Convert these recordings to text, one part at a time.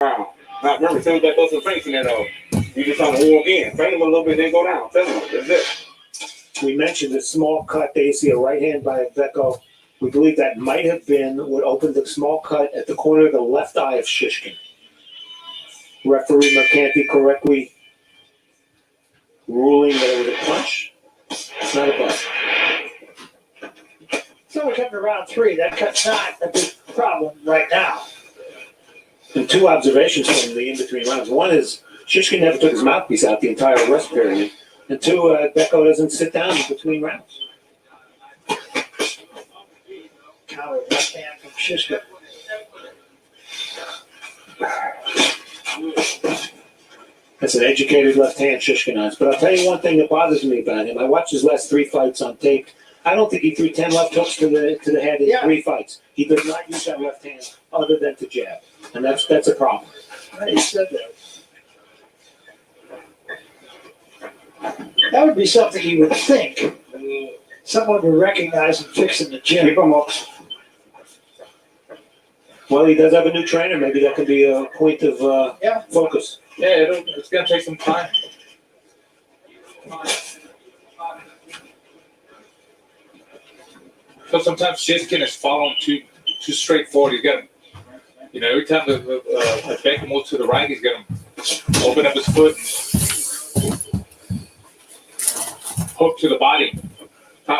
Now, remember, as soon as that throw some face in there, though, you just trying to walk in. Bang him a little bit, then go down. Tell him. That's it. We mentioned the small cut. There you see a right hand by Beko. We believe that might have been what opened the small cut at the corner of the left eye of Shishkin. Referee McCanty correctly ruling that it was a punch. It's not a punch. So we come to round 3. That cut's not a big problem right now. And 2 observations from the in-between rounds. One is Shishkin never took his mouthpiece out the entire rest period. And 2, Beko doesn't sit down in between rounds. Counter left hand from Shishkin. That's an educated left hand Shishkin has. But I'll tell you one thing that bothers me about him. I watched his last 3 fights on tape. I don't think he threw 10 left hooks to the head in 3 fights. He does not use that left hand other than to jab. And that's a problem. He said that. That would be something you would think someone would recognize and fix in the gym. Keep him up. Well, he does have a new trainer. Maybe that could be a point of focus. Yeah, it's going to take some time. So sometimes Shishkin is following too straightforward. He's got, every time the Beko moves to the right, he's going to open up his foot, hook to the body.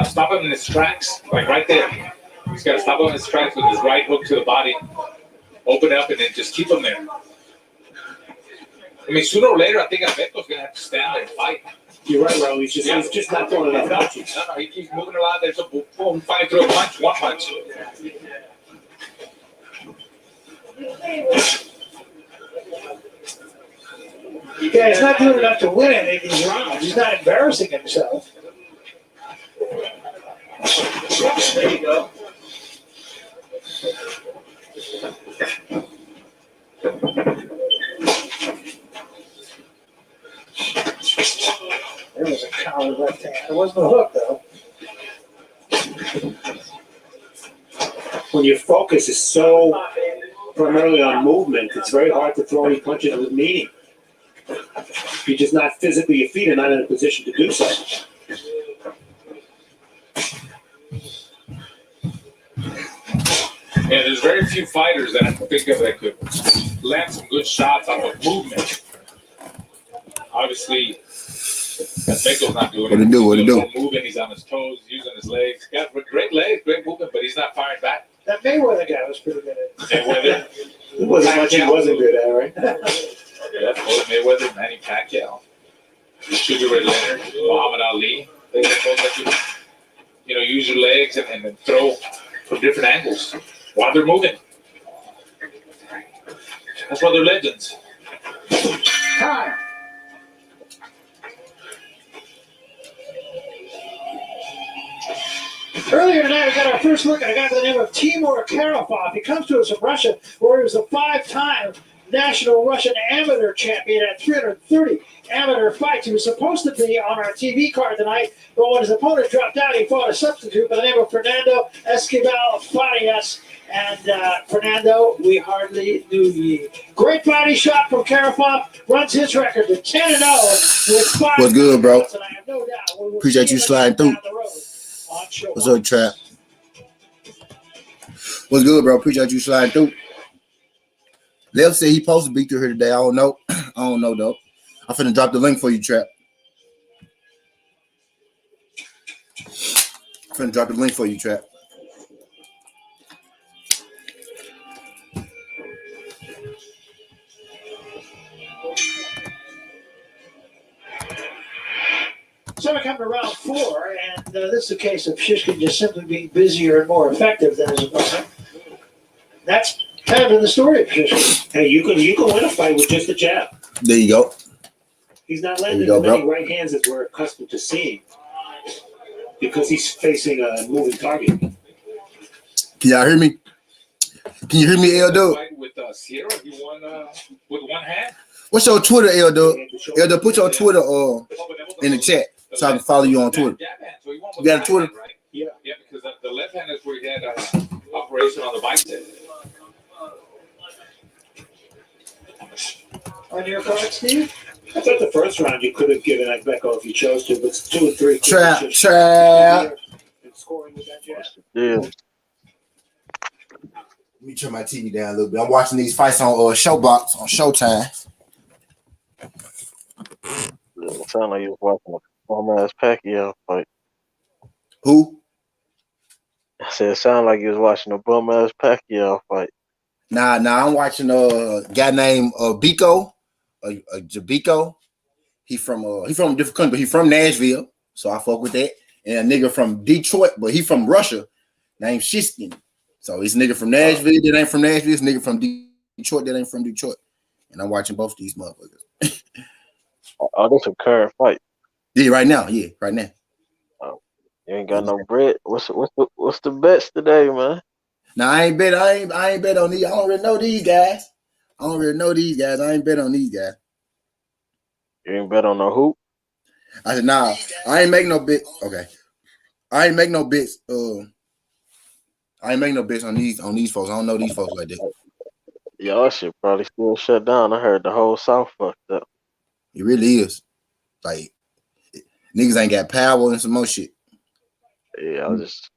Stop him in his tracks, like right there. He's got to stop him in his tracks with his right hook to the body, open up, and then just keep him there. I mean, sooner or later, I think Beko's going to have to stand there and fight. You're right, Raul. He's just not throwing enough punches. No, he keeps moving a lot. There's a boom, fight through a punch, one punch. Yeah, he's not doing enough to win any of these rounds. He's not embarrassing himself. There you go. There was a counter left hand. There wasn't a hook, though. When your focus is so primarily on movement, it's very hard to throw any punches with meaning. You're just not physically, your feet are not in a position to do so. Yeah, there's very few fighters that I can think of that could land some good shots off of movement. Obviously, Beko's not doing it. What he do? Moving, he's on his toes, using his legs. Got great legs, great movement, but he's not firing back. That Mayweather guy was pretty good at it. Mayweather. It wasn't much he wasn't good at, right? Yeah, Floyd Mayweather, Manny Pacquiao, Sugar Ray Leonard, Muhammad Ali. They both like to, use your legs and then throw from different angles while they're moving. That's why they're legends. Time. Earlier tonight, we got our first look at a guy by the name of Timur Karafov. He comes to us from Russia, where he was a 5-time national Russian amateur champion at 330 amateur fights. He was supposed to be on our TV card tonight, but when his opponent dropped out, he fought a substitute by the name of Fernando Esquivel Farias. And Fernando, we hardly knew ye. Great body shot from Karafov, runs his record to 10-0 with 5. What's good, bro? And I have no doubt we'll Appreciate you sliding through. What's up, Trap? What's good, bro? Appreciate you sliding through. Lev said he supposed to be through here today. I don't know. Though. I'm finna drop the link for you, Trap. So we come to round 4, and this is a case of Shishkin just simply being busier and more effective than his opponent. That's kind of been the story of Shishkin. Hey, you can win a fight with just a jab. There you go. He's not landing as many right hands as we're accustomed to seeing because he's facing a moving target. Can y'all hear me? Can you hear me, Eldo? With Sierra, you won with one hand. What's your Twitter, Eldo? Eldo, put your Twitter in the chat so I can follow you on Twitter. You got a Twitter? Right? Yeah, because the left hand is where he had operation on the bicep. on your card, Steve? I thought the first round you could have given Beko if you chose to, but it's 2 or 3. Trap. And scoring with that jab. Yeah. Let me turn my TV down a little bit. I'm watching these fights on Showbox on Showtime. It sound like you was watching a bum-ass Pacquiao fight. Who? I said it sounded like you was watching a bum-ass Pacquiao fight. Nah. I'm watching a guy named Biko, Jabico. He from a different country, but he from Nashville, so I fuck with that. And a nigga from Detroit, but he from Russia, named Shiskin. So he's a nigga from Nashville that ain't from Nashville. This nigga from Detroit that ain't from Detroit. And I'm watching both these motherfuckers. Oh, this a current fight. Yeah, right now. Yeah, right now. Oh, you ain't got no bread. What's the bets today, man? Now I ain't bet on these. I don't really know these guys. I ain't bet on these guys. You ain't bet on no hoop? I said, nah, I ain't make no bet. Okay. I ain't make no bets. I ain't make no bets on these folks. I don't know these folks like that. Y'all shit probably still shut down. I heard the whole South fucked up. It really is. Like niggas ain't got power and some more shit. Yeah, I was just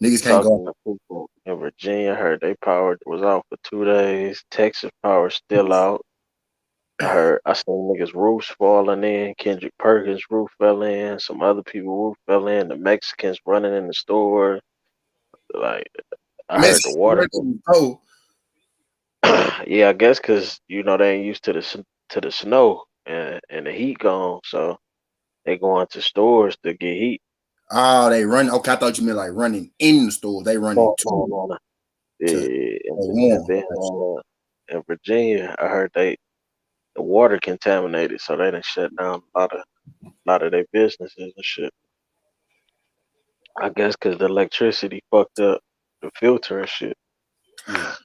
Niggas can't talking go. to people in Virginia. I heard they power was out for 2 days. Texas power still out. I seen niggas roofs falling in. Kendrick Perkins' roof fell in. Some other people roof fell in. The Mexicans running in the store. Like I heard the water. Oh, Yeah, I guess because they ain't used to the snow and the heat gone, so they going to stores to get heat. they run. Okay, I thought you meant like running in the store. They running to. Yeah, and then in Virginia, I heard the water contaminated, so they done shut down a lot of their businesses and shit. I guess because the electricity fucked up the filter and shit. Yeah.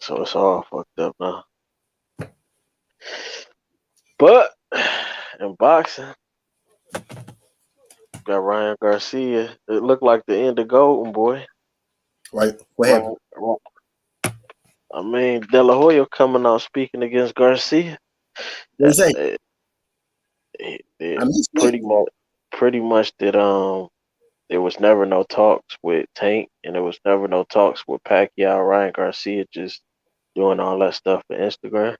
So it's all fucked up now. But in boxing, got Ryan Garcia. It looked like the end of Golden Boy. Right. What happened? I mean, De La Hoya coming out speaking against Garcia. What do you say? Pretty much that there was never no talks with Tank, and there was never no talks with Pacquiao. Ryan Garcia just doing all that stuff for Instagram.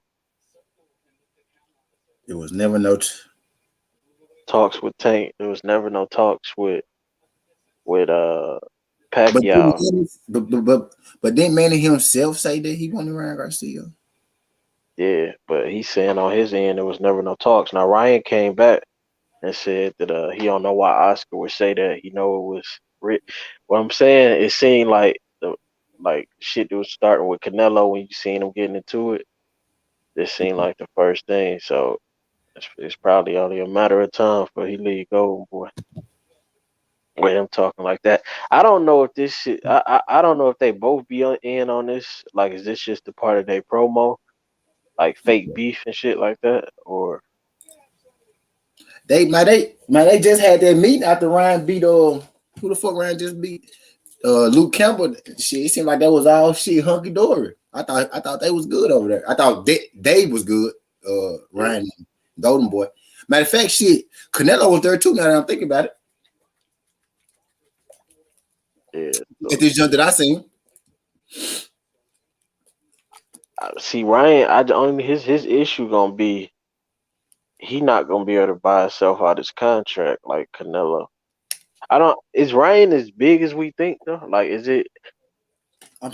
It was never no Talks with Tank. There was never no talks with Pacquiao. But didn't Manny himself say that he wanted Ryan Garcia? Yeah, but he's saying on his end there was never no talks. Now Ryan came back and said that he don't know why Oscar would say that. He know it was what I'm saying, it seemed like the shit that was starting with Canelo when you seen him getting into it. This seemed like the first thing, so it's probably only a matter of time for he leave Golden Boy. With him talking like that, I don't know if this shit. I don't know if they both be in on this. Like, is this just a part of their promo, like fake beef and shit like that, or They just had that meeting after Ryan beat who the fuck Ryan just beat Luke Campbell. Shit, it seemed like that was all shit hunky dory. I thought they was good over there. I thought Dave was good. Ryan Golden Boy. Matter of fact, shit, Canelo was there too. Now that I'm thinking about it. yeah. At this jump that I seen. See, Ryan, his issue gonna be he not gonna be able to buy himself out his contract like Canelo. Is Ryan as big as we think though? Like, is it? I'm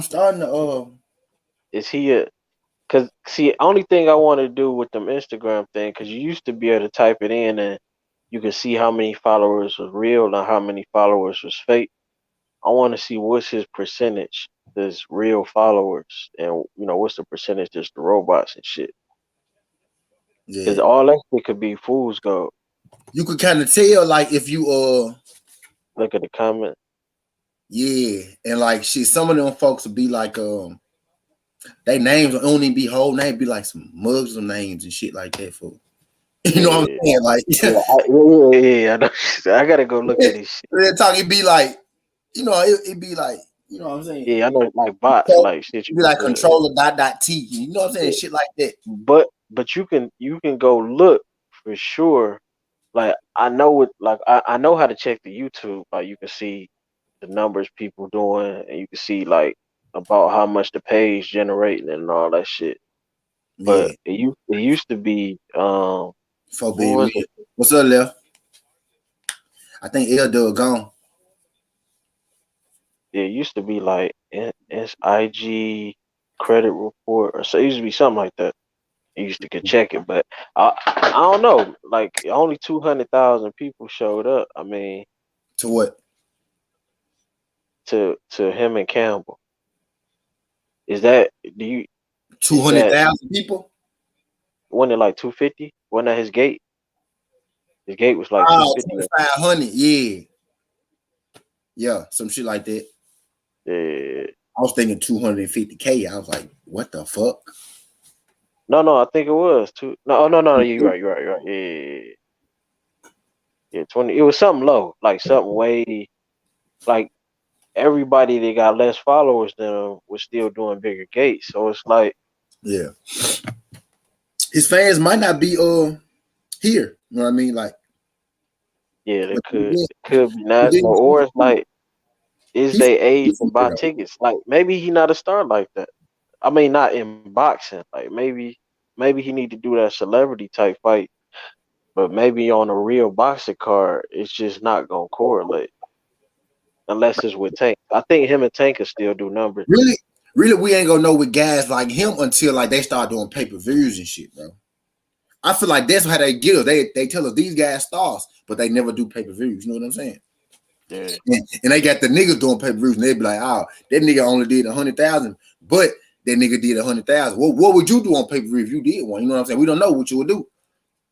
starting to. Is he a? Cause see, only thing I want to do with them Instagram thing, cause you used to be able to type it in and you could see how many followers was real and how many followers was fake. I want to see what's his percentage that's real followers, and what's the percentage that's the robots and shit. Because all that shit could be fool's gold. You could kind of tell, like, if you look at the comment. Yeah, and like shit, some of them folks would be like they names will only be whole name, be like some Muslim names and shit like that for you know what I'm saying? Like I gotta go look at this shit. Real talk, it'd be like, it'd be like, you know what I'm saying? Yeah, I know, like bots, like shit. It'd be like controller ... T, you know what I'm saying? Shit like that. But but you can go look for sure. Like I know it. Like I know how to check the YouTube. Like you can see the numbers people doing, and you can see like about how much the page generating and all that shit. Yeah, But it used to be 4 what billion. was it? What's up, Left? I think L Dub gone. It used to be like SIG credit report or so. It used to be something like that. You used to could check it, but I don't know. Like only 200,000 people showed up. I mean, To what? to him and Campbell. Is that do you? Two Is hundred that thousand people. wasn't it like 250? Wasn't that his gate? His gate was like Oh, 250. 2,500. Yeah, yeah, some shit like that. Yeah. I was thinking 250K. I was like, what the fuck? No, I think it was two. No, no. You're right. Yeah. Yeah, 20. It was something low, like something way like everybody that got less followers than him was still doing bigger gates. So it's like, Yeah, his fans might not be here. You know what I mean? Like, yeah, but it could be not, then or it's like, is he's they age he's to here buy though. tickets? Like maybe he not a star like that. I mean, not in boxing. Like maybe he need to do that celebrity type fight, but maybe on a real boxing card, it's just not gonna correlate unless it's with Tank. I think him and Tank can still do numbers. Really, really, we ain't gonna know with guys like him until like they start doing pay-per-views and shit, bro. I feel like that's how they get us. They tell us these guys stars, but they never do pay-per-views. You know what I'm saying? Yeah, And they got the niggas doing pay-per-views, and they be like, oh, that nigga only did 100,000, but that nigga did 100,000. What would you do on pay-per-view if you did one? You know what I'm saying? We don't know what you would do.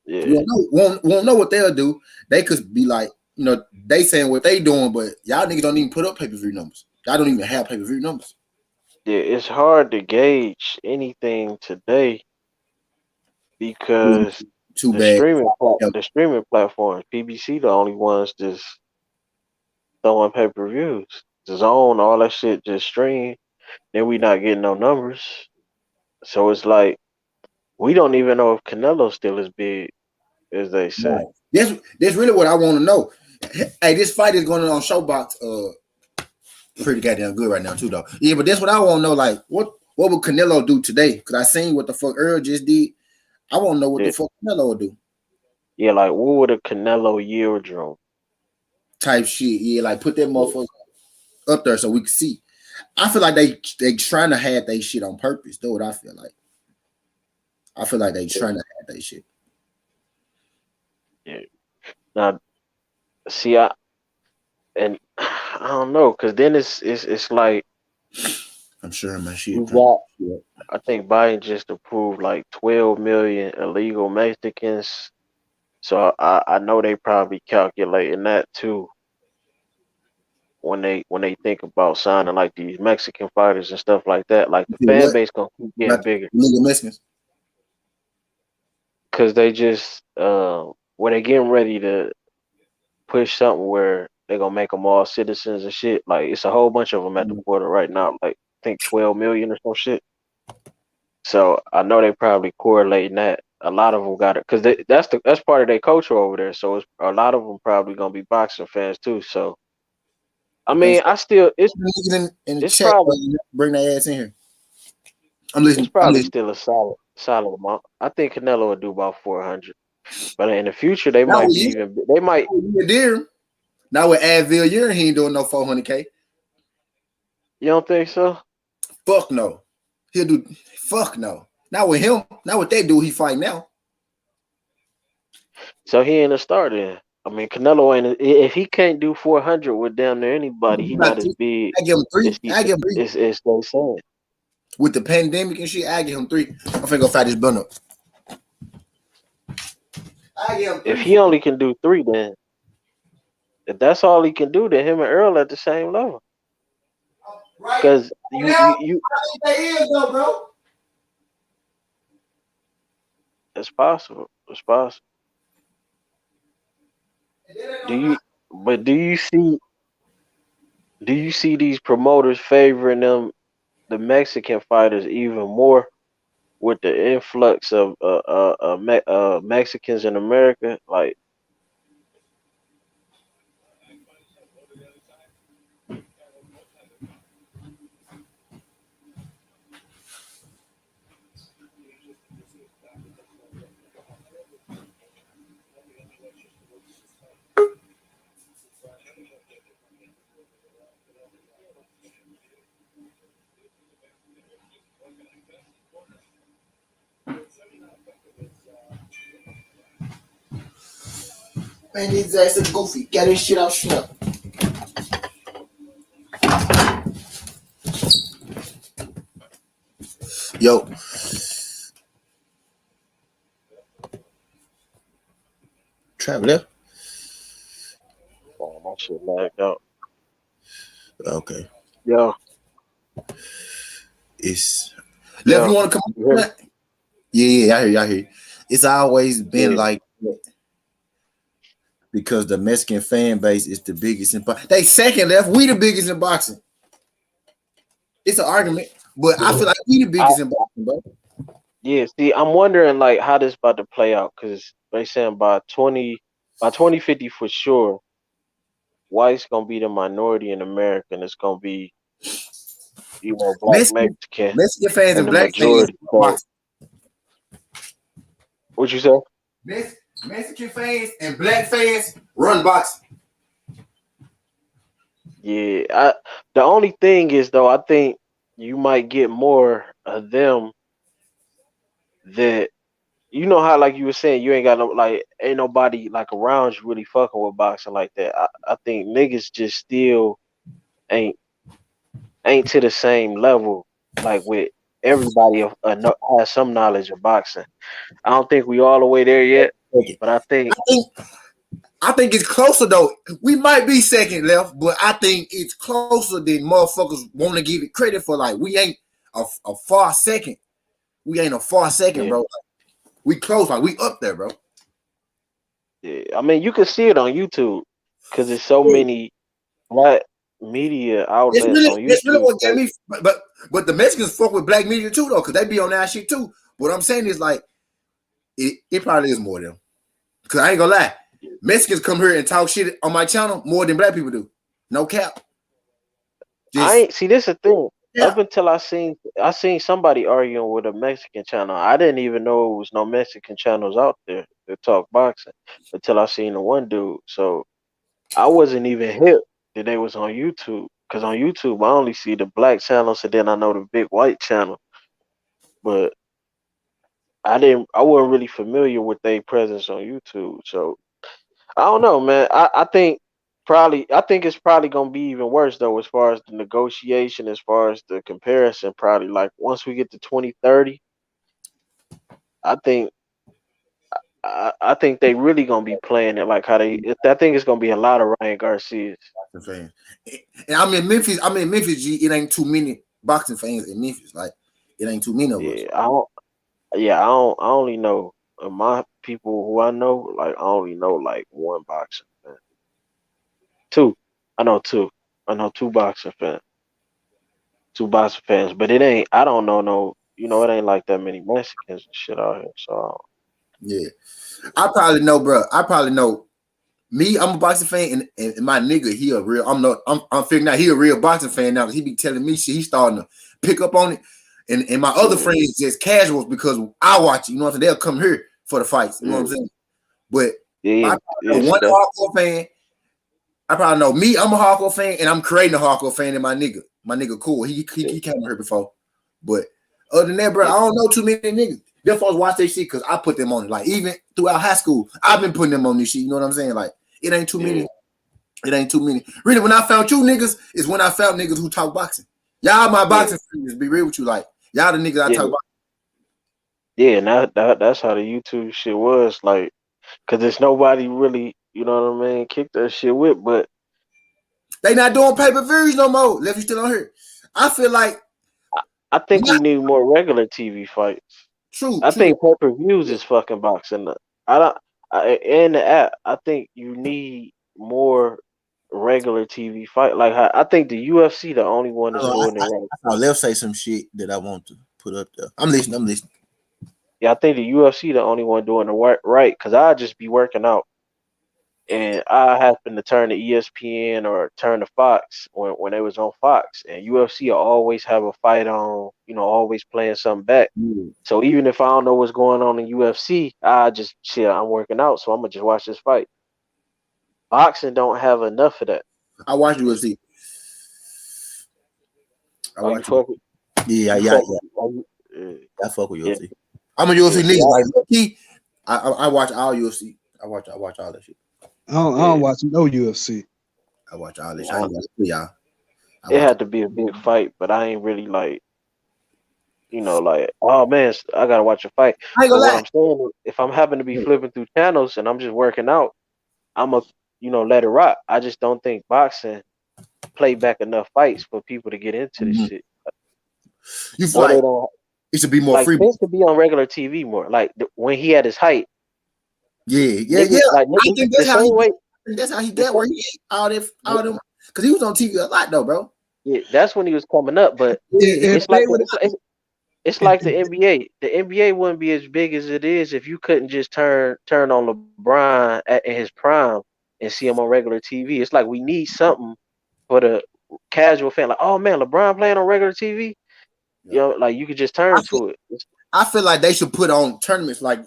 We yeah, don't know. Won't know what they'll do. They could be like, they saying what they doing, but y'all niggas don't even put up pay-per-view numbers. Y'all don't even have pay-per-view numbers. yeah. It's hard to gauge anything today because Too bad. the streaming platforms, PBC, the only ones just throwing pay per views. Zone, all that shit just stream. Then we not getting no numbers. So it's like we don't even know if Canelo still as big as they say. Right. That's really what I want to know. Hey, this fight is going on Showbox. Pretty goddamn good right now too, though. Yeah, but that's what I want to know. Like, what would Canelo do today? Because I seen what the fuck Earl just did. I want to know what Yeah, the fuck Canelo would do. yeah, like what would a Canelo year drum? Type shit. Yeah, like put that motherfucker up there so we can see. I feel like they trying to have that shit on purpose. Though what I feel like. I feel like they trying to have that shit. Yeah. Now, see, I don't know, cause then it's like I'm sure my we shit. got. I think Biden just approved like 12 million illegal Mexicans. So I know they probably calculating that too when they think about signing like these Mexican fighters and stuff like that. Like the fan What? base gonna keep getting Not bigger illegal Mexicans. because they just when they getting ready to push something where they gonna make them all citizens and shit. Like it's a whole bunch of them at the border right now. Like I think 12 million or some shit. So I know they probably correlating that. A lot of them got it because that's part of their culture over there. So it's a lot of them probably gonna be boxing fans too. So I Okay. mean, I still Niggas in the it's chat, probably bring their ass in here. I'm it's listening. I'm probably listening. still a solid amount. I think Canelo will do about 400, but in the future they Now might with be you, even. They might. deer. Now with Advil, he ain't doing no 400K. You don't think so? Fuck no. He'll do. Fuck no. Not with him. Not with that dude he fight now. So he ain't a starter. I mean, Canelo ain't. If he can't do 400 with damn near anybody, he not as big I give him three. as he I give him three. is they saying. With the pandemic and shit, I give him three. I'm finna go fight this bun up. I give him If three. he only can do three, then if that's all he can do, then him and Earl at the same level. Right Because now, I think they is though, bro. it's possible. It's possible. Do you? But do you see these promoters favoring them, the Mexican fighters, even more? with the influx of Mexicans in America, like Man, these ass are goofy. Got this shit out snap. Yo, Traveler. oh, my shit lagged out. Okay, Yo, it's left. You yo, want to come you hear on? me? Yeah, I hear you. It's always been Yeah, like that because the Mexican fan base is the biggest in boxing. They second left. We the biggest in boxing. It's an argument, but I feel like we the I biggest in boxing, bro. yeah. See, I'm wondering like how this about to play out because they saying by 2050 for sure, white's gonna be the minority in America, and it's gonna be black Mexican Mexican Mexican fans and and the black fans majority. are So boxing. what you say? Mexican fans and black fans run boxing. Yeah, the only thing is though, I think you might get more of them that how like you were saying you ain't got no like ain't nobody like around you really fucking with boxing like that. I think niggas just still ain't ain't to the same level like with everybody has some knowledge of boxing. I don't think we all the way there yet, but I think I think I think it's closer though. We might be second left, but I think it's closer than motherfuckers want to give it credit for. Like we ain't a far second. We ain't a far second, yeah, bro. Like, we close, like we up there, bro. yeah. I mean you can see it on YouTube because there's so many black media outlets on That's really YouTube. what got me. But the Mexicans fuck with black media too though, because they be on that shit too. What I'm saying is like it probably is more them. Cause I ain't gonna lie, Mexicans come here and talk shit on my channel more than black people do. No cap. I Just ain't see this a thing. yeah. Up until I seen somebody arguing with a Mexican channel. I didn't even know it was no Mexican channels out there that talk boxing until I seen the one dude. So I wasn't even hip that they was on YouTube. Cause on YouTube I only see the black channels and then I know the big white channel. But I wasn't really familiar with their presence on YouTube. So I don't know, man. I think it's probably gonna be even worse though, as far as the negotiation, as far as the comparison. Probably like once we get to 2030, I think I think they really gonna be playing it like how they. I think it's gonna be a lot of Ryan Garcias. Fans. And I'm in Memphis. G. It ain't too many boxing fans in Memphis. Like it ain't too many of us. Yeah, I don't. Yeah, I don't. I only know my people who I know. Like I only know like one boxing fan. Two. I know two. I know two boxing fans. Two boxing fans, but it ain't. I don't know no. It ain't like that many Mexicans and shit out here. So Yeah, I probably know, bro. I probably know. Me, I'm a boxing fan, and my nigga, he a real. I'm figuring out he a real boxing fan now because he be telling me shit. He starting to pick up on it, and my other yeah, friends just casuals because I watch it. You know what I'm saying? They'll come here for the fights. You know what I'm mm, saying? But yeah, I yeah. probably know See one that? hardcore fan. I probably know me. I'm a hardcore fan, and I'm creating a hardcore fan. And my nigga, cool. He came here before, but other than that, bro, I Yeah, don't know too many niggas. Them folks watch their shit because I put them on it. Like even throughout high school, I've been putting them on this shit. You know what I'm saying? Like it ain't too yeah, many. It ain't too many. Really, when I found you niggas, is when I found niggas who talk boxing. Y'all my yeah, boxing friends. Be real with you, like y'all the niggas I yeah, talk about. yeah. And that's how the YouTube shit was like, cause there's nobody really, you know what I mean, kick that shit with. But They not doing pay-per-views no more. Left you still on here. I feel like I think we not need more regular TV fights. true, I true. think pay-per-views is fucking boxing. I don't. In the app, I think you need more regular TV fight. Like I think the UFC the only one that's I, doing it I, right. I saw Left say some shit that I want to put up there. I'm listening. Yeah, I think the UFC the only one doing the work right, because I just be working out and I happen to turn to ESPN or turn to Fox when they was on Fox, and UFC will always have a fight on, always playing something back. So even if I don't know what's going on in UFC, I just shit, I'm working out, so I'm gonna just watch this fight. Boxing don't have enough of that. I watch UFC. I Oh, you watch. fuck with, Yeah, you yeah, fuck yeah. with, I fuck with yeah, UFC. I'm a UFC yeah, nigga. yeah, Like low-key, I watch all UFC. I watch all that shit. I yeah, don't watch no UFC. I watch all this shit. I yeah. ain't gonna y'all. I It watch. had to be a big fight, but I ain't really like, like, oh man, I gotta watch a fight. I ain't But gonna what lie. I'm saying is, if I'm happen to be flipping through channels and I'm just working out, I'm a, let it rock. I just don't think boxing play back enough fights for people to get into this Mhm. shit. You feel Or they like don't it should be more like free. Spence to be on regular TV more. Like when he had his height, Yeah. niggas like I niggas think the that's how he. same way. That's how he The got where he is. All them, because he was on TV a lot though, bro. Yeah, that's when he was coming up. But Yeah, If it's like they would, it's like the NBA. The NBA wouldn't be as big as it is if you couldn't just turn on LeBron in his prime and see him on regular TV. It's like we need something for the casual fan. Like, oh man, LeBron playing on regular TV. yeah. Like you could just I turn feel, to it. I feel like they should put on tournaments like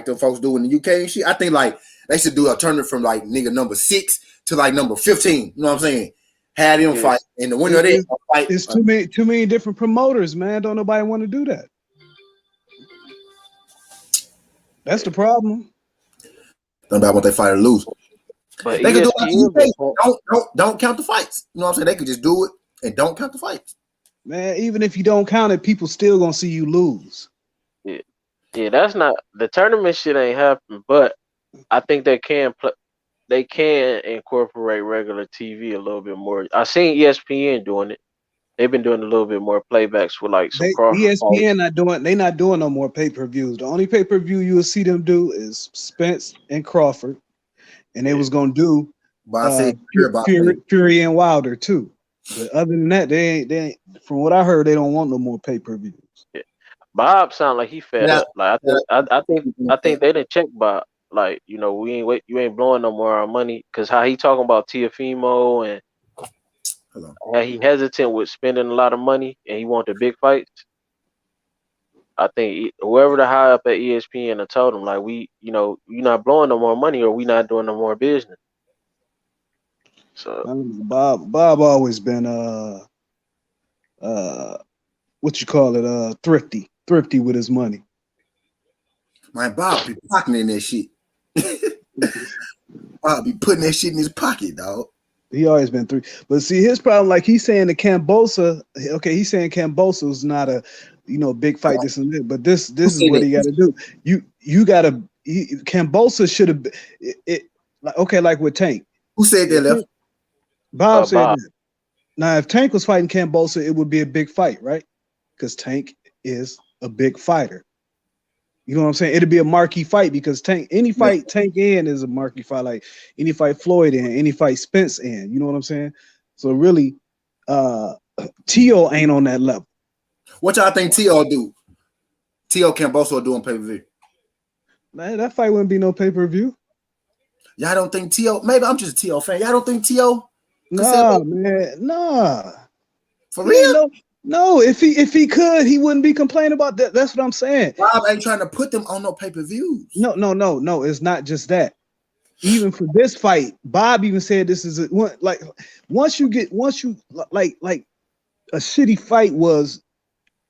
the folks do in the UK and shit. I think like they should do a tournament from like nigga number 6 to like number 15. You know what I'm saying? Had them Yeah, fight, and the winner of that fight. it's too many different promoters, man. Don't nobody want to do that. That's the problem. Nobody want their fighter to lose. but They could do it like ESPN, the UK. Don't count the fights. You know what I'm saying? They could just do it and don't count the fights. Man, even if you don't count it, people still gonna see you lose. yeah, that's not the tournament shit ain't happening. But I think they can play. They can incorporate regular TV a little bit more. I seen ESPN doing it. They've been doing a little bit more playbacks with like some Crawford fights. ESPN not doing no more pay-per-views. The only pay-per-view you will see them do is Spence and Crawford, and they was gonna do But I said hear about Fury and Wilder too. But other than that, they ain't from what I heard, they don't want no more pay-per-views. Yeah. Bob sound like he fed Yeah. up. Like I think they didn't check Bob. Like you ain't blowing no more our money because how he talking about Tiafimo and how he hesitant with spending a lot of money and he want the big fights. I think whoever the high up at ESPN told him like you're not blowing no more money or we not doing no more business. So Bob always been what you call it, thrifty with his money. My Bob be pocketing that shit. Bob be putting that shit in his pocket, dog. He always been three. But see, his problem, like he's saying the Cambosa, okay, he's saying Cambosa's not a big fight, this and that, but this is what he got to do. You got to Cambosa should have it like okay, like with Tank. Who said that left? Bob said Bob. that. Now, if Tank was fighting Cambosa, it would be a big fight, right? Because Tank is a big fighter. You know what I'm saying? It'd be a marquee fight because any fight Tank in is a marquee fight. Like any fight Floyd in, any fight Spence in. You know what I'm saying? So really, Tio ain't on that level. What y'all think Tio do? Tio Camboso doing pay-per-view. Man, that fight wouldn't be no pay-per-view. Y'all don't think Tio? Maybe I'm just a Tio fan. Y'all don't think Tio? Nah, man, nah. For real? No, if he could, he wouldn't be complaining about that. That's what I'm saying. Bob ain't trying to put them on no pay-per-views. No. It's not just that. Even for this fight, Bob even said this is once you like a shitty fight was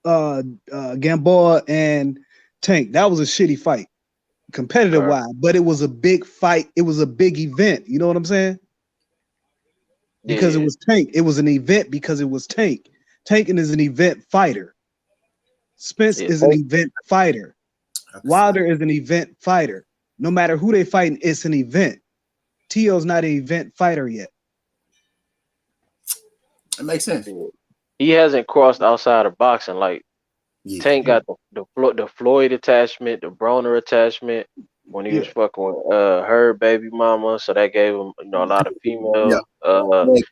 Gamboa and Tank. That was a shitty fight, competitive wise, but it was a big fight. It was a big event. You know what I'm saying? Because it was Tank. It was an event because it was Tank. Tankin is an event fighter. Spence is an event fighter. Wilder is an event fighter. No matter who they fighting, it's an event. Tio's not an event fighter yet. It makes sense. He hasn't crossed outside of boxing. Like Tank got the Floyd attachment, the Broner attachment. when he was fucking with her baby mama, so that gave him a lot of Yeah. female.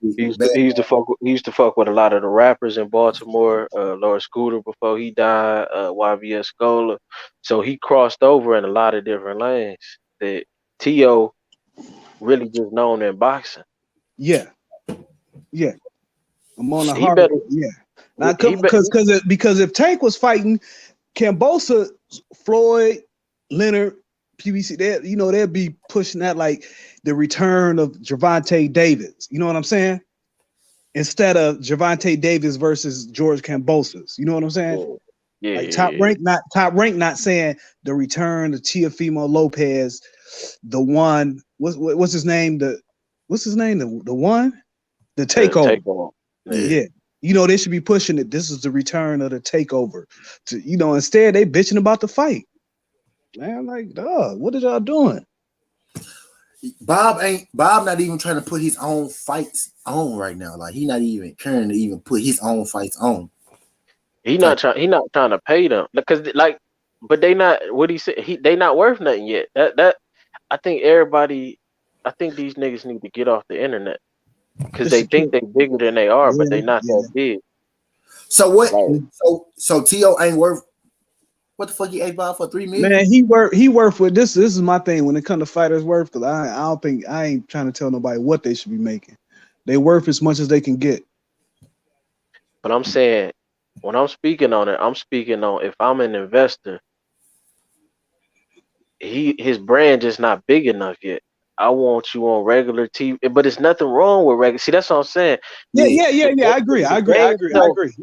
He used Bad. he used to fuck with a lot of the rappers in Baltimore. Lord Scooter before he died, YBS Scholar. So he crossed over in a lot of different lanes that T.O. really just known in boxing. Yeah, yeah. I'm on the He hard. better. Yeah. Now, He better. because if Tank was fighting Cambosa, Floyd, Leonard, PBC, they'd be pushing that like the return of Gervonta Davis. You know what I'm saying? Instead of Gervonta Davis versus George Kambosos. You know what I'm saying? Yeah. Like top rank, not saying the return of Teofimo Lopez, the one. What's his name? The one, the takeover. Takeover. Yeah. They should be pushing it. This is the return of the takeover. Instead they bitching about the fight. Man, like, dog, what are y'all doing? Bob not even trying to put his own fights on right now. Like he not even caring to even put his own fights on. He not trying to pay them because but they not what he said. They not worth nothing yet. That I think these niggas need to get off the internet because they think they bigger than they are, but they not that big. So what? Like, so T.O. ain't worth. What the fuck he ate Bob for $3 million? Man, he worth with this. This is my thing when it comes to fighters' worth, because I ain't trying to tell nobody what they should be making. They worth as much as they can get. But I'm saying when I'm speaking on it, I'm speaking on if I'm an investor, his brand just not big enough yet. I want you on regular TV, but it's nothing wrong with regular. See, that's what I'm saying. Yeah. I agree. You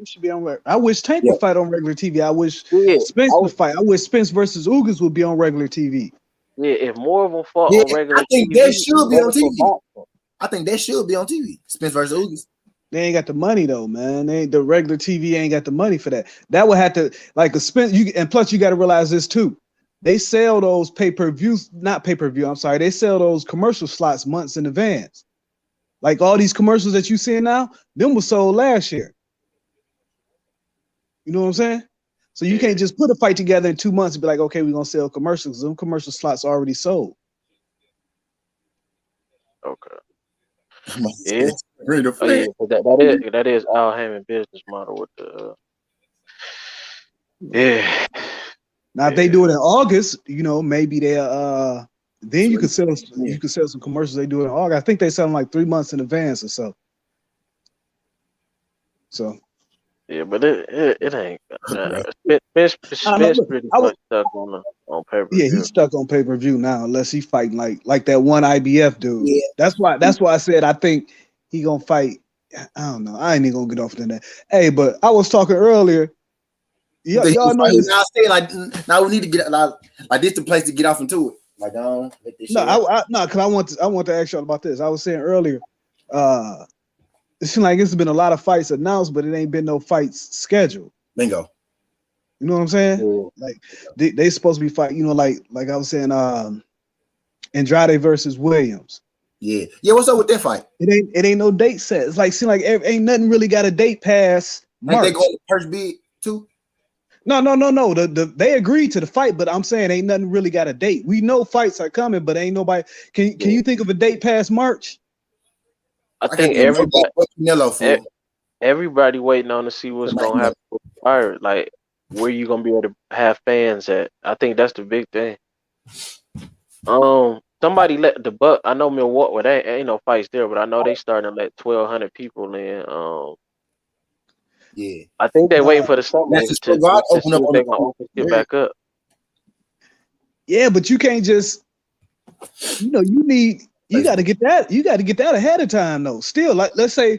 should be on regular. I wish Tank would fight on regular TV. I wish Spence would fight. I wish Spence versus Ugas would be on regular TV. Yeah, if more of them fought on regular TV, I think that should be on TV. I think that should be on TV. Spence versus Ugas. They ain't got the money though, man. The regular TV ain't got the money for that. That would have to like a Spence. And plus, you got to realize this too. They sell those pay-per-views, not pay-per-view, I'm sorry. They sell those commercial slots months in advance. Like all these commercials that you see now, them was sold last year. You know what I'm saying? So you can't just put a fight together in 2 months and be like, okay, we're going to sell commercials. Them commercial slots already sold. Okay. That is Al Hammond business model with the Now if they do it in August, maybe they'll then you can sell some commercials they do it in August. I think they sell them like 3 months in advance or so. So yeah, but it ain't. Spence pretty much stuck on pay-per-view. Yeah, he's stuck on pay-per-view now, unless he's fighting like that one IBF dude. Yeah. That's why I said I think he gonna fight. I don't know. I ain't even gonna get off than that. Hey, but I was talking earlier. Y'all know this. Now we need to get like this the place to get off into it. Like because I want to ask y'all about this. I was saying earlier, it seems like it's been a lot of fights announced, but it ain't been no fights scheduled. Bingo. You know what I'm saying? Yeah. Like they supposed to be fighting. Like I was saying, Andrade versus Williams. Yeah. What's up with that fight? It ain't no date set. It's like ain't nothing really got a date past March. Ain't they going to first bid too? No. They agreed to the fight, but I'm saying ain't nothing really got a date. We know fights are coming, but ain't nobody. Can you think of a date past March? I think everybody waiting on to see what's gonna happen with Fire. Like where you gonna be able to have fans at? I think that's the big thing. Somebody let the Buck. I know Milwaukee. Well, there ain't no fights there, but I know they starting to let 1,200 people in. Yeah, I think they're waiting for the summer to see if they're gonna open shit back up. Yeah, but you can't just. You got to get that. You got to get that ahead of time, though. Still, like let's say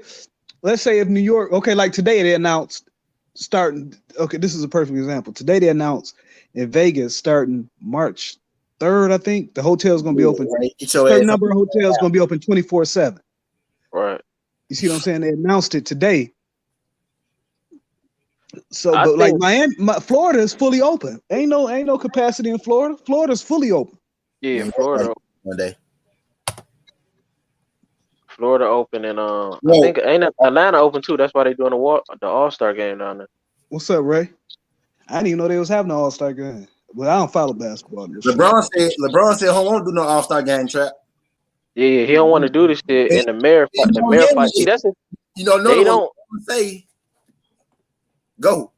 if New York, okay, like today they announced starting. Okay, this is a perfect example. Today they announced in Vegas starting March 3rd. I think the hotel's gonna be open. A certain number of hotels gonna be open 24/7. Right. You see what I'm saying? They announced it today. So, but like Miami, Florida is fully open. Ain't no capacity in Florida. Florida's fully open. Yeah, Florida one day. Florida open and I think ain't Atlanta open too. That's why they doing the All-Star game down there. What's up, Ray? I didn't even know they was having an All-Star game. Well, I don't follow basketball. LeBron said, "Hold on, do no All-Star game trap." Yeah, he don't want to do this shit in the mayor fight. The mayor fight. See, that's it. You don't know They the don't. say. Go.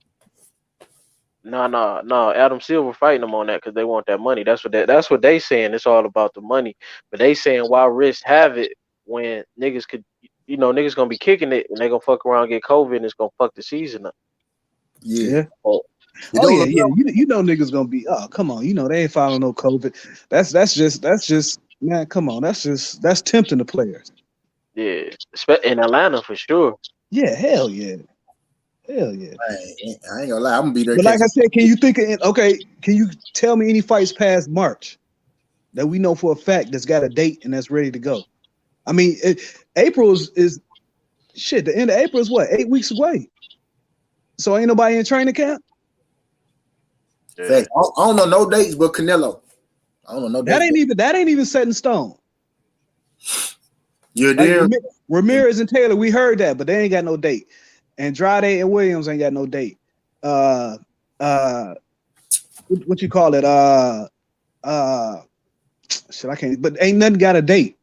No. Adam Silver fighting them on that because they want that money. That's what they saying. It's all about the money. But they saying why risk have it when niggas could, niggas gonna be kicking it and they gonna fuck around, get COVID, and it's gonna fuck the season up. Yeah. Oh yeah. You know niggas gonna be. Oh, come on. You know they ain't following no COVID. That's just man. Come on. That's tempting the players. Yeah, in Atlanta for sure. Yeah. Hell yeah. Hell yeah. I ain't gonna lie. I'm gonna be there. But like I said, can you think of it? Okay, can you tell me any fights past March that we know for a fact that's got a date and that's ready to go? I mean, April is shit. The end of April is what, 8 weeks away. So ain't nobody in training camp. Yeah. I don't know no dates, but Canelo. I don't know no dates. That ain't even set in stone. You're there. Like Ramirez and Taylor, we heard that, but they ain't got no date. Andrade and Williams ain't got no date. What you call it? Shit, I can't. But ain't nothing got a date.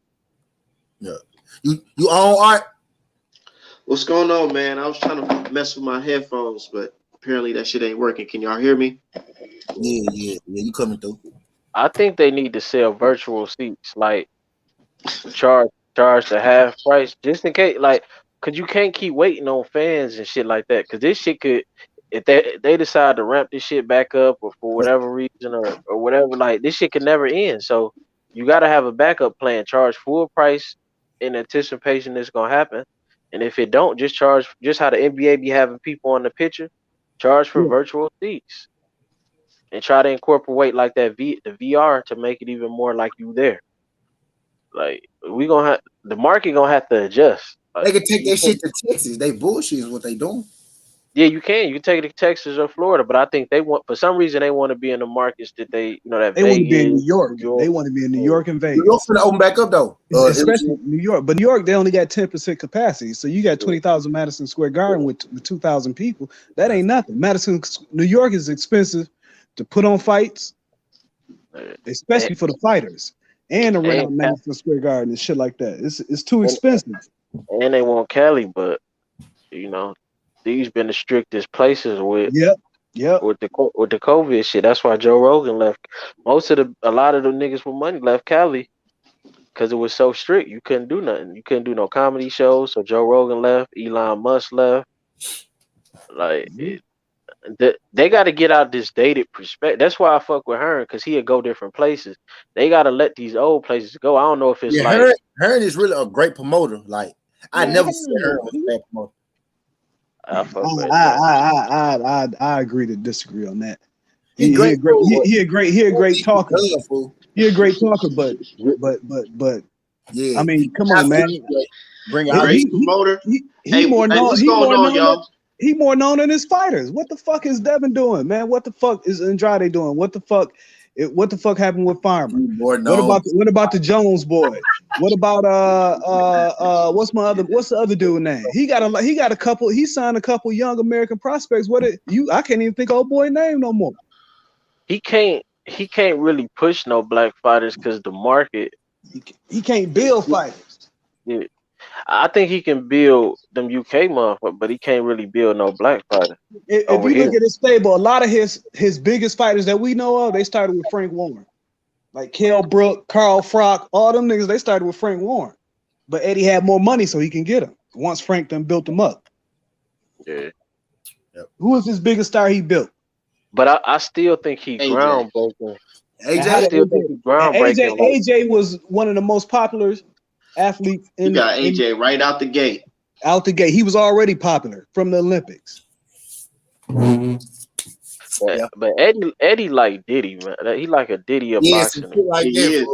Yeah. You on Art? What's going on, man? I was trying to mess with my headphones, but apparently that shit ain't working. Can y'all hear me? Yeah. You coming through? I think they need to sell virtual seats, like charge the half price, just in case, like, cause you can't keep waiting on fans and shit like that. Cause this shit could, if they decide to ramp this shit back up, or for whatever reason, or whatever, like this shit could never end. So you got to have a backup plan. Charge full price in anticipation it's gonna happen, and if it don't, just charge just how the NBA be having people on the picture. Charge for virtual seats. And try to incorporate like that the VR to make it even more like you there. Like the market gonna have to adjust. Like, they can take that shit to Texas. They bullshit is what they doing. Yeah, you can. You can take it to Texas or Florida, but I think for some reason they want to be in the markets that that they want to be in New York. They want to be in New York and Vegas. New York's gonna open back up though, especially New York. But New York, they only got 10% capacity, so you got 20,000 Madison Square Garden with 2,000 people. That ain't nothing. New York is expensive to put on fights, especially for the fighters, and around Madison Square Garden and shit like that. It's too expensive. And they want Cali, but these been the strictest places with with the COVID shit. That's why Joe Rogan left. A lot of the niggas with money left Cali because it was so strict. You couldn't do nothing. You couldn't do no comedy shows. So Joe Rogan left. Elon Musk left. Like. They got to get out this dated perspective. That's why I fuck with Hearn, because he'll go different places. They got to let these old places go. I don't know if it's like Hearn is really a great promoter. Like I never seen Hearn as a bad promoter. I agree to disagree on that. He a great talker. He a great talker, but yeah. I mean, come on, man. Bring out a promoter. He more known. What's going on, y'all? He more known than his fighters. What the fuck is Devin doing, man? What the fuck is Andrade doing? What the fuck happened with Farmer? What about the Jones boy? What about what's the other dude name? He signed a couple young American prospects. I can't even think of old boy name no more. He can't really push no black fighters because the market. He can't build fighters. Yeah. I think he can build them UK motherfuckers, but he can't really build no black fighter. If you look at his stable, a lot of his biggest fighters that we know of, they started with Frank Warren. Like Kell Brook, Carl Frock, all them niggas, they started with Frank Warren. But Eddie had more money so he can get them once Frank then built them up. Yeah. Who was his biggest star he built? But I still think he groundbreaking. AJ was one of the most popular athletes. You got AJ right out the gate. Out the gate. He was already popular from the Olympics. But Eddie like Diddy, man. He like a Diddy of boxing. He is.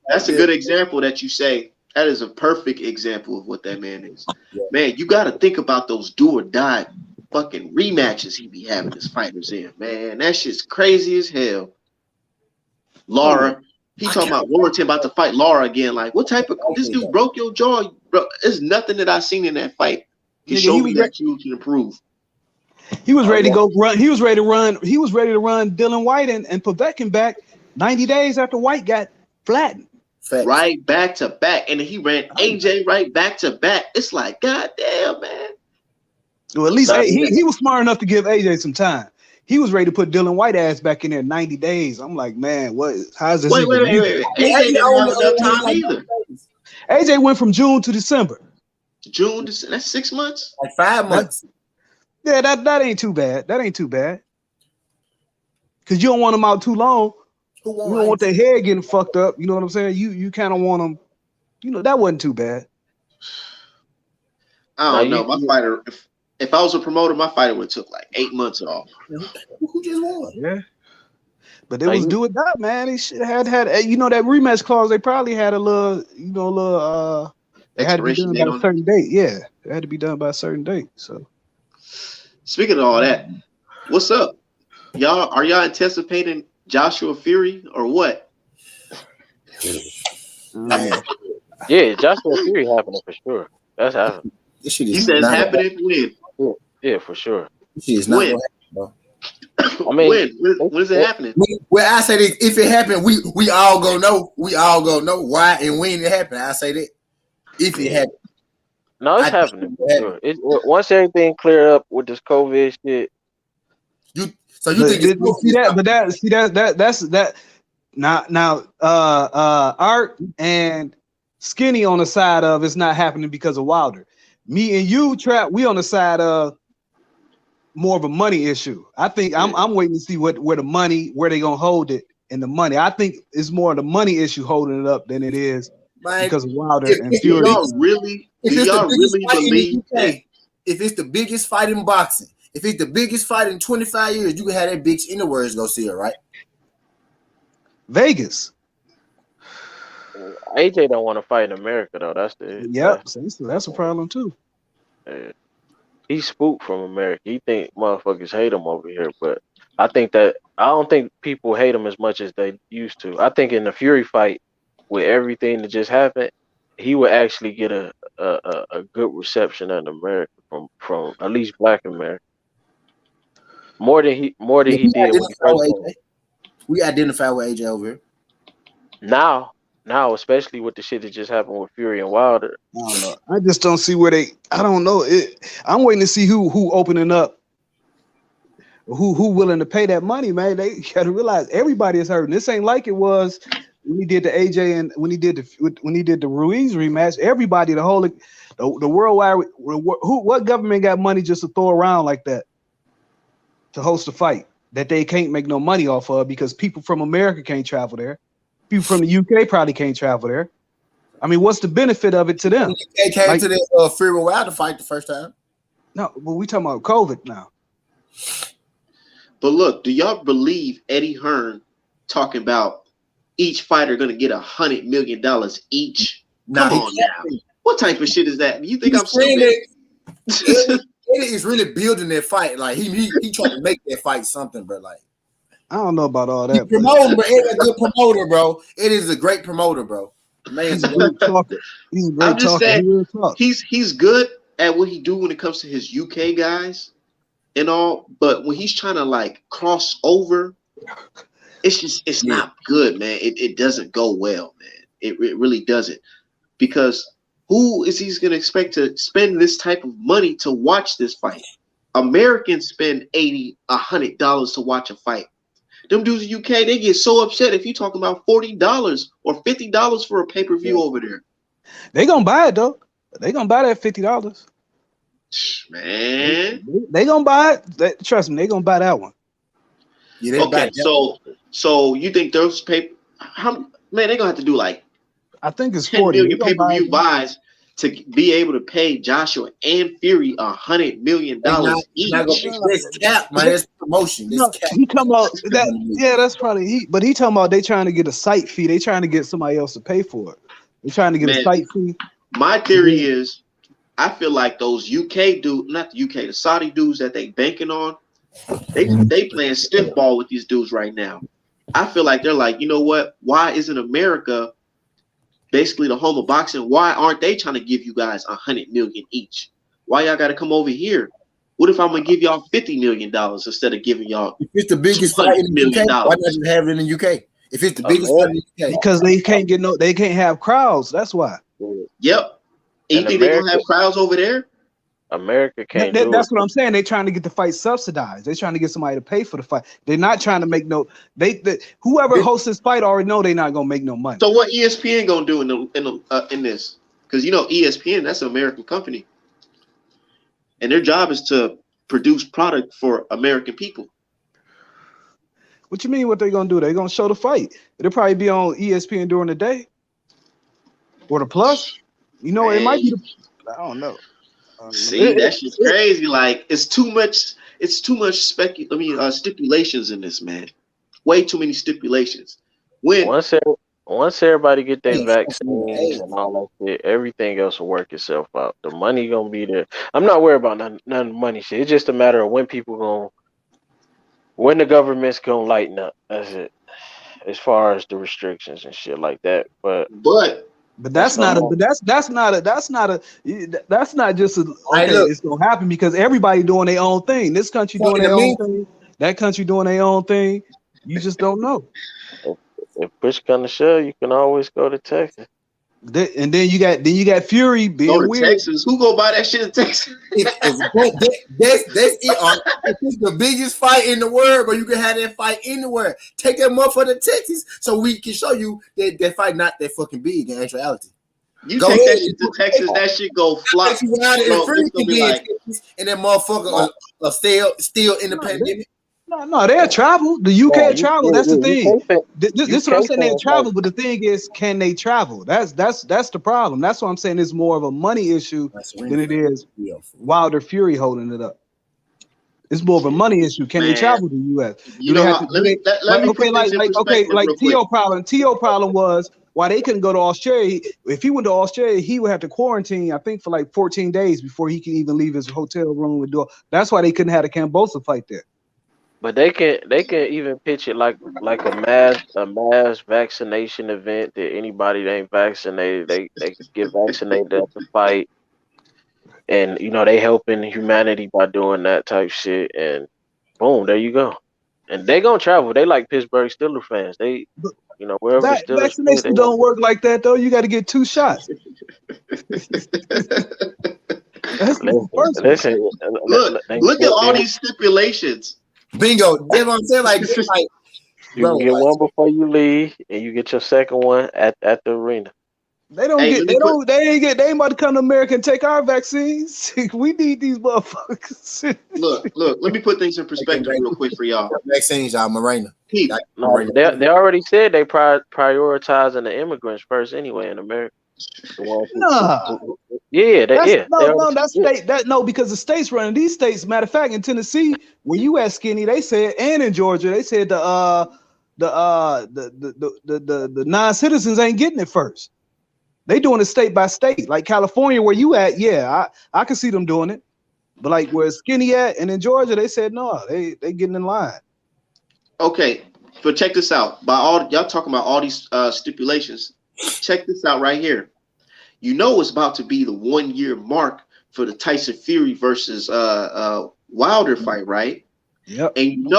That's a good example that you say. That is a perfect example of what that man is. Yeah. Man, you got to think about those do or die fucking rematches he be having his fighters in. Man, that shit's crazy as hell. Laura, he talking about Warrington about to fight Laura again. Like, what type of this dude broke your jaw, bro? There's nothing that I seen in that fight. He showed me that you can improve. He was ready to go run. He was ready to run. He was ready to run Dylan White and Povetkin back 90 days after White got flattened. Right back to back. And then he ran AJ right back to back. It's like, goddamn, man. Well, at least he was smart enough to give AJ some time. He was ready to put Dylan White ass back in there 90 days. I'm like, man, how's this? Wait. AJ didn't have enough time either. AJ went from June to December. June, that's 6 months? Like 5 months. Yeah, that ain't too bad. That ain't too bad. Because you don't want them out too long. You don't want their hair getting fucked up. You know what I'm saying? You kind of want them. You know, that wasn't too bad. I don't know. My fighter, if I was a promoter, my fighter would have took like 8 months off. Who just won? Yeah. But it was do or die, man. They should have had that rematch clause. They probably had a little, they had to be done by a certain date. Yeah, it had to be done by a certain date. So, speaking of all that, what's up, y'all? Are y'all anticipating Joshua Fury or what? Yeah, Joshua Fury happening for sure. That's happening. This shit is. He says happening when? Yeah, for sure. This shit is not when. Bro. I mean, when is it happening? Well, I say this, if it happened, we all go know. We all go know why and when it happened. I say that if it happened. No, it's happening. For sure. Once everything clear up with this COVID shit. You think it's see that now Art and Skinny on the side of it's not happening because of Wilder. Me and you, Trap, we on the side of more of a money issue. I think I'm waiting to see where they gonna hold it and the money. I think it's more of the money issue holding it up than it is because of Wilder and Fury. Do y'all really believe if it's the biggest fight in boxing, if it's the biggest fight in 25 years, you can have that bitch anywhere to go see her, right? Vegas. AJ don't want to fight in America though. That's that's a problem too. He's spooked from America. He think motherfuckers hate him over here, but I don't think people hate him as much as they used to. I think in the Fury fight, with everything that just happened, he would actually get a good reception in America from at least Black America. More than he did when he first came. We identify with AJ over here. Now, especially with the shit that just happened with Fury and Wilder. I don't know. I just don't see where I don't know. I'm waiting to see who opening up, who willing to pay that money, man. They got to realize everybody is hurting. This ain't like it was when he did the AJ and when he did the Ruiz rematch. Everybody, the worldwide, what government got money just to throw around like that to host a fight that they can't make no money off of because people from America can't travel there. People from the UK probably can't travel there. I mean, what's the benefit of it to them? They came to the Fury Wilder fight the first time. No, but we talking about COVID now. But look, do y'all believe Eddie Hearn talking about each fighter going to get $100 million each? Come on now. What type of shit is that? You think I'm stupid? Eddie is really building that fight. Like he trying to make that fight something, bro. Like I don't know about all that. He's promoting, but Eddie's a good promoter, bro. It is a great promoter, bro. He's a great talker. He's a great I'm just talker. saying, he's good at what he do when it comes to his UK guys and all, but when he's trying to like cross over, it's not good, man. It doesn't go well, man. It really doesn't, because who is he going to expect to spend this type of money to watch this fight? Americans spend $80, $100 to watch a fight. Them dudes in UK, they get so upset if you talking about $40 or $50 for a pay-per-view over there. They gonna buy it though. They gonna buy that $50. Man, they gonna buy it. Trust me, they gonna buy that one. Yeah, okay, so you think those they gonna have to do like I think it's 10 million pay-per-view buys to be able to pay Joshua and Fury $100 million each. This cap, man. It's promotion. He talking about that. Yeah, that's probably but he talking about they trying to get a site fee. They trying to get somebody else to pay for it. They trying to get a site fee. My theory is, I feel like those UK dudes, not the UK, the Saudi dudes that they banking on, they playing stiff ball with these dudes right now. I feel like they're like, you know what? Why isn't America basically the home of boxing? Why aren't they trying to give you guys $100 million each? Why y'all got to come over here? What if I'm gonna give y'all $50 million instead of giving y'all If it's the biggest fight in the UK, $200 why not just have it in the UK? If it's the biggest fight in the UK, Because they can't have crowds. That's why. Yep. And you In think they're gonna America, have crowds over there? America can't do That's it. what I'm saying. They're trying to get the fight subsidized. They're trying to get somebody to pay for the fight. They're not trying to make no. Whoever hosts this fight already know they're not gonna make no money. So what ESPN gonna do in this? Because ESPN, that's an American company, and their job is to produce product for American people. What you mean? What they gonna do? They gonna show the fight. It'll probably be on ESPN during the day, or the Plus. It might be. I don't know. See, that shit's crazy. Like it's too much. It's too much stipulations in this, man. Way too many stipulations. Once everybody get their vaccines and all that shit, everything else will work itself out. The money gonna be there. I'm not worried about none of the money shit. It's just a matter of when the government's gonna lighten up. That's it. As far as the restrictions and shit like that, but that's not just it's gonna happen because everybody doing their own thing. This country doing their own thing. That country doing their own thing. You just don't know. If push comes to shove, you can always go to Texas. And then you got Fury being go to weird. Texas. Who go buy that shit in Texas? that's it. If it's the biggest fight in the world, but you can have that fight anywhere. Take that motherfucker to Texas so we can show you that fight not that fucking big in actuality. You go take that shit to Texas, that shit go flop. And that motherfucker still in the pandemic. No, they'll travel. The UK travel. That's the thing. This is what I'm saying. They'll travel, but the thing is, can they travel? That's the problem. That's why I'm saying it's more of a money issue than it is Wilder Fury holding it up. It's more of a money issue. Can they travel to the US? Like T.O. problem. T.O. problem was why they couldn't go to Australia. If he went to Australia, he would have to quarantine, I think, for like 14 days before he can even leave his hotel room and do it. That's why they couldn't have a Cambosa fight there. But they can even pitch it like a mass vaccination event that anybody that ain't vaccinated, they can get vaccinated at the fight. And they helping humanity by doing that type shit, and boom, there you go. And they gonna travel. They like Pittsburgh Steelers fans. They wherever Steelers vaccination don't work like that though. You got to get 2 shots. Listen, look at all these stipulations. Bingo. That's what I'm saying. Like you get one before you leave, and you get your second one at the arena. They ain't about to come to America and take our vaccines. We need these motherfuckers. Look, let me put things in perspective real quick for y'all. Vaccines, y'all, Morena. They already said they prioritizing the immigrants first anyway in America. That's state. Because the states running these states. Matter of fact, in Tennessee, where you at, Skinny, they said, and in Georgia, they said the non-citizens ain't getting it first. They doing it state by state. Like California, where you at, I can see them doing it. But like where Skinny at, and in Georgia, they said no, they getting in line. Okay, but check this out. By all y'all talking about all these stipulations, check this out right here. It's about to be the 1-year mark for the Tyson Fury versus Wilder fight, right? Yep. And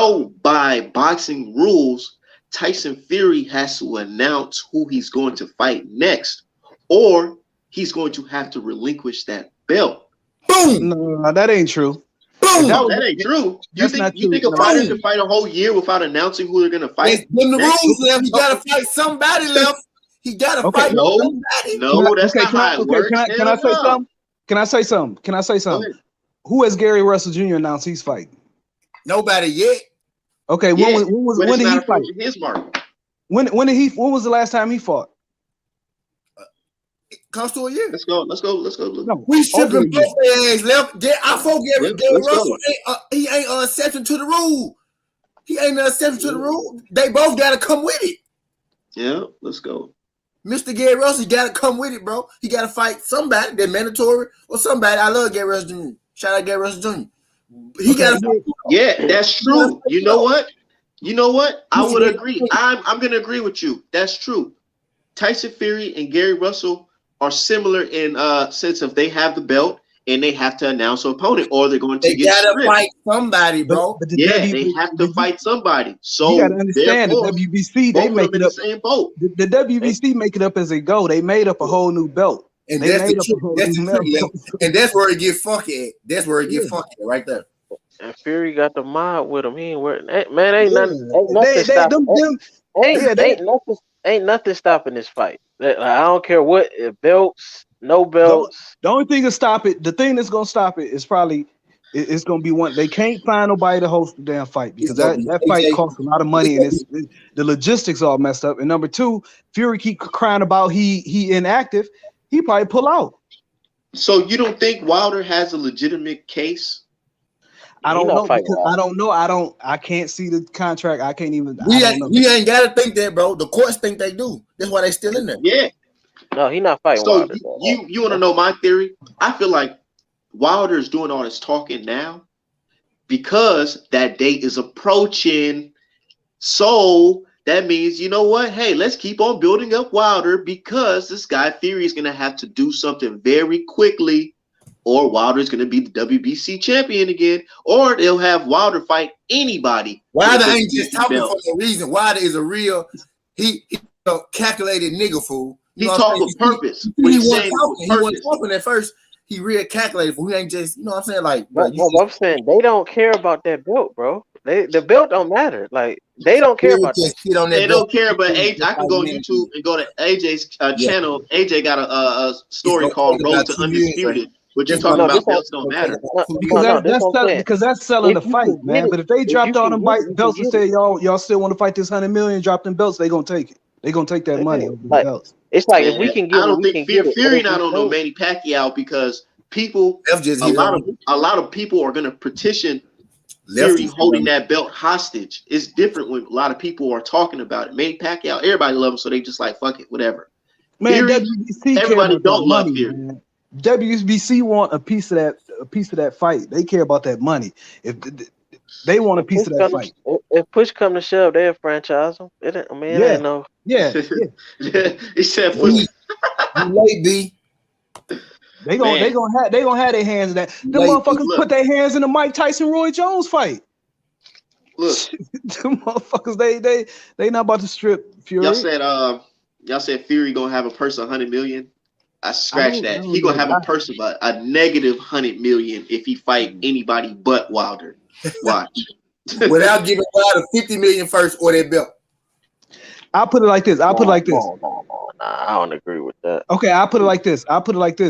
by boxing rules, Tyson Fury has to announce who he's going to fight next, or he's going to have to relinquish that belt. Boom! No, that ain't true. Boom! That ain't true. You think a fighter can fight a whole year without announcing who they're going to fight? When the rules left, he got to fight somebody left. He got to fight somebody. No, that's not how it works. Can I say something? Can I say something? Who has Gary Russell Jr. announced he's fighting? Nobody yet. Okay, when did he fight? His mark. When was the last time he fought? It comes to a year. Let's go. No, we stripping both their ass left. I thought Gary Russell he ain't an exception to the rule. He ain't an exception to the rule. They both got to come with it. Yeah, let's go. Mr. Gary Russell got to come with it, bro. He got to fight somebody that's mandatory or somebody. I love Gary Russell Jr. Shout out Gary Russell Jr. He got to. Yeah, that's true. You know what? I would agree. I'm going to agree with you. That's true. Tyson Fury and Gary Russell are similar in sense of they have the belt and they have to announce an opponent, or they're going to They get gotta stripped. fight somebody, bro. But the Yeah, they have to fight somebody. So you gotta understand the therefore, WBC, they both of make them in it the up. same boat. The WBC make it up as they go. They made up a whole new belt. And They that's the made up a trick. whole That's new the trick, belt. and that's where it get funky at. That's where it get Yeah. funky at, right there. And Fury got the mob with him. He ain't working. Man, ain't Yeah. nothing stopping. Yeah, Ain't nothing stopping this fight. I don't care what belts, no the belts. only thing to stop it, the thing that's gonna stop it is probably it's gonna be one. They can't find nobody to host the damn fight because It's gonna be that fight AJ. costs a lot of money and the logistics all messed up. And number two, Fury keep crying about he inactive. He probably pull out. So you don't think Wilder has a legitimate case? I He don't not know fighting because Wilder. I don't know. I can't see the contract. I can't even. I We don't know. ain't gotta think that, bro. The courts think they do. That's why they still in there. Yeah. No, he not fighting So Wilder. you want to know my theory? I feel like Wilder is doing all this talking now because that date is approaching. So that means, you know what? Hey, let's keep on building up Wilder because this guy Theory is going to have to do something very quickly, or Wilder is going to be the WBC champion again, or they'll have Wilder fight anybody. Wilder for the ain't just WBC talking belt. for no reason. Wilder is a real he a calculated nigga fool. He You know talk what I'm with saying? purpose. He What he's wasn't saying talking. with He wasn't purpose. talking at first. He real calculated fool. He ain't just, you know what I'm saying? Like, bro, But I'm saying they don't care about that belt, bro. The belt don't matter. Like they don't care about that. just sit on that They belt. don't care, but I can go on Man, YouTube and go to AJ's Yeah. channel. AJ got a story gonna called take Road about to 2 years, Undisputed. What you That's talking why- No, about? this Belts gonna don't take matter. about 2 Because years. that's what I'm saying. because that's selling the If you fight, can get man. it- But if they if dropped you all can them get it, you belts can and get said y'all still want to fight this 100 million, drop them belts, they gonna take it. They gonna take that They money do. over the Like, belts. it's like if Man, we can get I it, don't we think can get it. But Fury if we not on no don't, Manny Pacquiao because people, Left just a hit lot him. of people are gonna petition Left Fury just hit holding him. that belt hostage. It's different when a lot of people are talking about it. Manny Pacquiao, everybody loves him, so they just like fuck it, whatever. Man, Fury, WBC care everybody about that don't love money, Fury. man. WBC want a piece of that fight. They care about that money. If they want a piece of that fight. if push come to shove, they'll franchise them. It Yeah. ain't no. Yeah, He said, You late, B. they gonna Man. have their hands in that. Them Like, motherfuckers look. put their hands in the Mike Tyson Roy Jones fight. look, Them motherfuckers, they not about to strip Fury. y'all said Fury gonna have a purse of 100 million. I scratched I that. don't He gonna know. have a purse of a negative 100 million if he fight anybody but Wilder. Why? without giving Wilder 50 million first or that belt. I'll put it like this. No, I don't agree with that. Okay, I'll put it like this.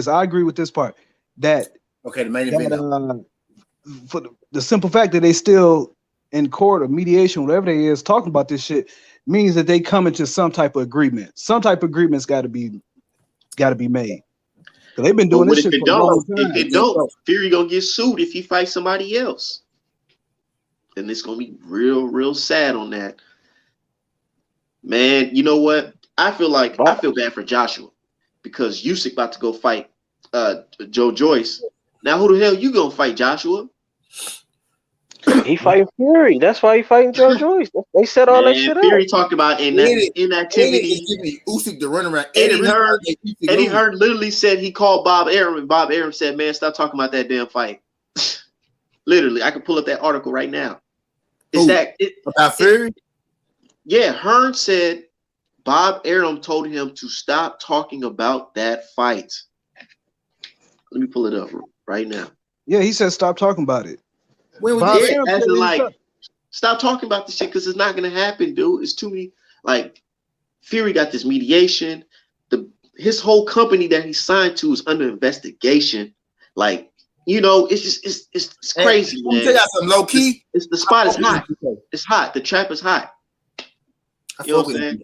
I agree with this part. That Okay, the main event. for the simple fact that they still in court or mediation, whatever they is, talking about this shit means that they come into some type of agreement. Some type of agreement's got to be made. Because they've been doing But this if shit it for a long don't, time. if it don't, Fury gonna get sued if he fights somebody else. And it's gonna be real sad on that. Man, you know what? I feel bad for Joshua because Usyk about to go fight Joe Joyce. Now who the hell you gonna fight, Joshua? He fighting Fury. That's why he fighting Joe Joyce. They set all that shit Fury up. talked about Eddie inactivity. is giving Usyk to run around. Eddie Hearn literally said he called Bob Arum, and Bob Arum said, "Man, stop talking about that damn fight." Literally, I can pull up that article right now. About Fury? Yeah, Hearn said Bob Arum told him to stop talking about that fight. Let me pull it up right now. Yeah, he said stop talking about it. When Bob we Arum As said in, he like, stop- stop talking about this shit because it's not gonna happen, dude. It's too many. Like, Fury got this mediation. His whole company that he signed to is under investigation. Like, you know, it's just it's crazy, Let me man. tell y'all something low key. It's the spot is hot. It's hot. The trap is hot. You know what I'm saying?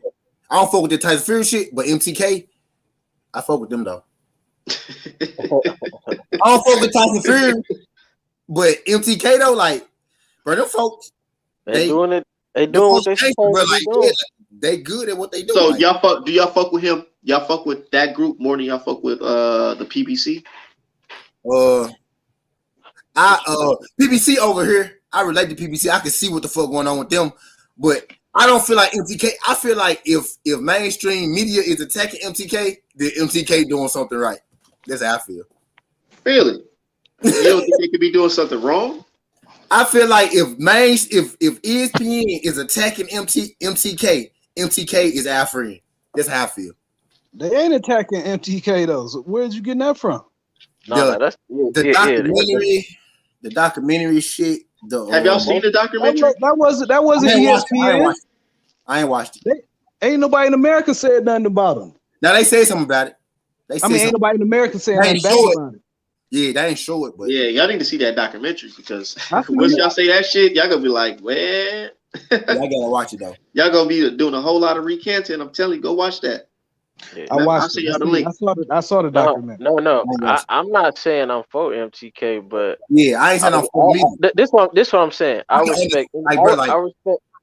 I don't fuck with the Tyson Fury shit, but MTK, I fuck with them though. I don't fuck with Tyson Fury, but MTK though, like, bro, them folks, They doing it. They doing what they supposed to be doing. They good at what they do. So like, do y'all fuck with him? Y'all fuck with that group more than y'all fuck with the PBC? PBC over here, I relate to PBC. I can see what the fuck going on with them, but I don't feel like MTK. I feel like if mainstream media is attacking MTK, then MTK doing something right. That's how I feel. Really? You don't think they could be doing something wrong? I feel like if ESPN is attacking MTK is our friend. That's how I feel. They ain't attacking MTK though. So where'd you getting that from? That's The documentary shit. Have y'all seen the documentary? That wasn't ESPN. I ain't watched it. Ain't nobody in America said nothing about them. Now they say something about it. Ain't nobody in America saying They nothing ain't show bad about it. Yeah, they ain't show it, but Yeah, y'all need to see that documentary because I see once it. y'all say that shit, y'all gonna be like, well, I gotta watch it though. y'all gonna be doing a whole lot of recanting. I'm telling you, go watch that. I watched I'll send it. y'all the link. I saw the documentary. No. I'm not saying I'm for MTK, but Yeah, I ain't saying I'm for me. This what I'm saying. I Okay,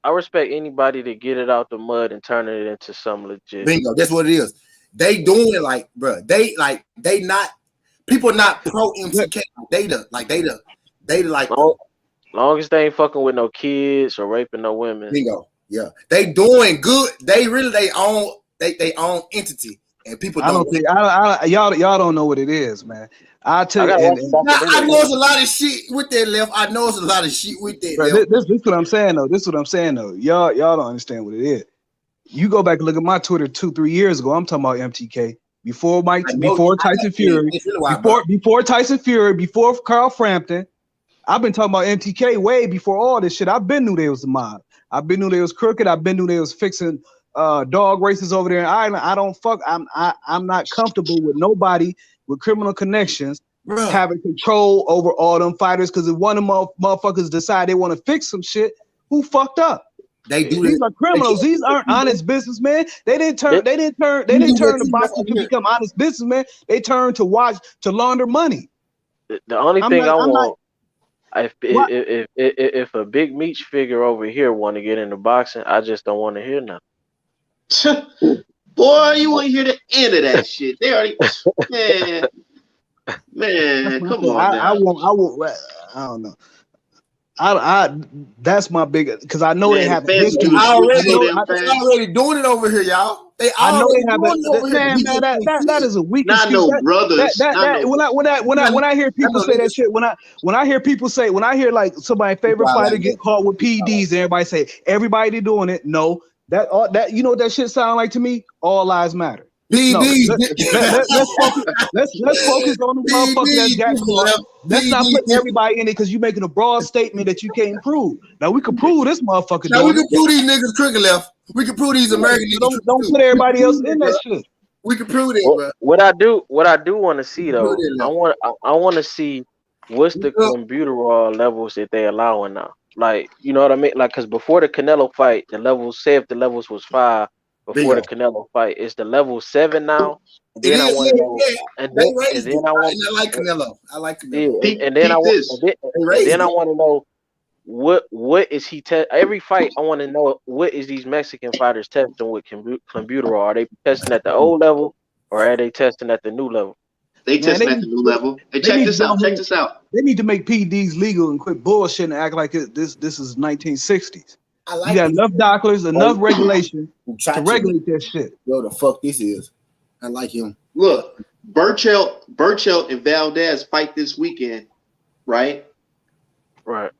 I respect anybody to get it out the mud and turn it into something legit. Bingo, that's what it is. They doing it like, bro. They not people not pro MTK. They Long as they ain't fucking with no kids or raping no women. bingo. Yeah, they doing good. They really they own entity, and people I don't think y'all don't know what it is, man. I'll tell you. I know it's a lot of shit with that left. I know it's a lot of shit with that left. This is what I'm saying though. Y'all don't understand what it is. You go back and look at my Twitter 2-3 years ago. I'm talking about MTK before Tyson Fury, before Tyson Fury, before Carl Frampton. I've been talking about MTK way before all this shit. I've been knew they was a mob. I've been knew they was crooked. I've been knew they was fixing dog races over there in Ireland. I'm not comfortable with nobody with criminal connections having control over all them fighters. Because if one of them motherfuckers decide they want to fix some shit, who fucked up? These are criminals. These aren't honest businessmen. They didn't turn to boxing to become honest businessmen. They turned to launder money. The only thing I want, if a big Meech figure over here want to get into boxing, I just don't want to hear nothing. Boy, you want to hear the end of that shit. They already, man, come on. I don't know. That's my big because I know they have history. already doing it over here, y'all. I know they have that is a weakness. Not no brothers. When I hear people say that shit, when I hear like somebody's favorite fighter get caught with PEDs and everybody say everybody doing it. No, that you know what that shit sound like to me? All lives matter. No, let's focus on the motherfucker that got caught. Let's not put everybody in it because you're making a broad statement that you can't prove. Now we can prove this motherfucker. Now we can prove these niggas cricket left. We can prove these American niggas. Don't put everybody else in that shit. We can prove it, bro. What I do want to see though, I want to see what's the clenbuterol levels that they allowing now. Like, you know what I mean? Like, because before the Canelo fight, the levels, say if the levels was 5 before the Canelo fight, is the level 7 now? Then I want to know. And then I like Canelo. I like Canelo. Yeah, and then I want to know what is he every fight. I want to know what is these Mexican fighters testing with clenbuterol? Are they testing at the old level or are they testing at the new level? They testing at the new level. Hey, check this out. They need to make PEDs legal and quit bullshit and act like this is 1960s. You got enough doctors, enough regulation to regulate that shit. Yo, the fuck this is. I like him. Look, Burchell and Valdez fight this weekend, right? Right.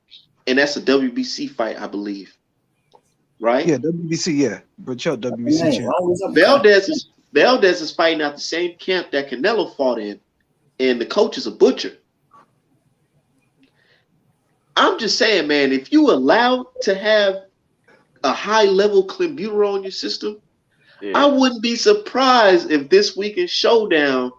And that's a WBC fight, I believe. Right? Yeah, WBC, yeah. Burchell, WBC champ. Valdez is fighting out the same camp that Canelo fought in, and the coach is a butcher. I'm just saying, man, if you allowed to have a high-level clenbuterol in your system, I wouldn't be surprised if this weekend showdown.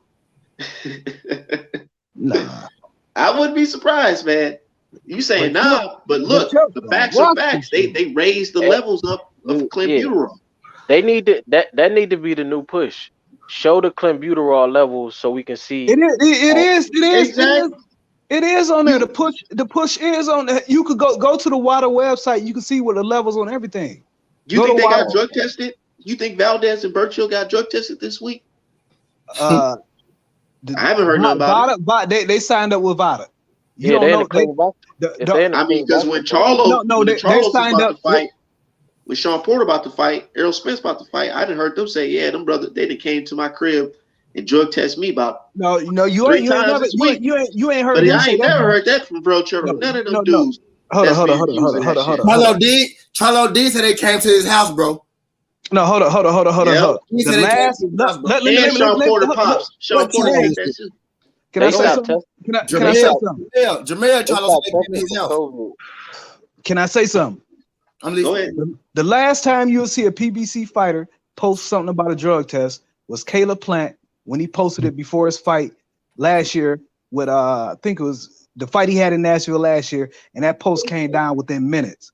Nah. I wouldn't be surprised, man. You saying but look, the facts are facts. They raised the levels up of clenbuterol. They need to that need to be the new push. Show the clenbuterol levels so we can see. It is on there. The push is on there. You could go to the WADA website. You can see what the levels on everything. You think they got drug tested? You think Valdez and Burchell got drug tested this week? I haven't heard nothing about it. They signed up with VADA. You don't know. I mean, because when Charlo signed up to fight, when Sean Porter about to fight, Errol Spence about to fight, I didn't heard them say, yeah, them brothers, they came to my crib and drug test me about No, you three ain't times never this week. you ain't heard But him I say ain't that. never heard that from Bro Trevor. None of them dudes. Hold Hold on. Charlo did. Charlo did say they came to his house, bro. No, hold on. He The said they came last, to his house, bro. And Sean Porter pops. Sean Porter What said you that too. can I They say stopped something? testing. Can I say something? Jamel They Charlo stopped said they came to testing his for house. COVID. Can I say something? I'm Go listening. ahead. The last time you'll see a PBC fighter post something about a drug test was Caleb Plant when he posted it before his fight last year with I think it was the fight he had in Nashville last year, and that post came down within minutes.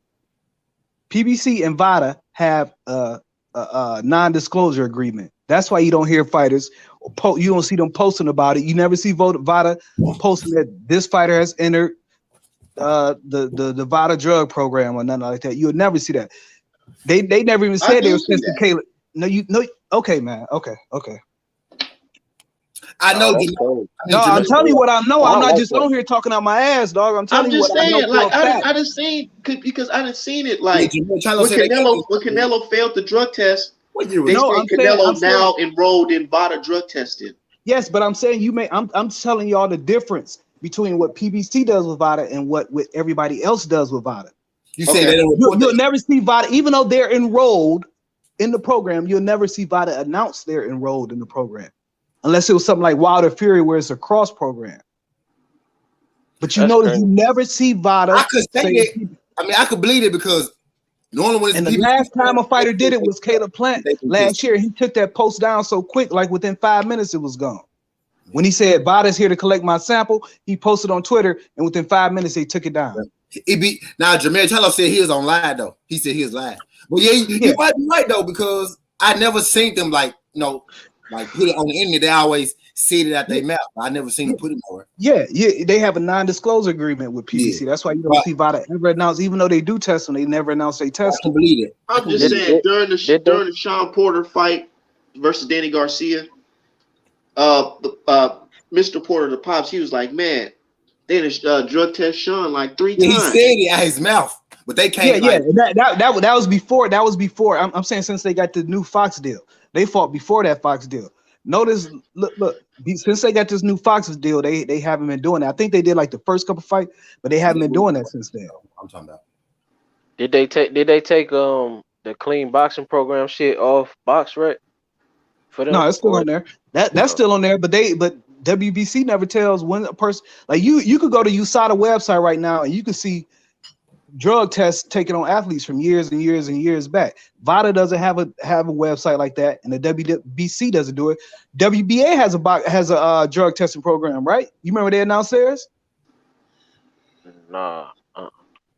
PBC and VADA have a non-disclosure agreement. That's why you don't hear fighters, you don't see them posting about it. You never see VADA posting that this fighter has entered the VADA drug program or nothing like that. You would never see that. They never even said they were testing Caleb. No, okay, man. Okay. I know. No, I'm telling you what I know. I'm not like just that. on here talking out my ass, dog. I'm telling I'm you just what I know saying, for like a fact. I done seen because I done seen it. Like Jamel Charlo when said they came to his Canelo house. failed the drug test, What year was they it? No, say I'm saying- Canelo I'm saying- now enrolled in VADA drug testing. Yes, but I'm saying I'm telling y'all the difference between what PBC does with VADA and what everybody else does with VADA. You said Okay. they don't report You'll that. never see VADA, even though they're enrolled in the program, you'll never see VADA announce they're enrolled in the program. Unless it was something like Wilder Fury where it's a cross program. But you That's notice crazy. you never see VADA. I could say that. I mean, I could believe it because normally when it's And the people, last time a fighter did it was Caleb Plant last year. He took that post down so quick, like within 5 minutes it was gone. When he said VADA's here to collect my sample, he posted on Twitter, and within 5 minutes they took it down. Now Jamel Charlo said he was on live though. He said he was live. But you might be right though, because I never seen them like put it on the internet. They always said it out their mouth. I never seen them put it nowhere. Yeah, they have a non-disclosure agreement with PBC. Yeah. That's why you don't see VADA ever announce, even though they do test them, they never announce they I test can them. believe it. I'm just saying during the Sean Porter fight versus Danny Garcia, Mr. Porter the pops, he was like, man, they drug test Sean like 3 times. He said it out his mouth, but they can't. That was before. That was before. I'm saying since they got the new Fox deal, they fought before that Fox deal. Notice, look, since they got this new Fox deal, they haven't been doing that. I think they did like the first couple fights, but they haven't been doing that since then. I'm talking about. Did they take the clean boxing program shit off BoxRec for them? No, it's still on there. That's still on there, but WBC never tells when a person, like you could go to USADA website right now and you can see drug tests taken on athletes from years and years and years back. VADA doesn't have a website like that, and the WBC doesn't do it. WBA has a drug testing program, right? You remember they announced theirs? Nah.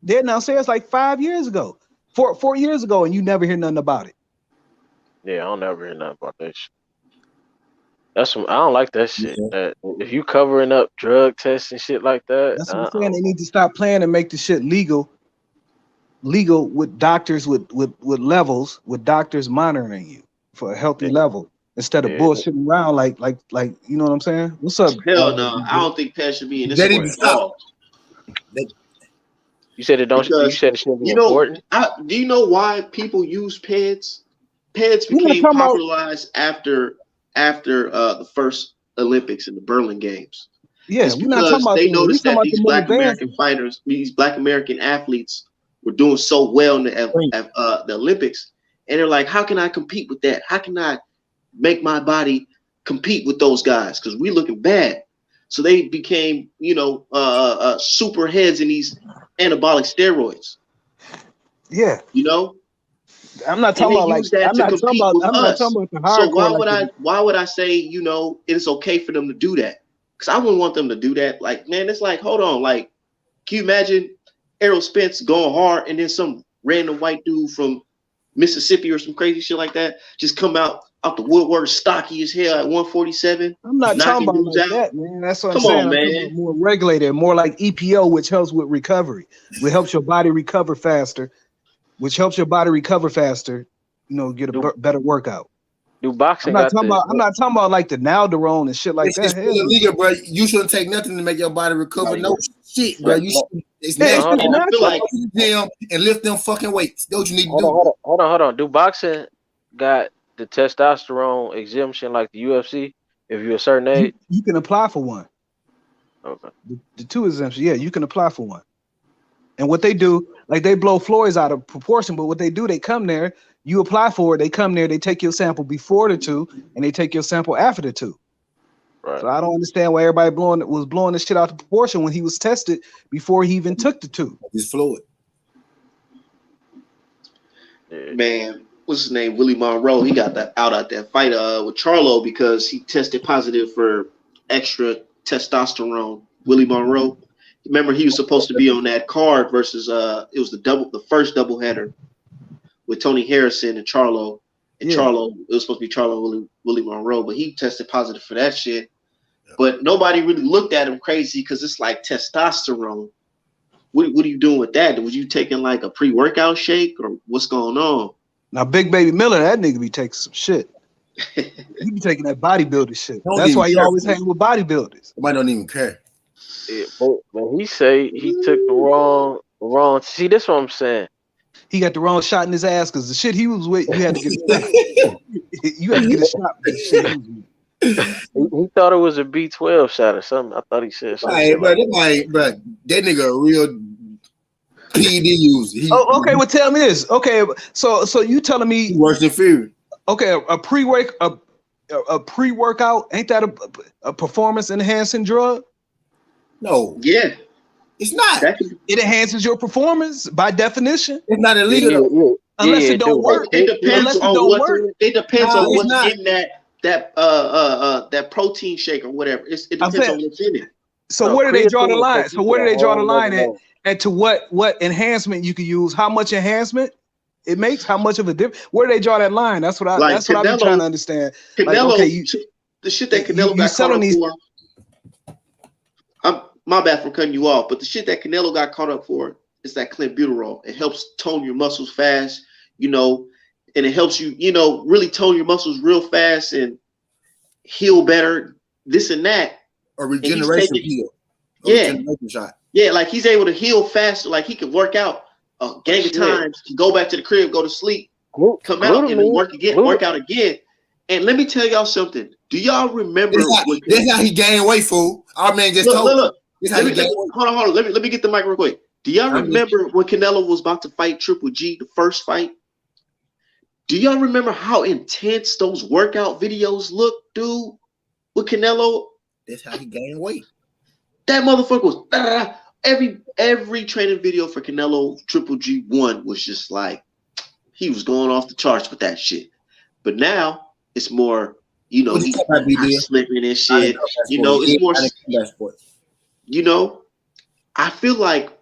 They announced theirs like 5 years ago, 4 years ago, and you never hear nothing about it. Yeah, I don't never hear nothing about that shit. I don't like that shit. That if you covering up drug tests and shit like that, that's what I'm saying. They need to stop playing and make the shit legal with doctors with levels, with doctors monitoring you for a healthy level instead of bullshitting around like you know what I'm saying? What's up? Hell no, I don't think Pat should be in this They need to sport at all. You said it don't. Because, you said it shouldn't be you know, important. do you know why people use PEDs? PEDs became popularized after the first Olympics and the Berlin Games. Yeah, it's because they noticed that these Black American fighters, these Black American athletes, were doing so well in the Olympics, and they're like, "How can I compete with that? How can I make my body compete with those guys? Because we're looking bad." So they became, super heads in these anabolic steroids. Yeah, I'm not talking about like I'm not talking about the hardcore. So why would I say it's okay for them to do that? Because I wouldn't want them to do that. Like, man, it's like, hold on, like, can you imagine Errol Spence going hard and then some random white dude from Mississippi or some crazy shit like that just come out the woodwork, stocky as hell at 147? I'm not talking about like that, man. That's what I'm saying. On, man. I'm talking about more regulated, more like EPO, which helps with recovery, which helps your body recover faster, get a better workout. Do boxing? I'm not talking about like the Nalderone and shit like that. It's illegal, bro. You shouldn't take nothing to make your body recover. No shit, bro. It's natural. I feel like them and lift them fucking weights. That's what you need to do. Hold on. Do boxing got the testosterone exemption like the UFC? If you're a certain age, You can apply for one. okay. The 2 exemption, yeah, you can apply for one. And what they do, like they blow Floyd's out of proportion, but what they do, they come there, you apply for it, they come there, they take your sample before the 2, and they take your sample after the 2. Right. So I don't understand why everybody was blowing this shit out of proportion when he was tested before he even took the 2. It's Floyd. Yeah. Man, what's his name? Willie Monroe. He got out that fight with Charlo because he tested positive for extra testosterone. Willie Monroe. Remember, he was supposed to be on that card versus it was the first doubleheader with Tony Harrison and Charlo. And Charlo, it was supposed to be Charlo and Willie Monroe, but he tested positive for that shit. But nobody really looked at him crazy because it's like testosterone. What are you doing with that? Was you taking like a pre-workout shake or what's going on? Now, Big Baby Miller, that nigga be taking some shit. He be taking that bodybuilder shit. That's why you always hang with bodybuilders. Somebody don't even care. Yeah, but he say he took the wrong. See, this what I'm saying. He got the wrong shot in his ass because the shit he was with, you had to get you had to get a shot for the shit he was with. He thought it was a B12 shot or something. I thought he said something. Hey, bro, that nigga a real PED user. Okay, well tell me this. Okay, so you telling me worse than Fury. Okay, a pre-workout ain't that a performance enhancing drug? No. Yeah. It's not. It enhances your performance by definition. It's not illegal. Unless it don't work. It depends on what's in that protein shake or whatever. It depends on what's in it. So where do they draw the line? So where do they draw the line at to what enhancement you can use? How much enhancement it makes? How much of a difference? Where do they draw that line? That's what I've been trying to understand. Canelo, the shit that Canelo got caught up for. My bad for cutting you off, but the shit that Canelo got caught up for is that clenbuterol. It helps tone your muscles fast, and it helps you, really tone your muscles real fast and heal better, this and that. A regeneration heal. Regeneration shot. Yeah, like he's able to heal faster. Like he can work out a gang of times, go back to the crib, go to sleep, come out and then work out again. And let me tell y'all something. Do y'all remember? That's how he gained weight, fool. Our man just told. Look. Hold on. Let me get the mic real quick. Do y'all remember when Canelo was about to fight Triple G, the first fight? Do y'all remember how intense those workout videos looked, dude? With Canelo, that's how he gained weight. That motherfucker was every training video for Canelo Triple G1 was just like he was going off the charts with that shit. But now it's more, he's slipping and shit. It's more. I feel like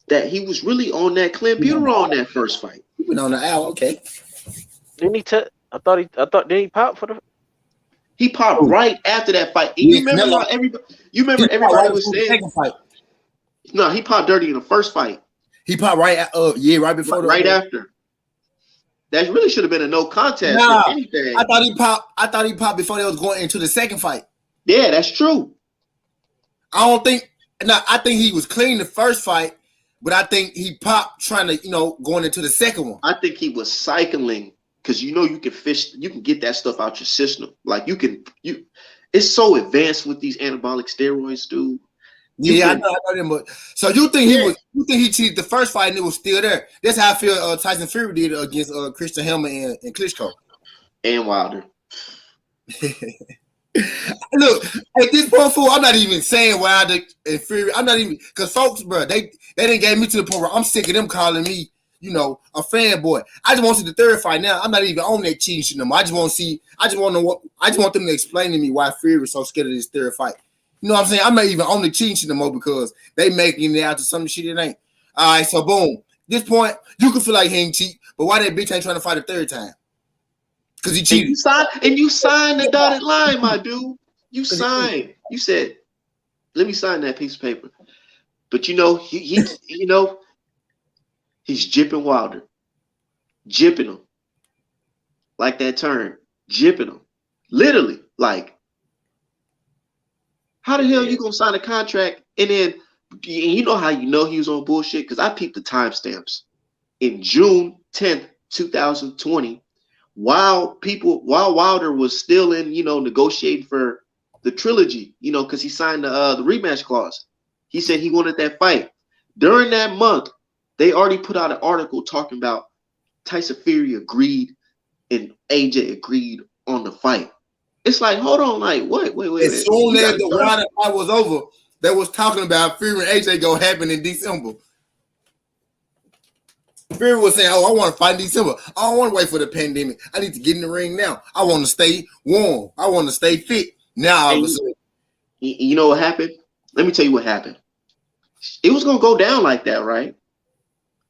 that he was really on that clenbuterol on that first fight. He went on the hour, okay. Didn't he? Did he pop for the? He popped right after that fight. And you remember how everybody was saying? Second fight. No, he popped dirty in the first fight. He popped right before. Right after. That really should have been a no contest. Nah, if anything. I thought he popped before they was going into the second fight. Yeah, that's true. I think he was clean the first fight, but I think he popped trying to, going into the second one. I think he was cycling because you can get that stuff out your system. Like it's so advanced with these anabolic steroids, dude. I know them, but so you think he cheated the first fight and it was still there? That's how I feel Tyson Fury did against Christian Helmer and Klitschko. And Wilder. Look, at this point, fool, I'm not even saying Wilder and Fury. I'm not even, because folks, bro, they didn't get me to the point where I'm sick of them calling me, a fanboy. I just want to see the third fight now. I'm not even on that cheating shit no more. I just want them to explain to me why Fury was so scared of this third fight. You know what I'm saying? I'm not even on the cheating shit no more because they making it out to some shit it ain't. All right, so boom. This point, you can feel like he ain't cheat, but why that bitch ain't trying to fight a third time? Because he cheated. And you signed the dotted line, my dude. You signed. You said, "Let me sign that piece of paper." But he's jipping Wilder, jipping him, like that term, jipping him, literally. Like, how the hell you gonna sign a contract and then you know how he was on bullshit? Because I peeped the timestamps in June 10th, 2020. While Wilder was still in, negotiating for the trilogy, you know, because he signed the rematch clause. He said he wanted that fight. During that month, they already put out an article talking about Tyson Fury agreed and AJ agreed on the fight. It's like, hold on, like, wait. As soon as the Wilder fight was over, they was talking about Fury and AJ gonna happen in December. Fury was saying, "Oh, I want to fight in December. I don't want to wait for the pandemic. I need to get in the ring now. I want to stay warm. I want to stay fit." Now, all of a sudden, you know what happened? Let me tell you what happened. It was gonna go down like that, right?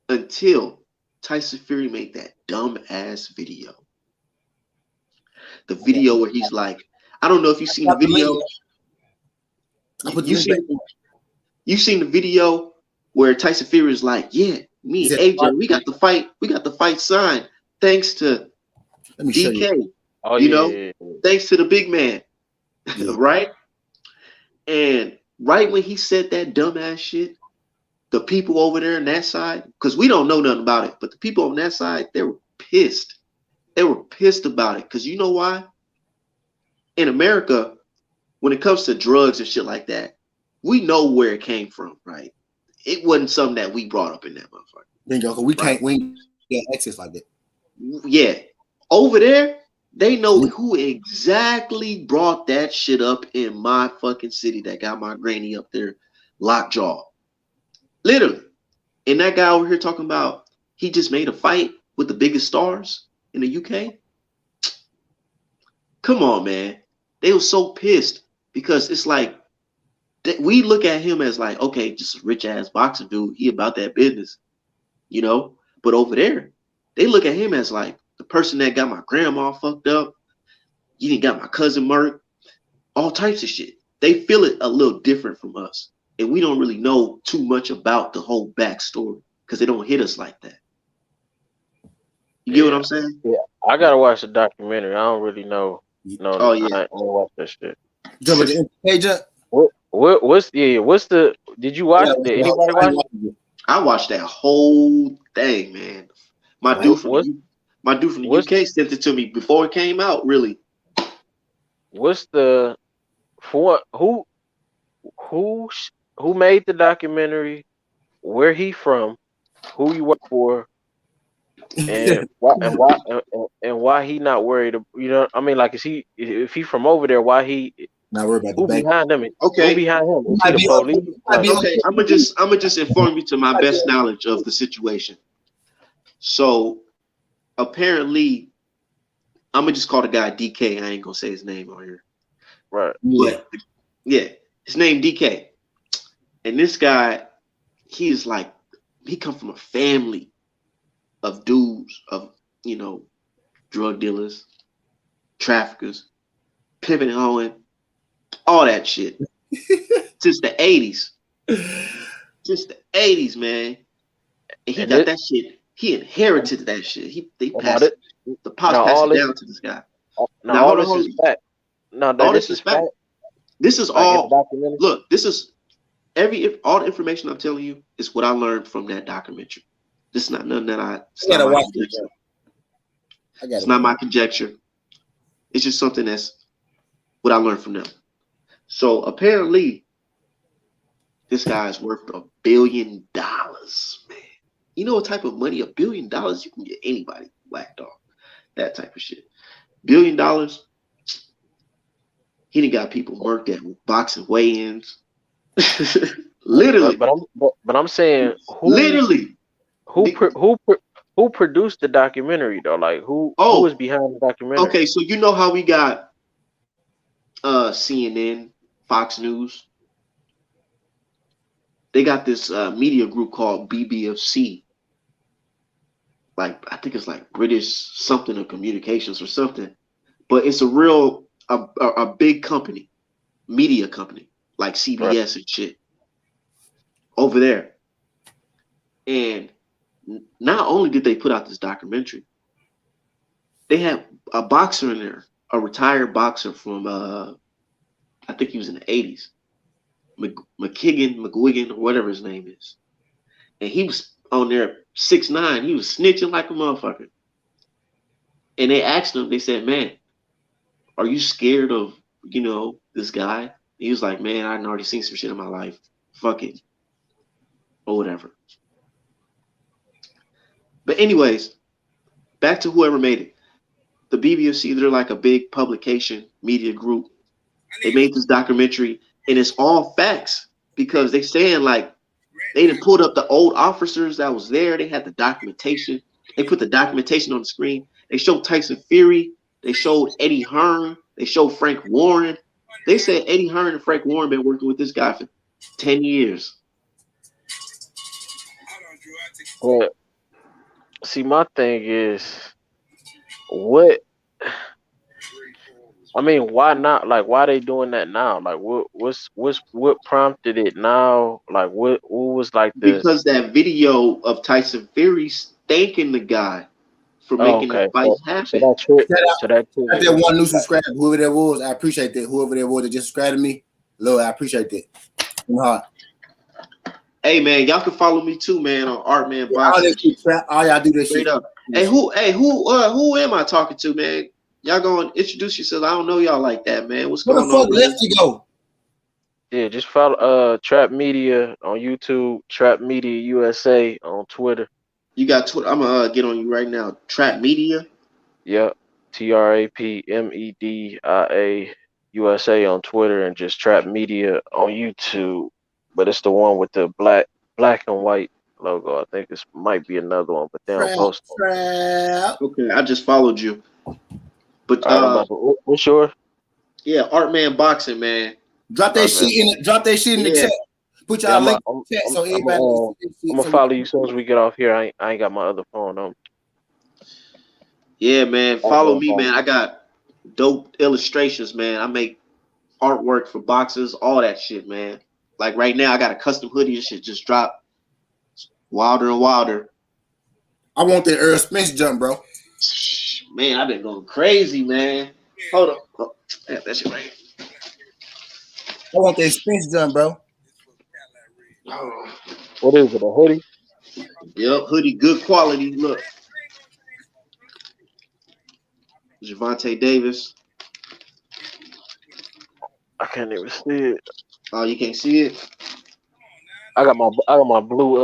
Until Tyson Fury made that dumb ass video. The video where he's like, I don't know if you've seen the video. You seen the video where Tyson Fury is like, yeah, me and AJ, we got the fight signed thanks to DK. You know, thanks to the big man. Right? And right when he said that dumbass shit, the people over there on that side, because we don't know nothing about it, but the people on that side, they were pissed. They were pissed about it. Because you know why? In America, when it comes to drugs and shit like that, we know where it came from, right? It wasn't something that we brought up in that motherfucker. Bingo, we can't get access like that. Yeah. Over there, they know who exactly brought that shit up in my fucking city that got my granny up there lockjaw. Literally. And that guy over here talking about he just made a fight with the biggest stars in the UK. Come on, man. They were so pissed because it's like we look at him as like, okay, just a rich ass boxer dude. He about that business, you know? But over there, they look at him as like the person that got my grandma fucked up. You didn't got my cousin murdered. All types of shit. They feel it a little different from us. And we don't really know too much about the whole backstory because they don't hit us like that. You get what I'm saying? Yeah, I gotta watch the documentary. I don't really know. No, oh yeah, I ain't watch that shit. What's the? Did you watch it? Did anybody watch it? I watched that whole thing, man. My dude from the UK sent it to me before it came out. Really. What's the who made the documentary? Where he from? Who you work for? And why he not worried? You know, I mean, like, if he from over there, why he not worried about who the behind him? Okay, who behind him? Is he the police? Okay, I'm gonna just inform you to my best knowledge of the situation. So apparently, I'm gonna just call the guy DK. I ain't gonna say his name on here. Right. But, yeah, his name DK, and this guy, he come from a family of dudes, of, you know, drug dealers, traffickers, pimping and hoeing, all that shit. Since the 80s. Just the 80s, man. And he got that shit. He inherited that shit. They passed it. The pops passed it down to this guy. Now all this is fact. No, this is fact. This is all. Look, this is all the information I'm telling you is what I learned from that documentary. This is not nothing that it's not my conjecture. It's just something that's what I learned from them. So apparently, this guy is worth $1 billion, man. You know what type of money? $1 billion, you can get anybody whacked off. That type of shit. $1 billion. He done got people murked at boxing weigh-ins. Literally. But I'm saying who produced the documentary though? Like who is behind the documentary? Okay, so you know how we got CNN, Fox News. They got this media group called BBFC. Like, I think it's like British something of communications or something. But it's a big company, media company, like CBS and shit over there. And not only did they put out this documentary, they had a boxer in there, a retired boxer from, I think he was in the 80s, McGuigan, or whatever his name is. And he was on there 6'9". He was snitching like a motherfucker. And they asked him, they said, man, are you scared of this guy. He was like, man, I'd already seen some shit in my life. Fuck it. Or whatever. But anyways, back to whoever made it. The BBFC, they're like a big publication, media group. They made this documentary, and it's all facts because they saying like they done pulled up the old officers that was there. They had the documentation. They put the documentation on the screen. They showed Tyson Fury. They showed Eddie Hearn. They showed Frank Warren. They said Eddie Hearn and Frank Warren been working with this guy for 10 years. Well, see, my thing is, what? I mean, why not? Like, why they doing that now? Like, what prompted it now? Like, what was like the? Because that video of Tyson Fury thanking the guy for making the fight happen. So that's it. That one new subscriber, whoever that was, I appreciate that. Whoever that was that just subscribed to me, Lord, I appreciate that. From heart. Hey man, y'all can follow me too, man, on Artman Boxing. All y'all do this Straight shit up. Hey, who am I talking to, man? Y'all going to introduce yourself? I don't know y'all like that, man. What's going on? Where the fuck Lefty go? Yeah, just follow Trap Media on YouTube, Trap Media USA on Twitter. You got Twitter? I'm gonna get on you right now. Trap Media. Yep, TRAPMEDIA USA on Twitter, and just Trap Media on YouTube. But it's the one with the black and white logo. I think this might be another one, but they don't post it. Okay, I just followed you. But what's yours? Yeah, Artman Boxing, man. Drop that shit in the chat. Put y'all link in the chat so everybody. I'm gonna follow you as soon as we get off here. I ain't got my other phone on. Yeah, man. Follow me, man. I got dope illustrations, man. I make artwork for boxers, all that shit, man. Like right now, I got a custom hoodie and shit just dropped. Wilder and Wilder. I want that Earl Spence jump, bro. Man, I've been going crazy, man. Hold up. Oh, that shit right here. I want that Spence jump, bro. Oh. What is it, a hoodie? Yep, hoodie, good quality. Look. Javante Davis. I can't even see it. Oh, you can't see it? I got my blue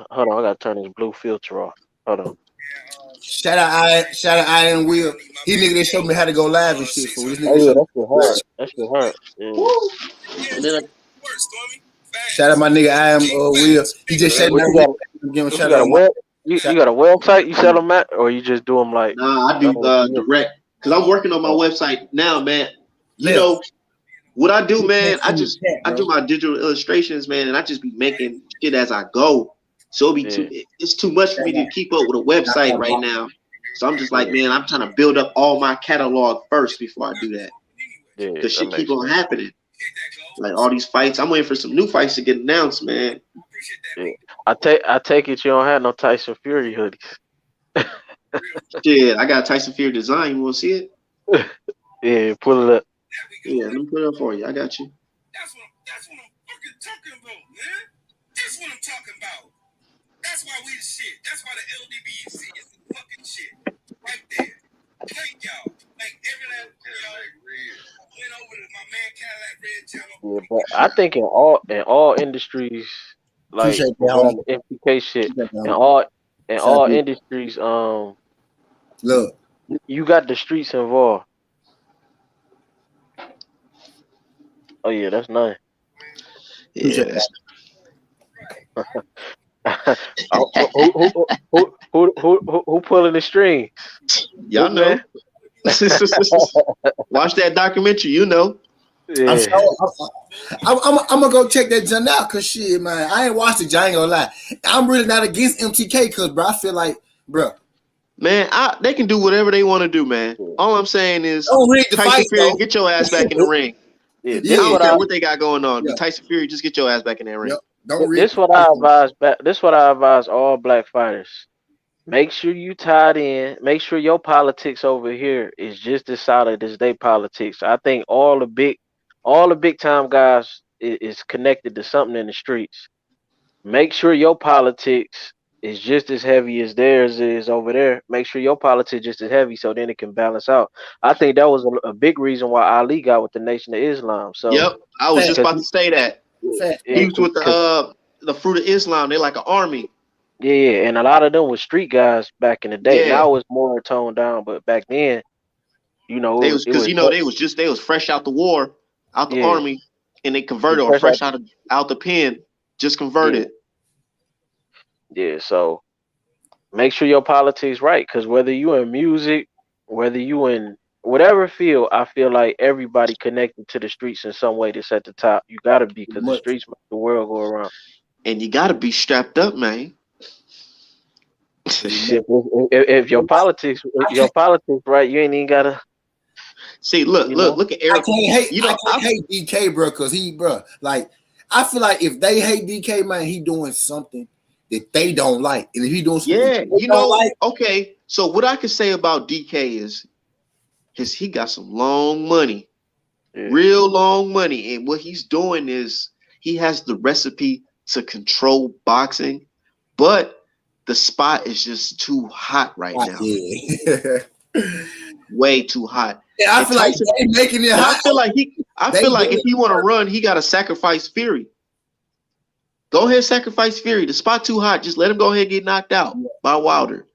hold on, I gotta turn this blue filter off. Hold on. Shout out Iron Will. He nigga that showed me how to go live and shit for this nigga. Oh yeah, that's your heart. Yeah. And then shout out my nigga Iron Will. He just shut me down. You got a website you sell them at, or you just do them like? Nah, I do direct because I'm working on my website now, man. You know what I do, man? I do my digital illustrations, man, and I just be making shit as I go. So it's too much for me to keep up with a website right now. So I'm just like, man, I'm trying to build up all my catalog first before I do that. Because shit keep on happening. Like all these fights, I'm waiting for some new fights to get announced, man. Yeah. I take it you don't have no Tyson Fury hoodies. Yeah, I got Tyson Fury design. You want to see it? Yeah, pull it up. Yeah, let me put it up for you. I got you. That's what I'm fucking talking about, man. That's what I'm talking about. That's why we the shit. That's why the LDBC is the fucking shit. Right there. Thank y'all. Like every last y'all went over to my man Cadillac Red channel. Yeah, but I think in all industries, like MPK shit, in all industries, look, you got the streets involved. Oh yeah, that's nice. Yeah. Who pulling the string? Y'all know. Watch that documentary, you know. Yeah. I'm gonna go check that junk out because shit, man. I ain't watched it. I ain't gonna lie. I'm really not against MTK because, bro, I feel like, bro. Man, they can do whatever they want to do, man. All I'm saying is, don't read the Tyson fight, Fury, though. get your ass back in the ring. Yeah, I don't care what they got going on. Yeah. Tyson Fury, just get your ass back in that ring. Yep. Don't read. This what I advise all black fighters. Make sure you tied in. Make sure your politics over here is just as solid as they politics. I think all the big time guys is connected to something in the streets. Make sure your politics is just as heavy as theirs is over there. Make sure your politics just as heavy, so then it can balance out. I think that was a big reason why Ali got with the Nation of Islam. So Yep, I was just Fact, about to say that. fact. He it, was with the Fruit of Islam. They're like an army. yeah, and a lot of them were street guys back in the day. Yeah, Now it's more toned down, but back then, they was it because was they was fresh out the war, out the yeah, army, and they it was converted or fresh out. fresh out the pen, just Yeah, converted. yeah. So make sure your politics right, because whether you in music, whether you in whatever field, I feel like everybody connected to the streets in some way that's at the top. You gotta be, because the Much. streets make the world go around. And you got to be strapped up, man. If your politics right, you ain't even gotta, See, you know. look at I Eric. can't hate. You I know, can't hate DK, bro, because bro, like, I feel like if they hate DK, man, he doing something that they don't like, and if he doing something yeah, they don't like, okay. So what I can say about DK is he got some long money, Yeah. real long money, and what he's doing is he has the recipe to control boxing, but the spot is just too hot right now. yeah. Way too hot. Yeah, I And feel like Tyson- they making it And hot. I feel like They if he want to run, he got to sacrifice Fury. Go ahead, sacrifice Fury. The spot too hot. Just let him go ahead and get knocked out by Wilder,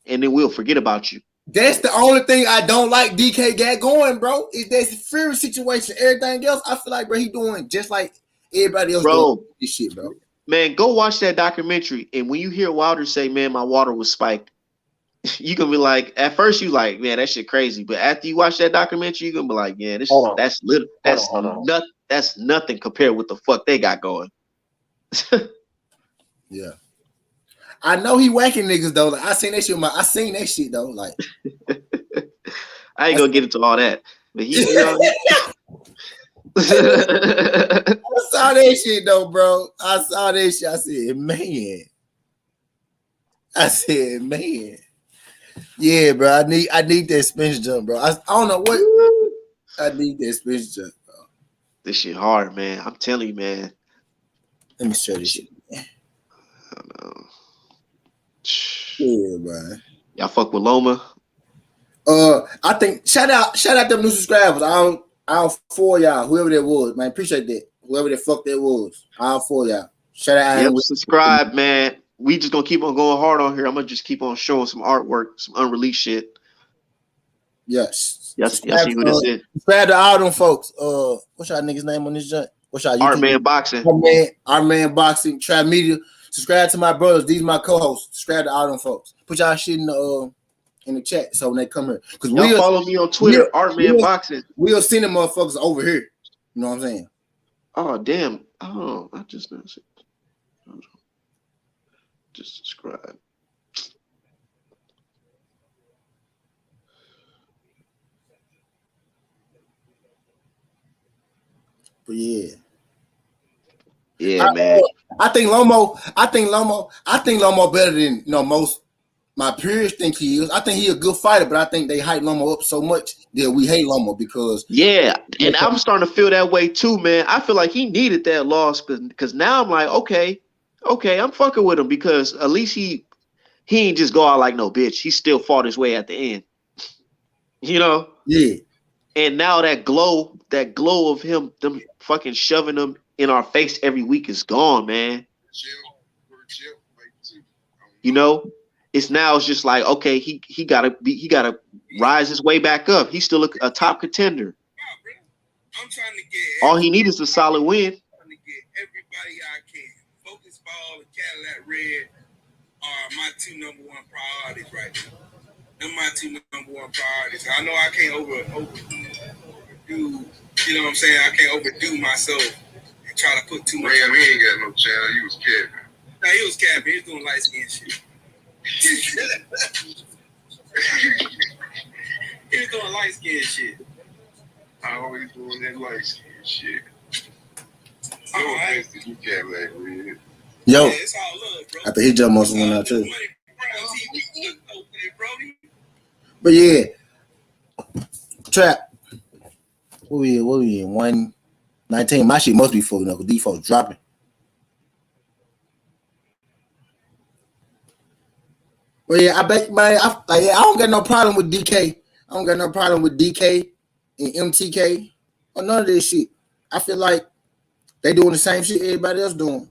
and then we'll forget about you. That's the only thing I don't like DK got going, bro. Is that Fury situation. Everything else, I feel like, bro, he doing just like everybody else Bro. doing this shit, bro. Man, go watch that documentary, and when you hear Wilder say, "Man, my water was spiked," you gonna be like, at first you like, man, that shit crazy, but after you watch that documentary, you gonna be like, yeah, that's nothing compared with the fuck they got going. Yeah. I know he whacking niggas though. Like, I seen that shit though. Like, I ain't gonna get into all that, but he, I saw that shit though, bro. I saw that shit. I said, man. Yeah, bro. I need that spin jump, bro. I don't know what. I need that spin jump, bro. This shit hard, man. I'm telling you, man. Let me show this shit. I don't know. Yeah, bro. Y'all fuck with Loma? I think shout out them new subscribers. I'll for y'all, whoever that was, man. Appreciate that. Whoever the fuck that was. I'll for y'all. Shout out. Yep, subscribe, man. We just gonna keep on going hard on here. I'm gonna just keep on showing some artwork, some unreleased shit. Yes. Y'all see who this is. Subscribe to all them folks. What's y'all niggas' name on this joint? What's y'all Art Man Boxing. Our man Boxing, Trap Media. Subscribe to my brothers. These my co-hosts. Subscribe to all them folks. Put y'all shit in the chat so when they come here. Because y'all follow me on Twitter, Art Man Boxing. We'll send them motherfuckers over here. You know what I'm saying? Oh damn. Oh, I just noticed it. Just subscribe. But yeah. Yeah, man. I think Lomo better than most my peers think he is. I think he a good fighter, but I think they hype Lomo up so much that we hate Lomo because and I'm starting to feel that way too, man. I feel like he needed that loss because now I'm like, okay, I'm fucking with him because at least he ain't just go out like no bitch. He still fought his way at the end. You know? Yeah. And now that glow of them fucking shoving him in our face every week is gone, man. You know, it's just like, okay, he gotta rise his way back up. He's still a top contender. I'm trying to get all he needs is a solid win. I'm trying to get everybody I can. Focus Ball and Cadillac Red are my two number one priorities right now. They're my two number one priorities. I know I can't overdo, you know what I'm saying? I can't overdo myself and try to put too much. Man, he ain't got no channel. He was capping. Nah, he was capping. He was doing light skin shit. He was doing light skin shit. I always doing that light skin shit. No offense to you, Cadillac Red. Yo, yeah, it's all love, bro. I think he just must have went out too. But yeah, Trap. What we in 119? My shit must be full enough. These folks dropping. Well, yeah, I bet, man. I don't got no problem with DK. I don't got no problem with DK and MTK or none of this shit. I feel like they doing the same shit everybody else doing,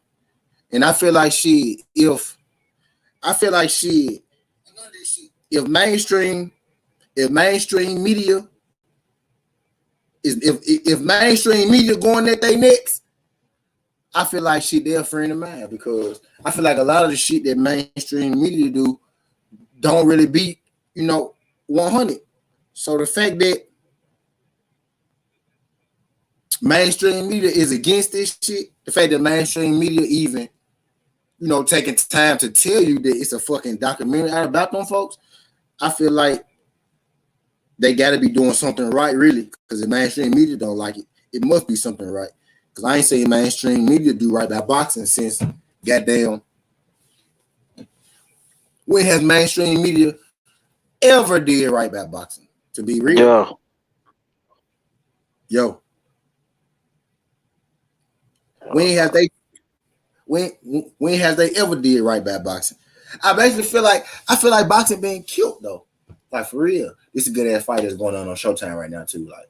and I feel like if mainstream media if mainstream media going at they next, I feel like shit they're a friend of mine because I feel like a lot of the shit that mainstream media do don't really beat 100. So the fact that mainstream media is against this shit, the fact that mainstream media even taking time to tell you that it's a fucking documentary out about them folks, I feel like they got to be doing something right, really, because the mainstream media don't like it. It must be something right. Because I ain't saying mainstream media do right by boxing since goddamn. When has mainstream media ever did right by boxing? To be real, yo. When has they ever did right by boxing? I basically feel like boxing being killed though. Like for real. This is a good ass fight that's going on Showtime right now too. Like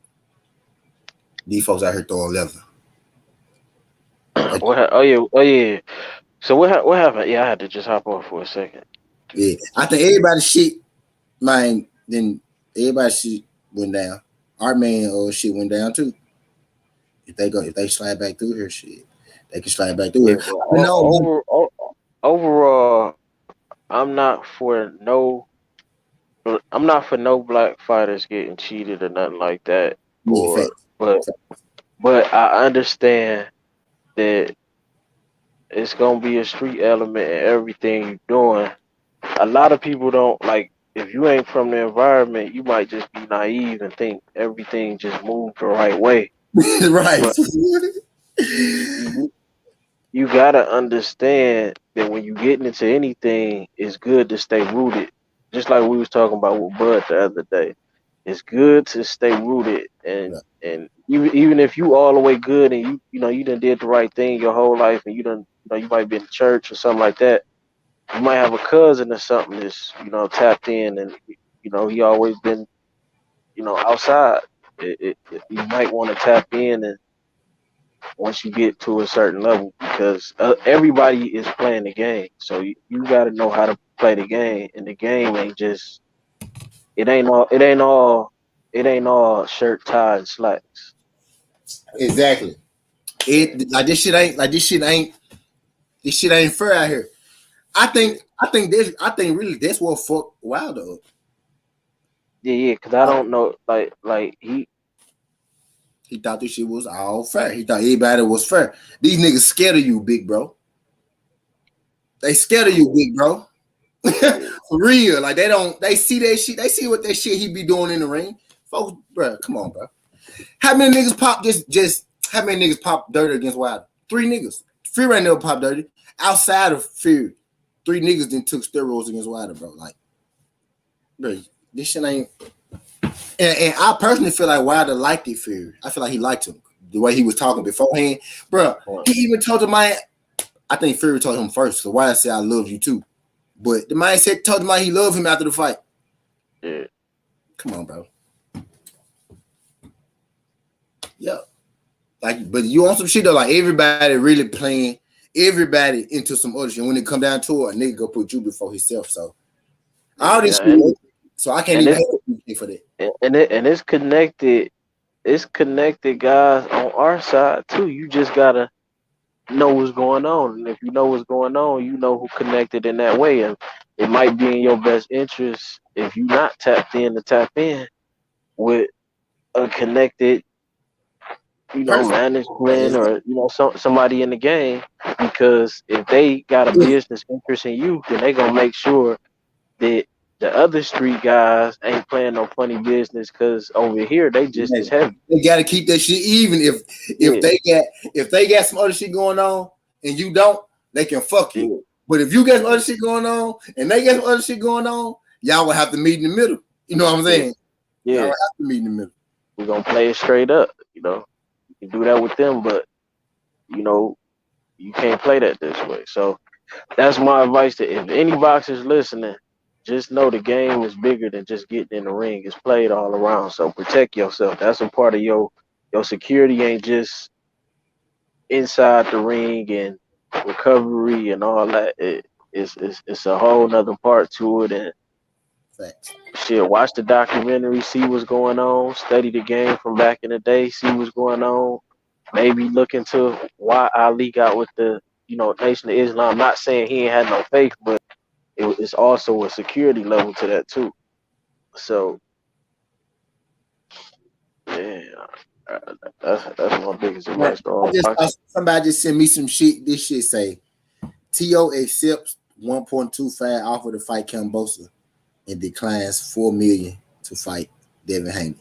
these folks out here throwing leather. Oh yeah. So what happened? Yeah, I had to just hop off for a second. Yeah, I think everybody shit, man. Then everybody shit went down. Our man shit went down too. If they slide back through here, shit, they can slide back through here. Overall, I'm not for no black fighters getting cheated or nothing like that. Yeah, But I understand that it's gonna be a street element in everything you're doing. A lot of people don't like if you ain't from the environment, you might just be naive and think everything just moved the right way. Right. But you gotta understand that when you getting into anything, it's good to stay rooted. Just like we was talking about with Bud the other day. It's good to stay rooted and even if you all the way good and you done did the right thing your whole life and you might be in church or something like that. You might have a cousin or something that's tapped in and he always been outside. You might want to tap in and once you get to a certain level because everybody is playing the game, so you got to know how to play the game, and the game ain't just it ain't all shirt, tie, and slacks. Exactly. This shit ain't fair out here. I think really that's what fucked Wilder up. Yeah, because I don't know, like he thought this shit was all fair. He thought everybody was fair. These niggas scared of you, big bro. They scared of you, big bro. For real. Like they see that shit. They see what that shit he be doing in the ring. Folks, bro, come on, bro. How many niggas pop how many niggas pop dirty against Wilder? 3 niggas. Fury ain't never pop dirty. Outside of Fury, 3 niggas then took steroids against Wilder, bro. Like, bro, this shit ain't. And I personally feel like Wilder liked it, Fury. I feel like he liked him. The way he was talking beforehand. Bro, he even told the man, I think Fury told him first. So Wilder said, I love you too. But the man told the man he loved him after the fight. Yeah. Come on, bro. Yeah. Like, but you on some shit though, like everybody really playing everybody into some other shit. When it come down to it, a nigga go put you before himself. So all this shit, so I can't even hate for that. And it's connected. It's connected, guys, on our side too. You just gotta know what's going on, and if you know what's going on, you know who connected in that way, and it might be in your best interest if you not tapped in to tap in with a connected, management or somebody in the game, because if they got a business interest in you, then they gonna make sure that the other street guys ain't playing no funny business because over here they just as heavy. They gotta keep that shit even. If they got some other shit going on and you don't, they can fuck you. Yeah. But if you got some other shit going on and they got some other shit going on, y'all will have to meet in the middle. You know what I'm saying? Yeah. Y'all will have to meet in the middle. We're gonna play it straight up, You can do that with them, but you can't play that this way. So that's my advice to if any boxers listening. just know the game is bigger than just getting in the ring. It's played all around. So protect yourself. That's a part of your security. Ain't just inside the ring and recovery and all that. It's a whole nother part to it. And Facts. shit, watch the documentary, see what's going on, study the game from back in the day, see what's going on. Maybe look into why Ali got with the Nation of Islam. Not saying he ain't had no faith, but it's also a security level to that too. So yeah, that's my biggest advice. Somebody just sent me some shit. This shit say T.O. accepts 1.25 offer to fight Kambosos and declines $4 million to fight Devin Haney.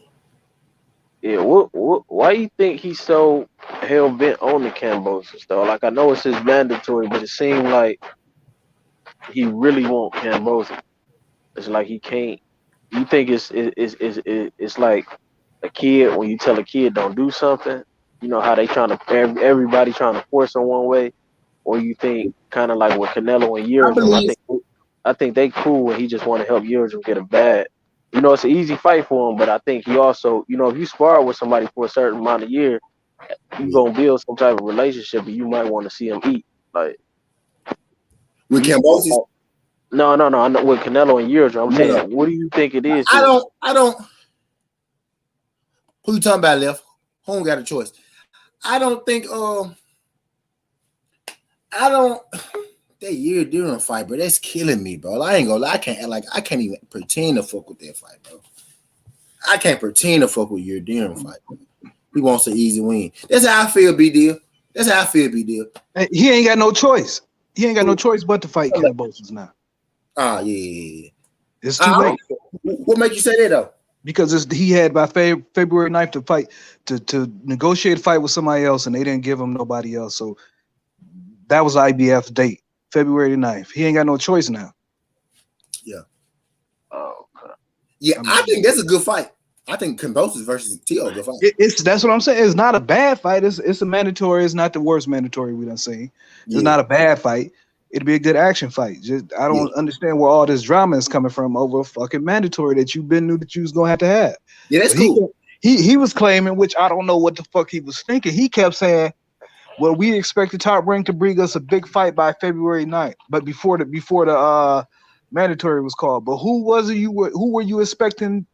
Yeah, why you think he's so hell bent on the Kambosos though? Like I know it's his mandatory, but it seemed like he really want Kambosos. It's like he can't. You think it's like a kid when you tell a kid don't do something? You know how they trying to everybody trying to force them one way, or you think kind of like with Canelo and Yildirim? I think they cool and he just want to help Yildirim get a bad. It's an easy fight for him, but I think he also, if you spar with somebody for a certain amount of years, you gonna build some type of relationship, and you might want to see him eat. Like with Kambosos? No. I know with Canelo and Yildirim. I'm saying, what do you think it is? I don't. Who you talking about, Left? Home got a choice. I don't think. That Yildirim fight, bro, that's killing me, bro. I ain't gonna lie. I can't even pretend to fuck with that fight, bro. I can't pretend to fuck with Yildirim fight, bro. He wants an easy win. That's how I feel, B-Deal. He ain't got no choice. He ain't got no choice but to fight Kambosos now. Yeah. It's too late. What make you say that though? Because he had by February 9th to fight to negotiate a fight with somebody else, and they didn't give him nobody else. So that was IBF date, February 9th. He ain't got no choice now. Yeah. Oh, okay. Yeah, I think that's a good fight. I think Kambosos versus T.O. good fight. That's what I'm saying. It's not a bad fight. It's a mandatory. It's not the worst mandatory we done seen. It's not a bad fight. It'd be a good action fight. I don't understand where all this drama is coming from over a fucking mandatory that you've been knew that you was gonna have to have. Yeah, that's cool. He was claiming, which I don't know what the fuck he was thinking. He kept saying, "Well, we expect the Top Rank to bring us a big fight by February 9th." But before the mandatory was called. But who were you expecting?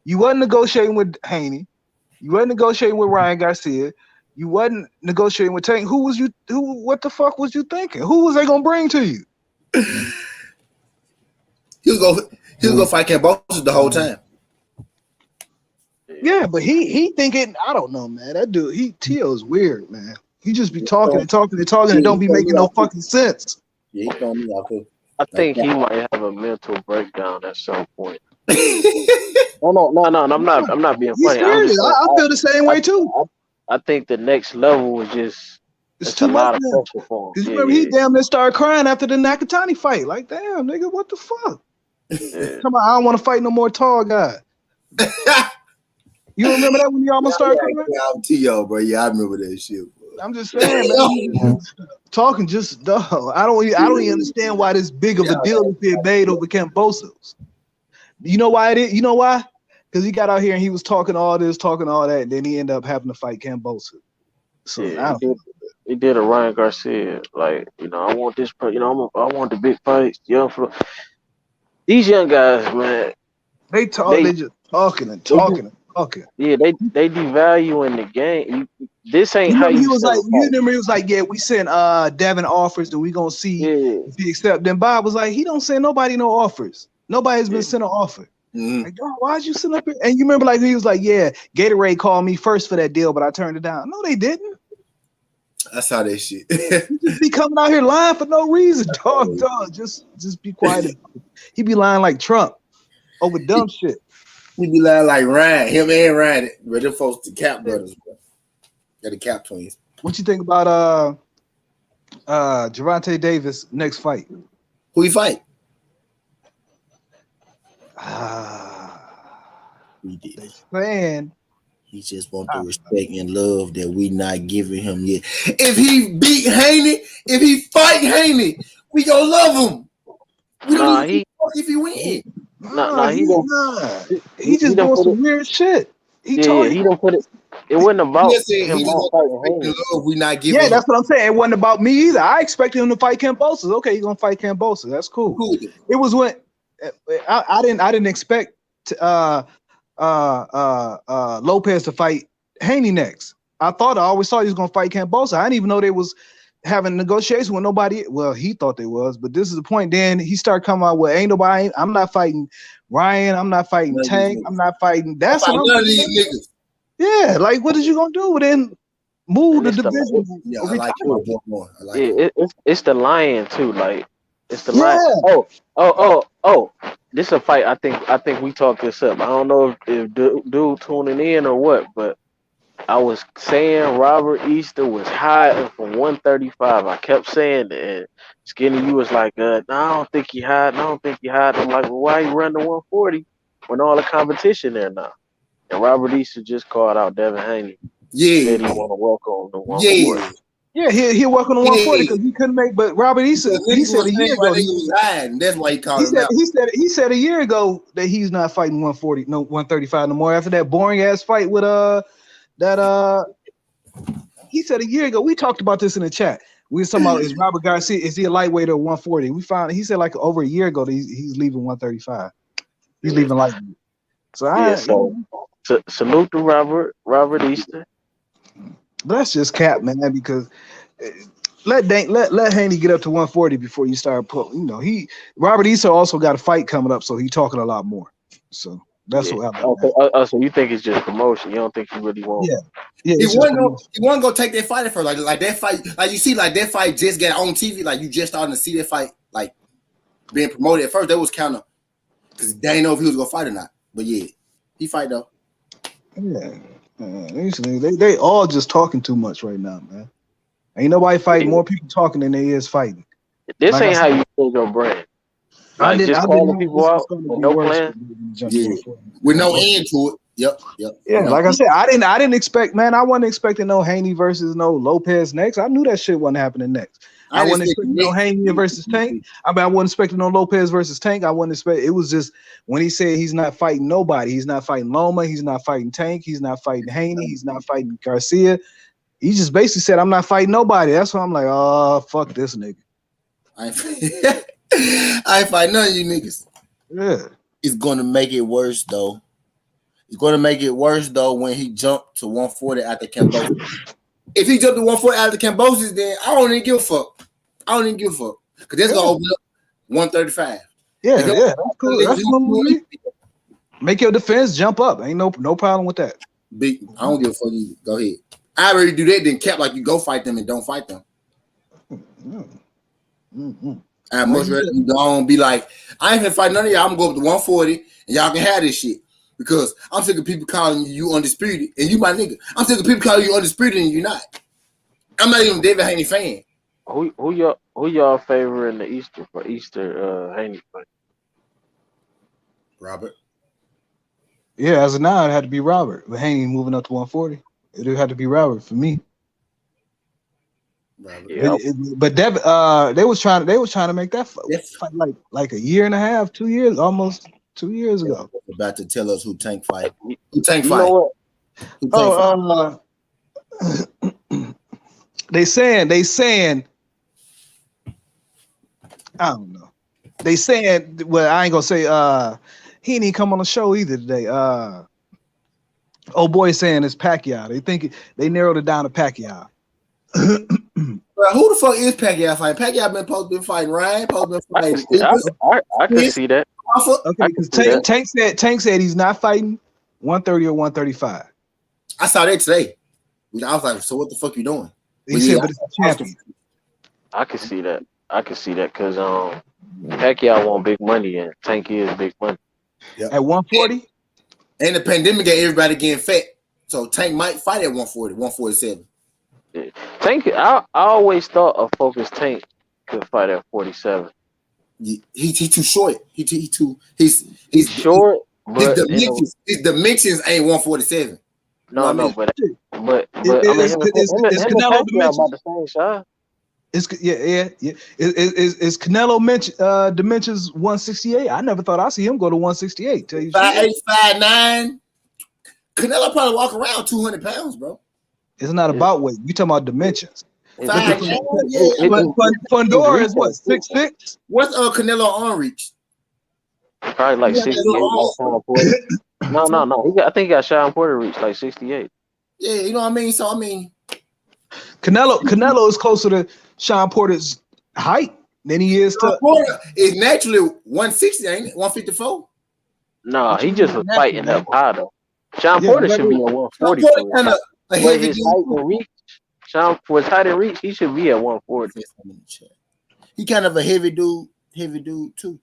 You wasn't negotiating with Haney. You wasn't negotiating with Ryan Garcia. You wasn't negotiating with Tank. What the fuck was you thinking? Who was they gonna bring to you? He was gonna fight Kambosos the whole time. Yeah, but he thinking, I don't know, man. That dude, T.O.'s weird, man. He just be talking and don't be making no fucking sense. Yeah, he throwing me out too. I think he might have a mental breakdown at some point. No, I'm not being funny. I feel the same way too. I think the next level is just it's too much. Because remember, he damn near started crying after the Nakatani fight. Like, damn, nigga, what the fuck? Yeah. Come on, I don't want to fight no more tall guy. You remember that when you almost started crying? Yeah, I'm T.O., bro. Yeah, I remember that shit, bro. I'm just saying, man. Talking just dog. I don't even understand why this big of a deal is being made over Kambosos. You know why it is? You know why? Because he got out here and he was talking all this, talking all that, and then he ended up having to fight Kambosos. So he did a Ryan Garcia, like, I want this, I want the big fights. These young guys, man, they just talking and talking and talking. Yeah, they devaluing the game. This ain't how you. He was like, you remember he was like, yeah, we sent Devin offers, and we gonna see if he accept. Then Bob was like, he don't send nobody no offers. Nobody's been sent an offer. Mm-hmm. Like, dog, why'd you send up here? And you remember, like, he was like, yeah, Gatorade called me first for that deal, but I turned it down. No, they didn't. I saw that shit. He just be coming out here lying for no reason, dog. Just be quiet. He be lying like Trump over dumb shit. He be lying like Ryan, him and Ryan. But them folks, the Cap brothers, bro. They're the Cap twins. What you think about Gervonta Davis next fight? Who he fight? We did. Man, he just want the respect and love that we not giving him yet. If he beat Haney, if he fight Haney, we gonna love him. if he win. Nah, he just doing some weird shit. He don't put it. It wasn't about him not fighting Haney. We not giving. Yeah, that's what I'm saying. It wasn't about me either. I expected him to fight Kambosos. Okay, he's gonna fight Kambosos. That's cool. It was when I didn't expect Lopez to fight Haney next. I always thought he was gonna fight Kambosos. I didn't even know they was having negotiations with nobody. Well, he thought they was, but this is the point. Then he started coming out with, ain't nobody. I'm not fighting Ryan. I'm not fighting Tank. I'm not fighting. That's what I'm none of these niggas. Yeah, like what is you gonna do? Then move the division. It's the Lion too. Like it's the Lion. Oh. This is a fight. I think we talked this up. I don't know if dude tuning in or what, but I was saying Robert Easter was hiding from 135. I kept saying that. And Skinny, you was like, no, I don't think he hiding. I'm like, well, why you run to 140 when all the competition there now? And Robert Easter just called out Devin Haney. Yeah. Said he want to work on the 140. Yeah, he'll work on the 140 because he couldn't make. But Robert Easter, he said a year ago he was hiding. That's why he called him out. He said a year ago that he's not fighting 140, no 135 no more. After that boring ass fight with he said a year ago. We talked about this in the chat. We were talking about is Robert Garcia, is he a lightweight or 140? We found he said like over a year ago that he's leaving 135. He's leaving lightweight. So salute to Robert Easter. But that's just cap, man, because let Haney get up to 140 before you start pulling. You know, Robert Easter also got a fight coming up, so he's talking a lot more. So that's what happened. So you think it's just promotion? You don't think he really won't? Yeah. He wasn't gonna take that fight for like that fight. Like you see, like that fight just got on TV. Like you just starting to see that fight like being promoted. At first, that was kind of because they didn't know if he was gonna fight or not. But yeah, he fight though. Yeah. They all just talking too much right now, man. Ain't nobody fighting. More people talking than they is fighting. This ain't how you build your brand. Like just calling people out with no plan. Yeah. With no end to it. Yep. Yeah, like I said, I didn't expect, man. I wasn't expecting no Haney versus no Lopez next. I knew that shit wasn't happening next. I wasn't expecting no Haney versus Tank. I wasn't expecting no Lopez versus Tank. I wasn't expecting. It was just when he said he's not fighting nobody. He's not fighting Loma. He's not fighting Tank. He's not fighting Haney. He's not fighting Garcia. He just basically said, "I'm not fighting nobody." That's why I'm like, "Oh, fuck this nigga." I ain't fighting none of you niggas. Yeah, it's gonna make it worse though. It's gonna make it worse though when he jumped to 140 after Kambosos. If he jumped to 140 after Kambosos, then I don't even give a fuck. Because that's gonna open up 135. Yeah, that's cool. That's cool. Make your defense jump up. Ain't no problem with that. I don't give a fuck either. Go ahead. I already do that, then cap like you go fight them and don't fight them. I'd much rather you don't be like, I ain't gonna fight none of y'all. I'm gonna go up to 140 and y'all can have this shit. Because I'm sick of people calling you undisputed and you my nigga. I'm sick of people calling you undisputed and you're not. I'm not even a David Haney fan. Who y'all favor in the Easter Haney fight? Robert. Yeah, as of now, it had to be Robert. But Haney moving up to 140. It had to be Robert for me. Yeah. But they was trying to make that fight like a year and a half, 2 years, almost 2 years ago. About to tell us who Tank fight. Who Tank fight? They saying I don't know. They saying, well, I ain't gonna say he ain't even come on the show either today. Old boy saying it's Pacquiao. They think they narrowed it down to Pacquiao. Bro, who the fuck is Pacquiao fighting? Pacquiao been fighting Ryan. I can see that. Okay, because Tank said he's not fighting 130 or 135. I saw that today. I was like, so what the fuck you doing? He said, but it's a champion. I can see that. Because Pacquiao want big money and Tank is big money. Yep. At 140? And the pandemic got everybody getting fat. So Tank might fight at 140, 147. Yeah. Tank, I always thought a focused Tank could fight at 47. He's too short. He's short. But his dimensions ain't 147. No, but it's Canelo dimensions. About the same size. It's Is Canelo dimensions 168? I never thought I'd see him go to 168. Tell you 5'8", 5'9". Canelo probably walk around 200 pounds, bro. It's not about weight. You talking about dimensions. 5'9", yeah. Pandora is what, 6'6"? What's Canelo on reach? Probably like 68. No. I think he got Sean Porter reach like 68. Yeah, you know what I mean. So I mean, Canelo is closer to Sean Porter's height than he is to. Porter is naturally 160, ain't it? 154. No, he just was fighting up high though. Sean Porter should be at 140. But his height and reach, for his height and reach, he should be at 140. He kind of a heavy dude too.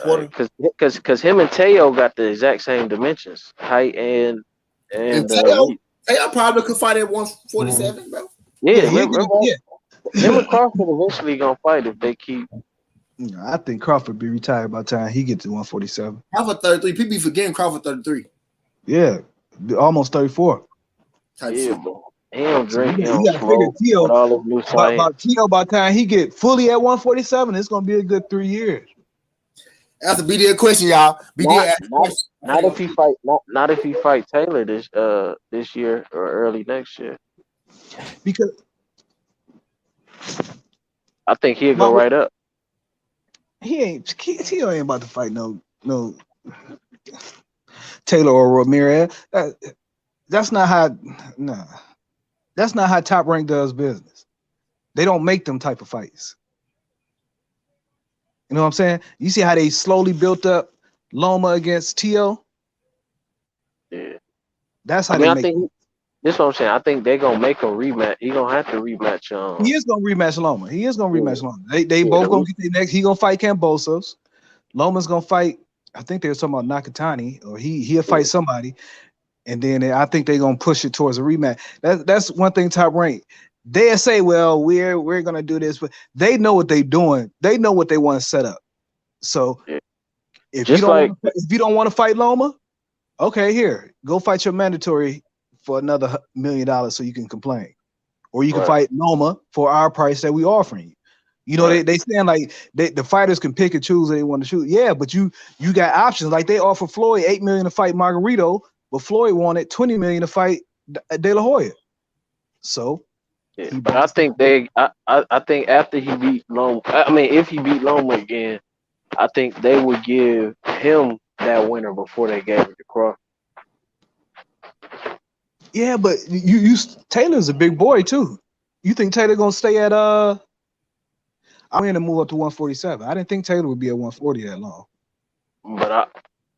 Because him and Teo got the exact same dimensions, height and Teo probably could fight at 147, bro. Yeah. Him and Crawford eventually gonna fight if they keep. I think Crawford be retired by the time he gets to 147. Crawford 33. People be forgetting Crawford 33. Yeah, almost 34. Yeah, bro. He don't drink. He You don't smoke. Teo, all of new Teo, by the time he get fully at 147, it's gonna be a good 3 years. That's a BDA question, y'all. Not if he fight Taylor this year or early next year. Because I think he'll go right up. Teo ain't about to fight no Taylor or Ramirez. That's not how Top Rank does business. They don't make them type of fights. You know what I'm saying? You see how they slowly built up Loma against Teo? Yeah. That's how they make it. This is what I'm saying. I think they're gonna make a rematch. He's gonna have to rematch. He is gonna rematch Loma. They both gonna get their next. He gonna fight Kambosos. Loma's gonna fight. I think they were talking about Nakatani, or he'll fight somebody, and then I think they're gonna push it towards a rematch. That's one thing. Top Rank. They'll say, "Well, we're gonna do this," but they know what they're doing. They know what they want to set up. So if you don't want to fight Loma, okay, here, go fight your mandatory for another $1 million so you can complain, or you can fight Loma for our price that we offering you. You know, they saying like the fighters can pick and choose what they want to shoot. Yeah, but you got options. Like they offer Floyd $8 million to fight Margarito, but Floyd wanted $20 million to fight De La Hoya. So. Yeah, but I think I think after he beat Loma, if he beat Loma again, I think they would give him that winner before they gave it to Crawford. Yeah, but you Taylor's a big boy too. You think Taylor gonna stay at I'm gonna move up to 147. I didn't think Taylor would be at 140 that long. But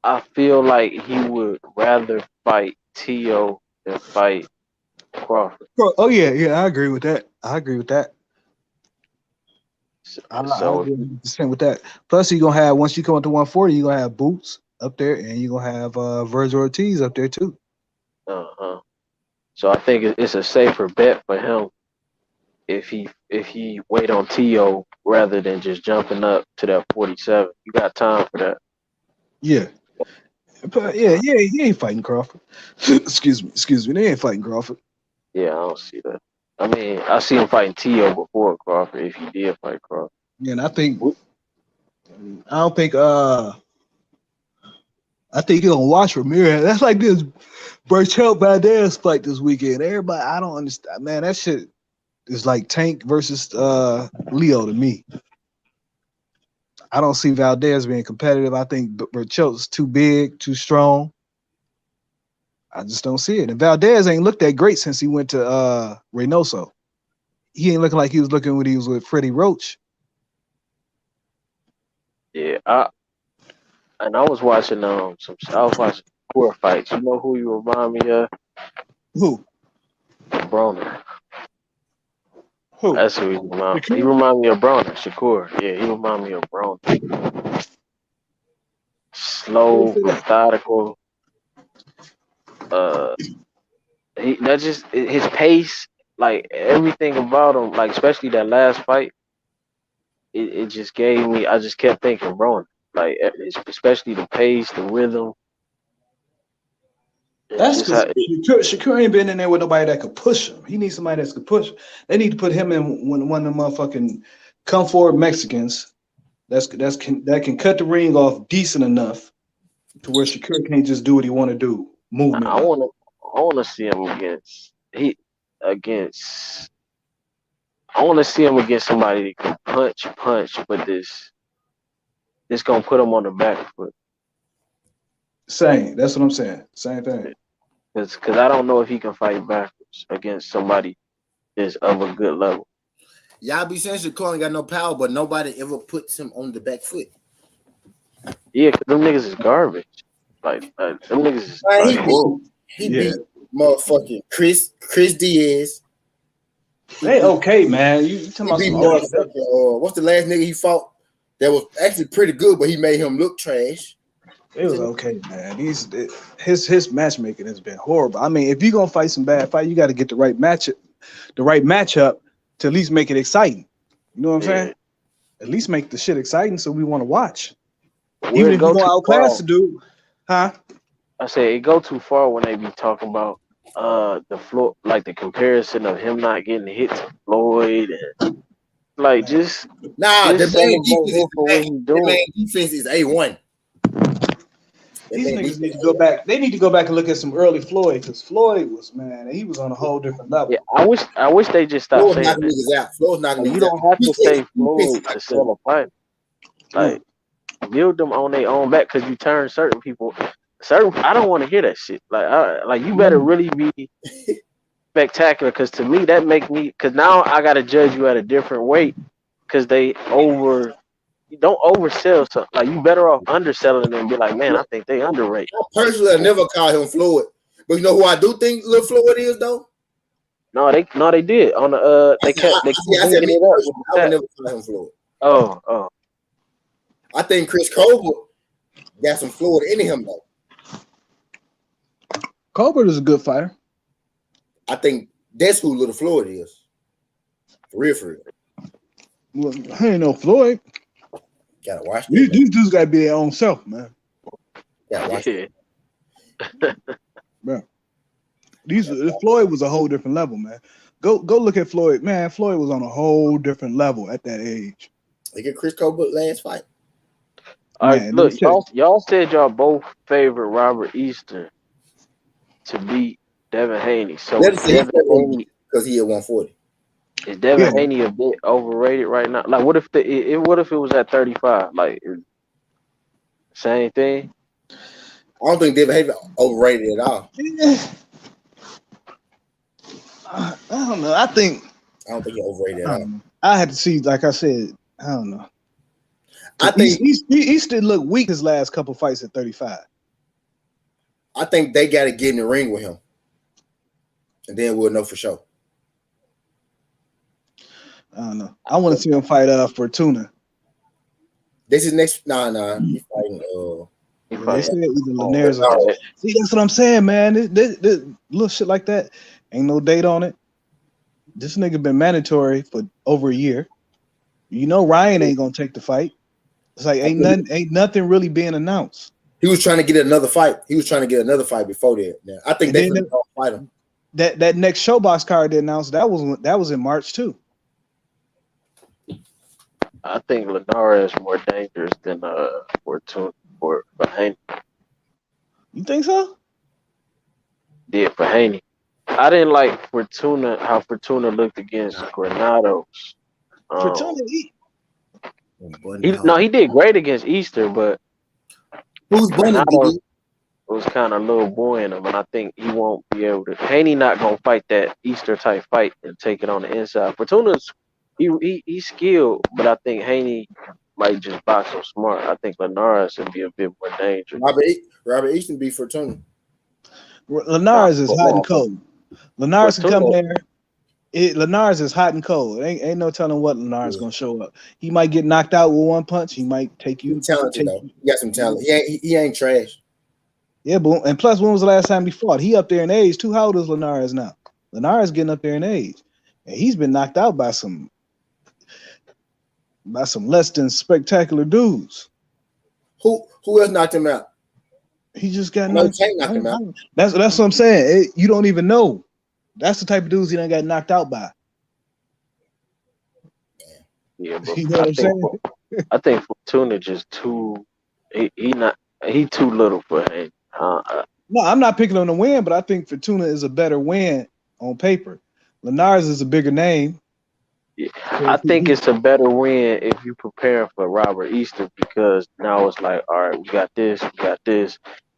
I feel like he would rather fight Teo than fight Crawford. Oh yeah, I agree with that. I agree with that. I agree with that. Plus, you're gonna have, once you come up to 140, you're gonna have Boots up there, and you're gonna have Virgil Ortiz up there too. So I think it's a safer bet for him if he wait on Teo rather than just jumping up to that 47. You got time for that. Yeah. But he ain't fighting Crawford. Excuse me. They ain't fighting Crawford. Yeah, I don't see that. I see him fighting Teo before Crawford if he did fight Crawford. Yeah, and I think you're gonna watch Ramirez. That's like this Berchelt Valdez fight this weekend. Everybody, I don't understand, man. That shit is like Tank versus Leo to me. I don't see Valdez being competitive. I think Berchelt's too big, too strong. I just don't see it. And Valdez ain't looked that great since he went to Reynoso. He ain't looking like he was looking when he was with Freddie Roach. Yeah, I was watching core fights. You know who you remind me of? Who? Broner. Who? That's who he remind me. He remind me of Broner. Shakur. Yeah, he remind me of Broner. Slow, methodical. His pace, like everything about him, like especially that last fight, it just gave me. I just kept thinking Broner, like especially the pace, the rhythm. That's because Shakur ain't been in there with nobody that could push him. He needs somebody that could push him. They need to put him in one of the motherfucking come forward Mexicans that can cut the ring off decent enough to where Shakur can't just do what he want to do. Movement. I wanna see him against. I want to see him against somebody that can punch, but this gonna put him on the back foot. Same. That's what I'm saying. Same thing. Because I don't know if he can fight backwards against somebody that's of a good level. Y'all be saying Shakur ain't got no power, but nobody ever puts him on the back foot. Yeah, because them niggas is garbage. Like them niggas is like, he beat motherfucking Chris Diaz. They okay, man. You talking about some what's the last nigga he fought that was actually pretty good, but he made him look trash? It was okay, man. His matchmaking has been horrible. I mean, if you're gonna fight some bad fight, you got to get the right matchup to at least make it exciting. You know what I'm saying? At least make the shit exciting so we want to watch. Even if you go outclass the dude, huh? I say it go too far when they be talking about the floor, like the comparison of him not getting hit to Floyd, and like just the man defense is A1. These niggas need to go back. They need to go back and look at some early Floyd, because Floyd was, man, he was on a whole different level. Yeah, I wish they just stopped saying that. Floyd's knocking you don't have to say Floyd to sell a fight. Like build them on their own back, because you turn certain people. I don't want to hear that shit. Like you better really be spectacular, because to me that make me, because now I gotta judge you at a different weight, because you don't oversell something. Like you better off underselling them and be like, man, I think they underrate. Personally, I never call him Floyd, but you know who I do think Lil Floyd is though? No, they did on the they kept I would never call him Floyd. Oh. I think Chris Colbert got some Floyd in him though. Colbert is a good fighter. I think that's who Little Floyd is. For real. Well, I ain't no Floyd. Gotta watch these dudes gotta be their own self, man. Gotta watch it. Bro. Floyd was a whole different level, man. Go look at Floyd. Man, Floyd was on a whole different level at that age. Look at Chris Colbert last fight. All right, look, y'all said y'all both favorite Robert Easter to beat Devin Haney. So Devin Haney, because he at 140. Is Devin Haney a bit overrated right now? Like, what if it was at 35? Like, same thing. I don't think Devin Haney overrated at all. I don't know. I don't think he's overrated at all. I had to see, like I said, I don't know. I think he still looked weak his last couple fights at 35. I think they got to get in the ring with him, and then we'll know for sure. I don't know. I want to see him fight Fortuna. This is next. Nah. He's fighting. They said either Linares or see. That's what I'm saying, man. This little shit like that ain't no date on it. This nigga been mandatory for over a year. You know Ryan ain't gonna take the fight. It's like ain't nothing really being announced. He was trying to get another fight. Before that. Now, I think they're gonna fight him. That next Showbox card they announced that was in March too. I think Linares is more dangerous than Fortuna for Haney. You think so? Yeah, for Haney. I didn't like how Fortuna looked against Granados. Fortuna, he did great against Easter, but Granados was kind of a little boy in him, and I think he won't be able to. Haney not gonna fight that Easter type fight and take it on the inside. Fortuna's he's skilled, but I think Haney might just box him smart. I think Linares would be a bit more dangerous. Robert Easton beat Fortuna. Linares is hot and cold. Linares can come there. Linares is hot and cold. Ain't no telling what Linares gonna show up. He might get knocked out with one punch. He might take you. He's talented though. He got some talent. He ain't trash. Yeah, but and plus, when was the last time he fought? He up there in age too. How old is Linares now? Linares getting up there in age, and he's been knocked out by some less than spectacular dudes. Who else knocked him out? He just got No, knocked. Tank knocked him out. That's what I'm saying. You don't even know. That's the type of dudes he done got knocked out by. Yeah, but You know what I'm saying? I think Fortuna just too. He too little for him. No, I'm not picking on the win, but I think Fortuna is a better win on paper. Linares is a bigger name. Yeah. I think it's a better win if you prepare for Robert Easter because now it's like, all right, we got this.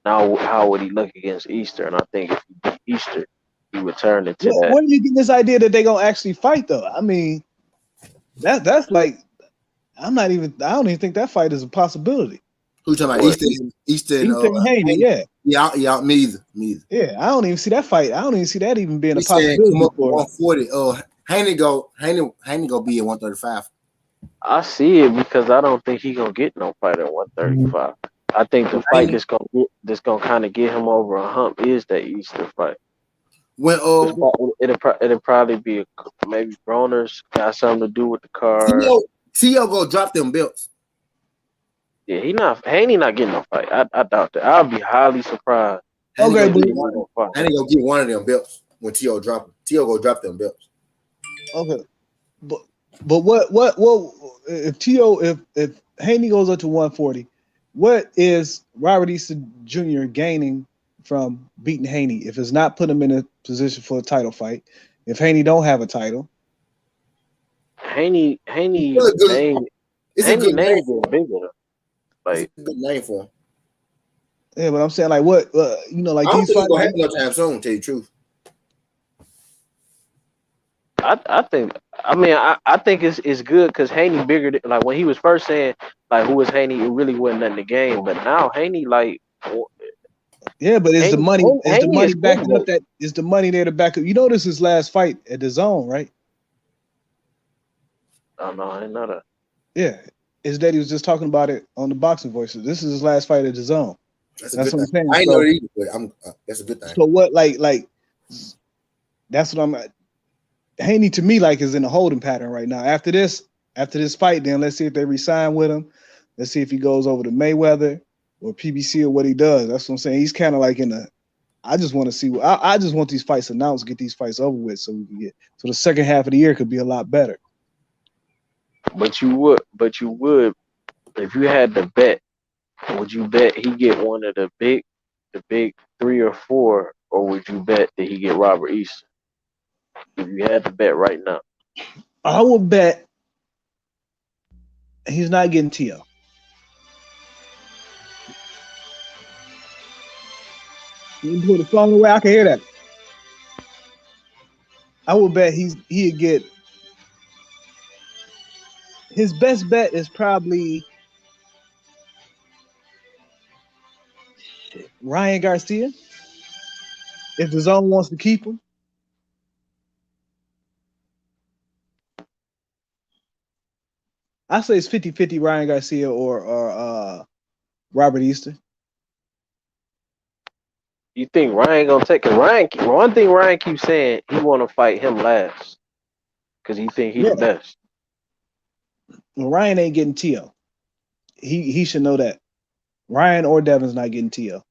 Now, how would he look against Easter? And I think if he beat Easter, he would turn into that. Where do you get this idea that they're gonna actually fight though? I mean, that's like I don't even think that fight is a possibility. Who talking about Easter and Haney, yeah. Yeah, me either. Yeah, I don't even see that fight. I don't even see that even being He a possibility. Come up 140. Haney go be at 135. I see it because I don't think he gonna get no fight at 135. I think the fight that's gonna kind of get him over a hump is that Easter fight. When it'll probably be maybe Broner's got something to do with the card. T.O. go drop them belts. Yeah, Haney not getting no fight. I doubt that. I'll be highly surprised. Okay, but Haney go get one of them belts when T.O. drop them. T.O. go drop them belts. Okay, but what if T.O. if Haney goes up to 140, what is Robert Easter Jr. gaining from beating Haney if it's not put him in a position for a title fight? If Haney don't have a title, Haney name getting bigger. Like it's a good name for him. Yeah, but I'm saying like what like I don't these think fights gonna happen no time soon. Tell you the truth. I think it's good because Haney bigger than, like when he was first saying like who was Haney, it really wasn't nothing to gain. But now Haney like yeah, but is the money backing cool, up that is the money there to back up? You know this is his last fight at the Zone, right? Oh no, I didn't know that. Yeah. His daddy was just talking about it on the Boxing Voices. This is his last fight at the Zone. That's what I'm saying. I ain't know that either, but that's a good thing. So what like that's what I'm Haney to me like is in a holding pattern right now. After this fight, then let's see if they re-sign with him. Let's see if he goes over to Mayweather or PBC or what he does. That's what I'm saying. He's kind of like in a. I just want to see. I just want these fights announced, get these fights over with, so we can so the second half of the year could be a lot better. But you would, if you had to bet, would you bet he get one of the big 3 or 4, or would you bet that he get Robert Easter? If you had to bet right now, I would bet he's not getting T.O. You can put the phone away. I can hear that. I would bet he'd get his best bet is probably Ryan Garcia. If the Zone wants to keep him. I say it's 50-50 Ryan Garcia or Robert Easter. you think Ryan gonna take? Cause Ryan, one thing Ryan keeps saying, he want to fight him last, cause he think he's the best. Well, Ryan ain't getting T.O. He should know that. Ryan or Devin's not getting T.O.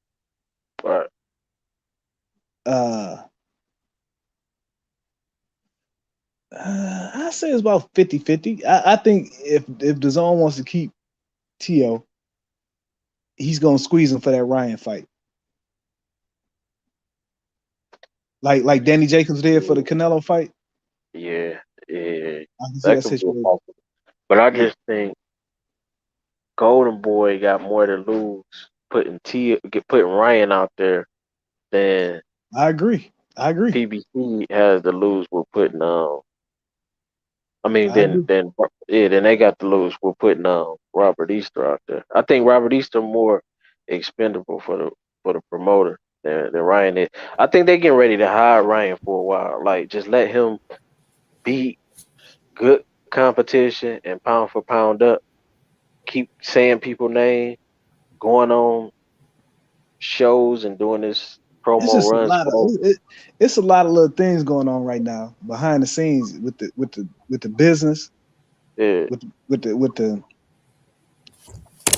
Right. I say it's about 50-50. I think if the Zone wants to keep T.O., he's gonna squeeze him for that Ryan fight. Like Danny Jacobs did for the Canelo fight. Yeah. I can see that situation. But I just think Golden Boy got more to lose putting Ryan out there than I agree. PBC has to lose with putting then they got to lose with putting Robert Easter out there. I think Robert Easter more expendable for the promoter than Ryan is. I think they're getting ready to hire Ryan for a while. Like just let him beat good competition and pound for pound up. Keep saying people's name, going on shows and doing this promo runs. It's a lot of little things going on right now behind the scenes with the business. Yeah. With the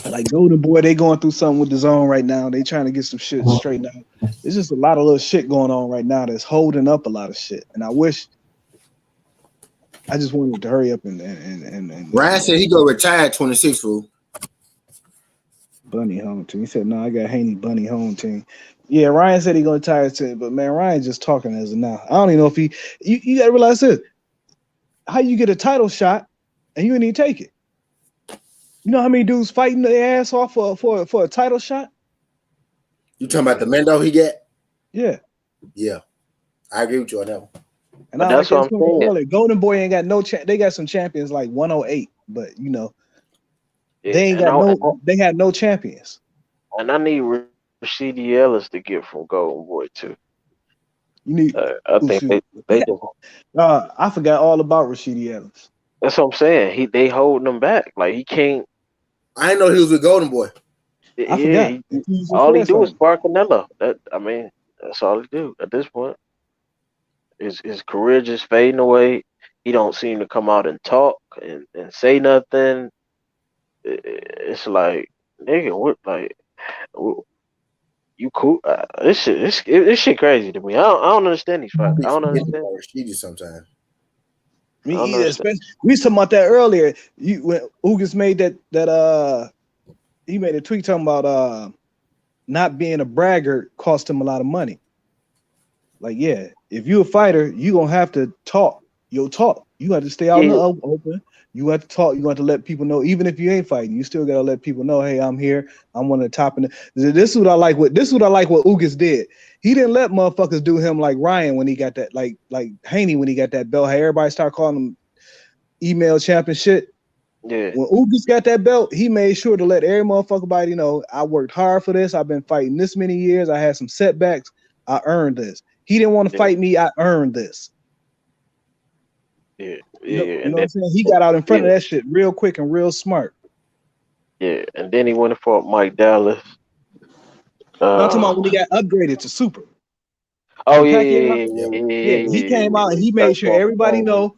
Like Golden Boy, they going through something with the zone right now. They trying to get some shit straightened out. There's just a lot of little shit going on right now that's holding up a lot of shit. And I just wanted to hurry up and Ryan said he go retire at 26, fool. Bunny home team. He said, no, I got Haney Bunny home team. Yeah, Ryan said he gonna retire too, but man, Ryan just talking as of now. I don't even know if you gotta realize this. How you get a title shot and you didn't even take it? You know how many dudes fighting their ass off for a title shot? You talking about the Mendo he got? Yeah. Yeah. I agree with you on that one. And that's what I'm saying. Earlier, Golden Boy ain't got no they got some champions like 108, but you know, they ain't got they had no champions. And I need Rashidi Ellis to get from Golden Boy too. You need I think they do. I forgot all about Rashidi Ellis. That's what I'm saying. They holding him back. Like he can't. I didn't know he was with Golden Boy. I forgot. All he do is bar Canelo. That's all he do at this point. His career just fading away. He don't seem to come out and talk and say nothing. It's like, nigga, what? Like, you cool? This shit crazy to me. I don't understand these fights. I don't understand. Rashidi sometimes. Me either. Especially, we was talking about that earlier. When Ugas made that he made a tweet talking about not being a braggart cost him a lot of money. Like, yeah, if you're a fighter, you gonna have to talk. You'll talk. You have to stay out in the open. You have to talk. You have to let people know, even if you ain't fighting, you still gotta let people know, hey, I'm here. I'm one of the top. This is what I like. What Ugas did. He didn't let motherfuckers do him like Ryan when he got that, like Haney when he got that belt. Hey, everybody start calling him email champion shit. Yeah. When Ugas got that belt, he made sure to let every motherfucker body know, I worked hard for this. I've been fighting this many years. I had some setbacks. I earned this. He didn't want to fight me. I earned this. Yeah. You know what I'm saying? He got out in front of that shit real quick and real smart. Yeah, and then he went and fought Mike Dallas. I'm talking about when he got upgraded to super. Oh yeah. He came out and he made sure everybody know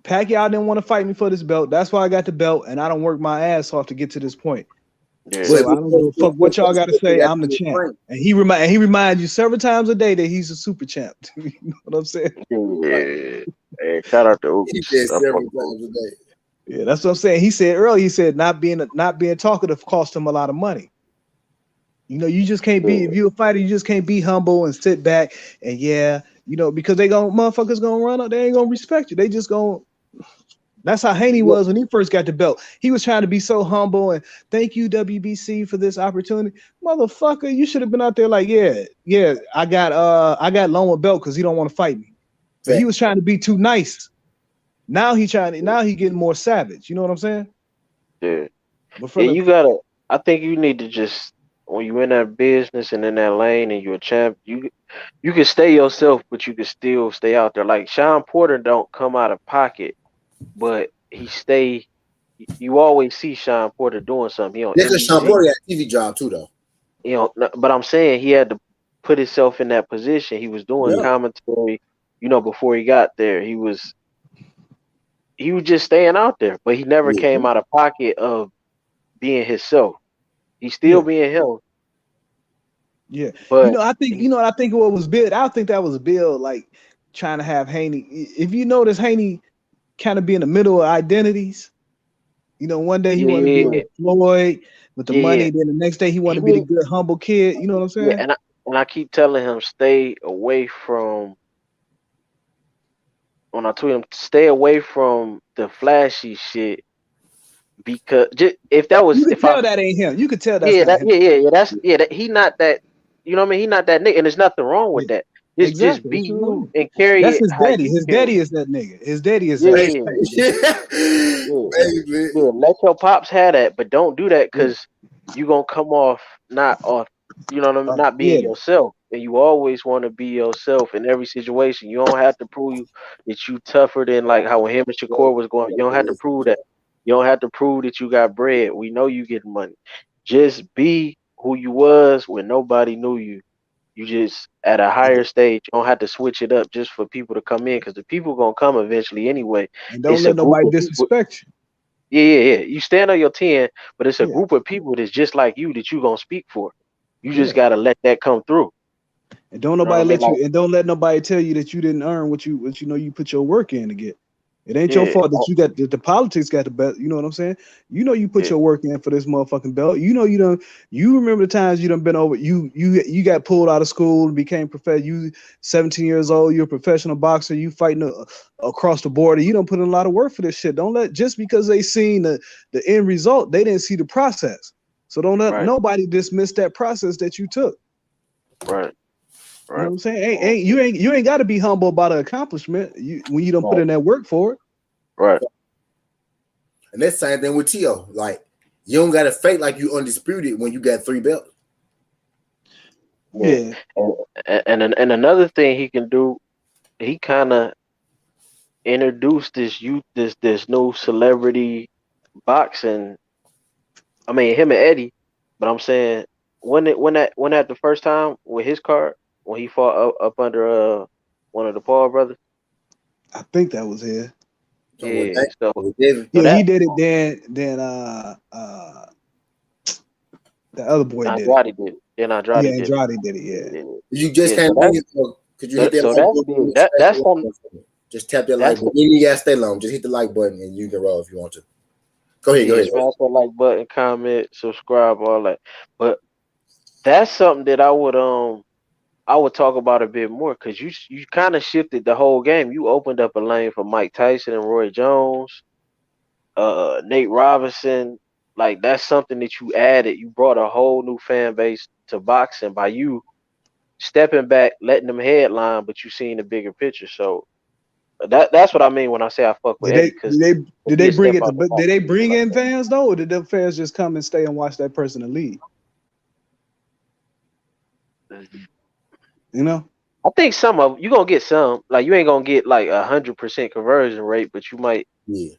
Pacquiao didn't want to fight me for this belt. That's why I got the belt, and I don't work my ass off to get to this point. Yeah. So I don't give a fuck what y'all got to say. I'm the champ, and he reminds you several times a day that he's a super champ. You know what I'm saying? Yeah. Hey, shout out to Ugas. He said several times a day. Yeah, that's what I'm saying. He said earlier. He said not being talkative cost him a lot of money. You know, you just can't be, if you're a fighter, you just can't be humble and sit back and because motherfuckers gonna run up, they ain't gonna respect you. They just gonna. That's how Haney was when he first got the belt. He was trying to be so humble and thank you WBC for this opportunity. Motherfucker, you should have been out there like, yeah, I got loaned a belt because he don't want to fight me. But he was trying to be too nice. Now he getting more savage. You know what I'm saying? Yeah. I think you need to just, when you're in that business and in that lane and you're a champ, you can stay yourself, but you can still stay out there. Like Sean Porter don't come out of pocket, but he stay. You always see Sean Porter doing something. Because Sean Porter got a TV job too, though. But I'm saying he had to put himself in that position. He was doing commentary, before he got there. He was just staying out there, but he never came out of pocket of being himself. He's still being him. Yeah, but I think what was built. I think that was built like trying to have Haney. If you notice, Haney kind of be in the middle of identities. One day he wanted to be like Floyd with the money, then the next day he wanted to be the good humble kid. You know what I'm saying? Yeah, and I keep telling him stay away from. When I tweet him, stay away from the flashy shit. Because if that was, you could tell that ain't him. You could tell that's he not that. You know what I mean? He not that nigga, and there's nothing wrong with that. Just be you and carry that's it. His daddy. His daddy is that nigga. His daddy is let your pops have that, but don't do that because you gonna come off not off. You know what I mean? Not being yourself, and you always want to be yourself in every situation. You don't have to prove that you tougher than like how when him and Shakur was going. You don't have to prove that. You don't have to prove that you got bread. We know you getting money. Just be who you was when nobody knew you. You just at a higher stage. You don't have to switch it up just for people to come in because the people gonna come eventually anyway. And don't let nobody disrespect you. Yeah. You stand on your 10, but it's a Yeah. group of people that's just like you that you gonna speak for. You just Yeah. gotta let that come through. And don't You know what I nobody mean? let Like, you, and don't let nobody tell you that you didn't earn what you know you put your work in to get. It ain't your yeah, fault that you got the politics got the best. You know what I'm saying? You know you put yeah, your work in for this motherfucking belt. You know you done. You remember the times you done been over. You got pulled out of school and became professional. You 17 years old. You're a professional boxer. You fighting across the border. You don't put in a lot of work for this shit. Don't let just because they seen the end result, they didn't see the process. So don't let right, nobody dismiss that process that you took. right, You know right, what I'm saying? You ain't got to be humble about an accomplishment. When you don't put right, in that work for it. right. And that's the same thing with Tio. Like, you don't gotta fake like you undisputed when you got 3 belts. Yeah. Yeah, And another thing he can do, he kind of introduced this new celebrity boxing. I mean, him and Eddie, but I'm saying when that the first time with his card when he fought up under one of the Paul brothers. I think that was it. Come with Yeah. that. So With David. so Yeah, he that did it. Then the other boy did it. Andrade did it. Then Yeah, Andrade did it. Andrade did it. Yeah. Yeah. You just Yeah. So can't bring it. So could you hit that so like that's button? big. That's something. Just tap that like That's button. You gotta stay long. Just hit the like button and you can roll if you want to. Go ahead, go yeah. ahead. Smash that like button, comment, subscribe, all that. But that's something that I would talk about a bit more because you kind of shifted the whole game. You opened up a lane for Mike Tyson and Roy Jones, Nate Robinson. Like that's something that you added. You brought a whole new fan base to boxing by you stepping back, letting them headline, but you seen the bigger picture. So that's what I mean when I say I fuck with Did Eddie they because did he they a bring step it to? out the box. Did they bring in fans though, or did the fans just come and stay and watch that person and leave? You know. I think some of you gonna get some. Like you ain't gonna get like 100% conversion rate, but you might Yeah.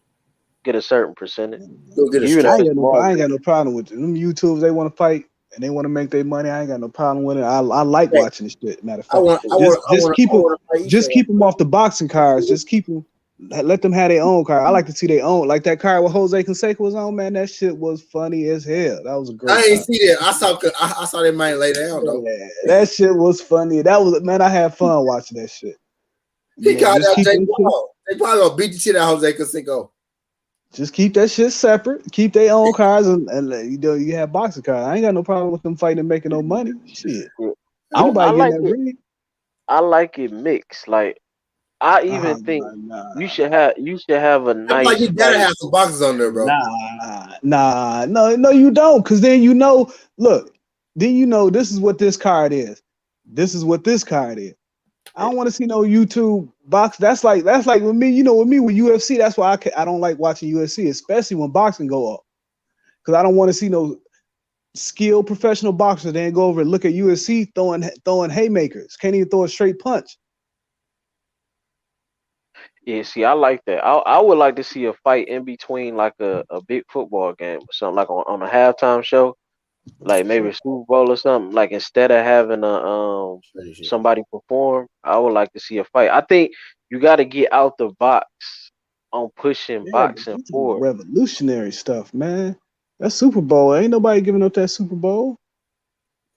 get a certain percentage. Go get a You know, I strap. ain't it's got no. more. I ain't got no problem with them. YouTubers, they want to fight and they want to make their money. I ain't got no problem with it. I like Hey, watching this shit. Matter of I fact, want I want I want I want to fight each just other. keep them off the boxing cards. Just keep them. Let them have their own card. I like to see their own. Like that card with Jose Canseco was on. Man, that shit was funny as hell. That was a I great ain't card. see that. I saw that man lay down though. Yeah, that shit was funny. That was man. I had fun watching that shit. You He know, called just out keep Jay that shit. Paul. Jay Paul gonna beat the shit out of Jose Canseco. Just keep that shit separate. Keep their own cards, and you know you have boxing cards. I ain't got no problem with them fighting and making no money. Shit, Yeah. I anybody getting like that it. ring? I like it mixed. Like I even think you should have a I feel like nice you gotta fight. have some boxes on there, bro. No, you don't. Cause then you know, look, then you know this is what this card is. This is what this card is. I don't want to see no YouTube box. That's like with me. You know, with me with UFC. That's why I don't like watching UFC, especially when boxing go up. Cause I don't want to see no skilled professional boxer then go over and look at UFC throwing haymakers. Can't even throw a straight punch. Yeah, see, I like that. I would like to see a fight in between like a big football game or something like on a halftime show, like maybe a Super Bowl or something. Like instead of having a somebody perform, I would like to see a fight. I think you got to get out the box on pushing Yeah, but boxing you talking about forward. revolutionary stuff, man. That Super Bowl ain't nobody giving up that Super Bowl.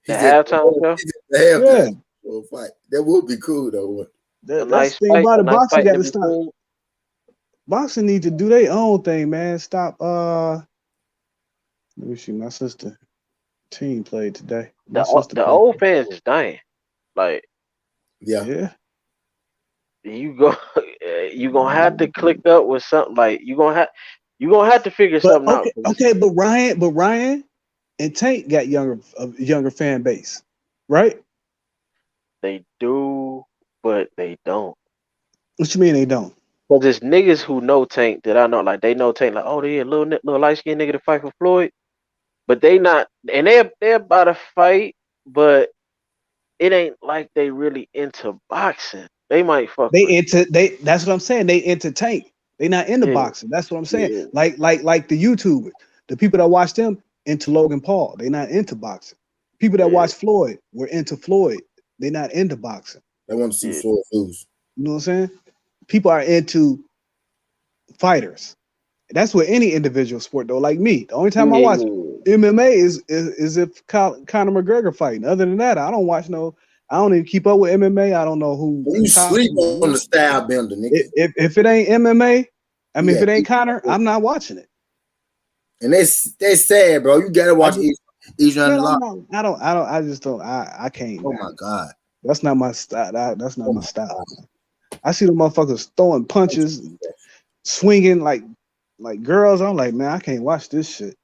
The He's at halftime show, the halftime Yeah, for a fight. That would be cool though. a that's nice the thing fight, about a it. nice Boxing fight got in to stop. between. Boxing need to do their own thing, man. Stop. Let me see. My sister team played today. My sister The played. old fans is dying. Like Yeah. Yeah. you go, you gonna have to click up with something. Like you gonna have to figure But something out. 'Cause okay, but Ryan and Tank got a younger fan base, right? they do, but they don't. What you mean they don't? Cause it's niggas who know Tank that I know, like they know Tank, like oh they a little light skinned nigga to fight for Floyd, but they not, and they're about to fight, but it ain't like they really into boxing. They might fuck with, That's what I'm saying. They into Tank. They not into yeah, boxing. That's what I'm saying. yeah, Like the YouTubers, the people that watch them into Logan Paul. They not into boxing. People that yeah, watch Floyd were into Floyd. They not into boxing. They want to see yeah, Floyd lose. You know what I'm saying? People are into fighters. That's with any individual sport though. Like me, the only time I watch Yeah. MMA is if Conor McGregor fighting. Other than that, I don't watch no. I don't even keep up with MMA. I don't know who. You sleep on the style bender, nigga. If it ain't MMA, I mean, Yeah. if it ain't Conor, I'm not watching it. And that's sad, bro. You gotta watch each Man, other. I just don't. I can't. Oh Man. my god. That's not my style. That's not my style. I see the motherfuckers throwing punches, swinging like girls. I'm like, man, I can't watch this shit.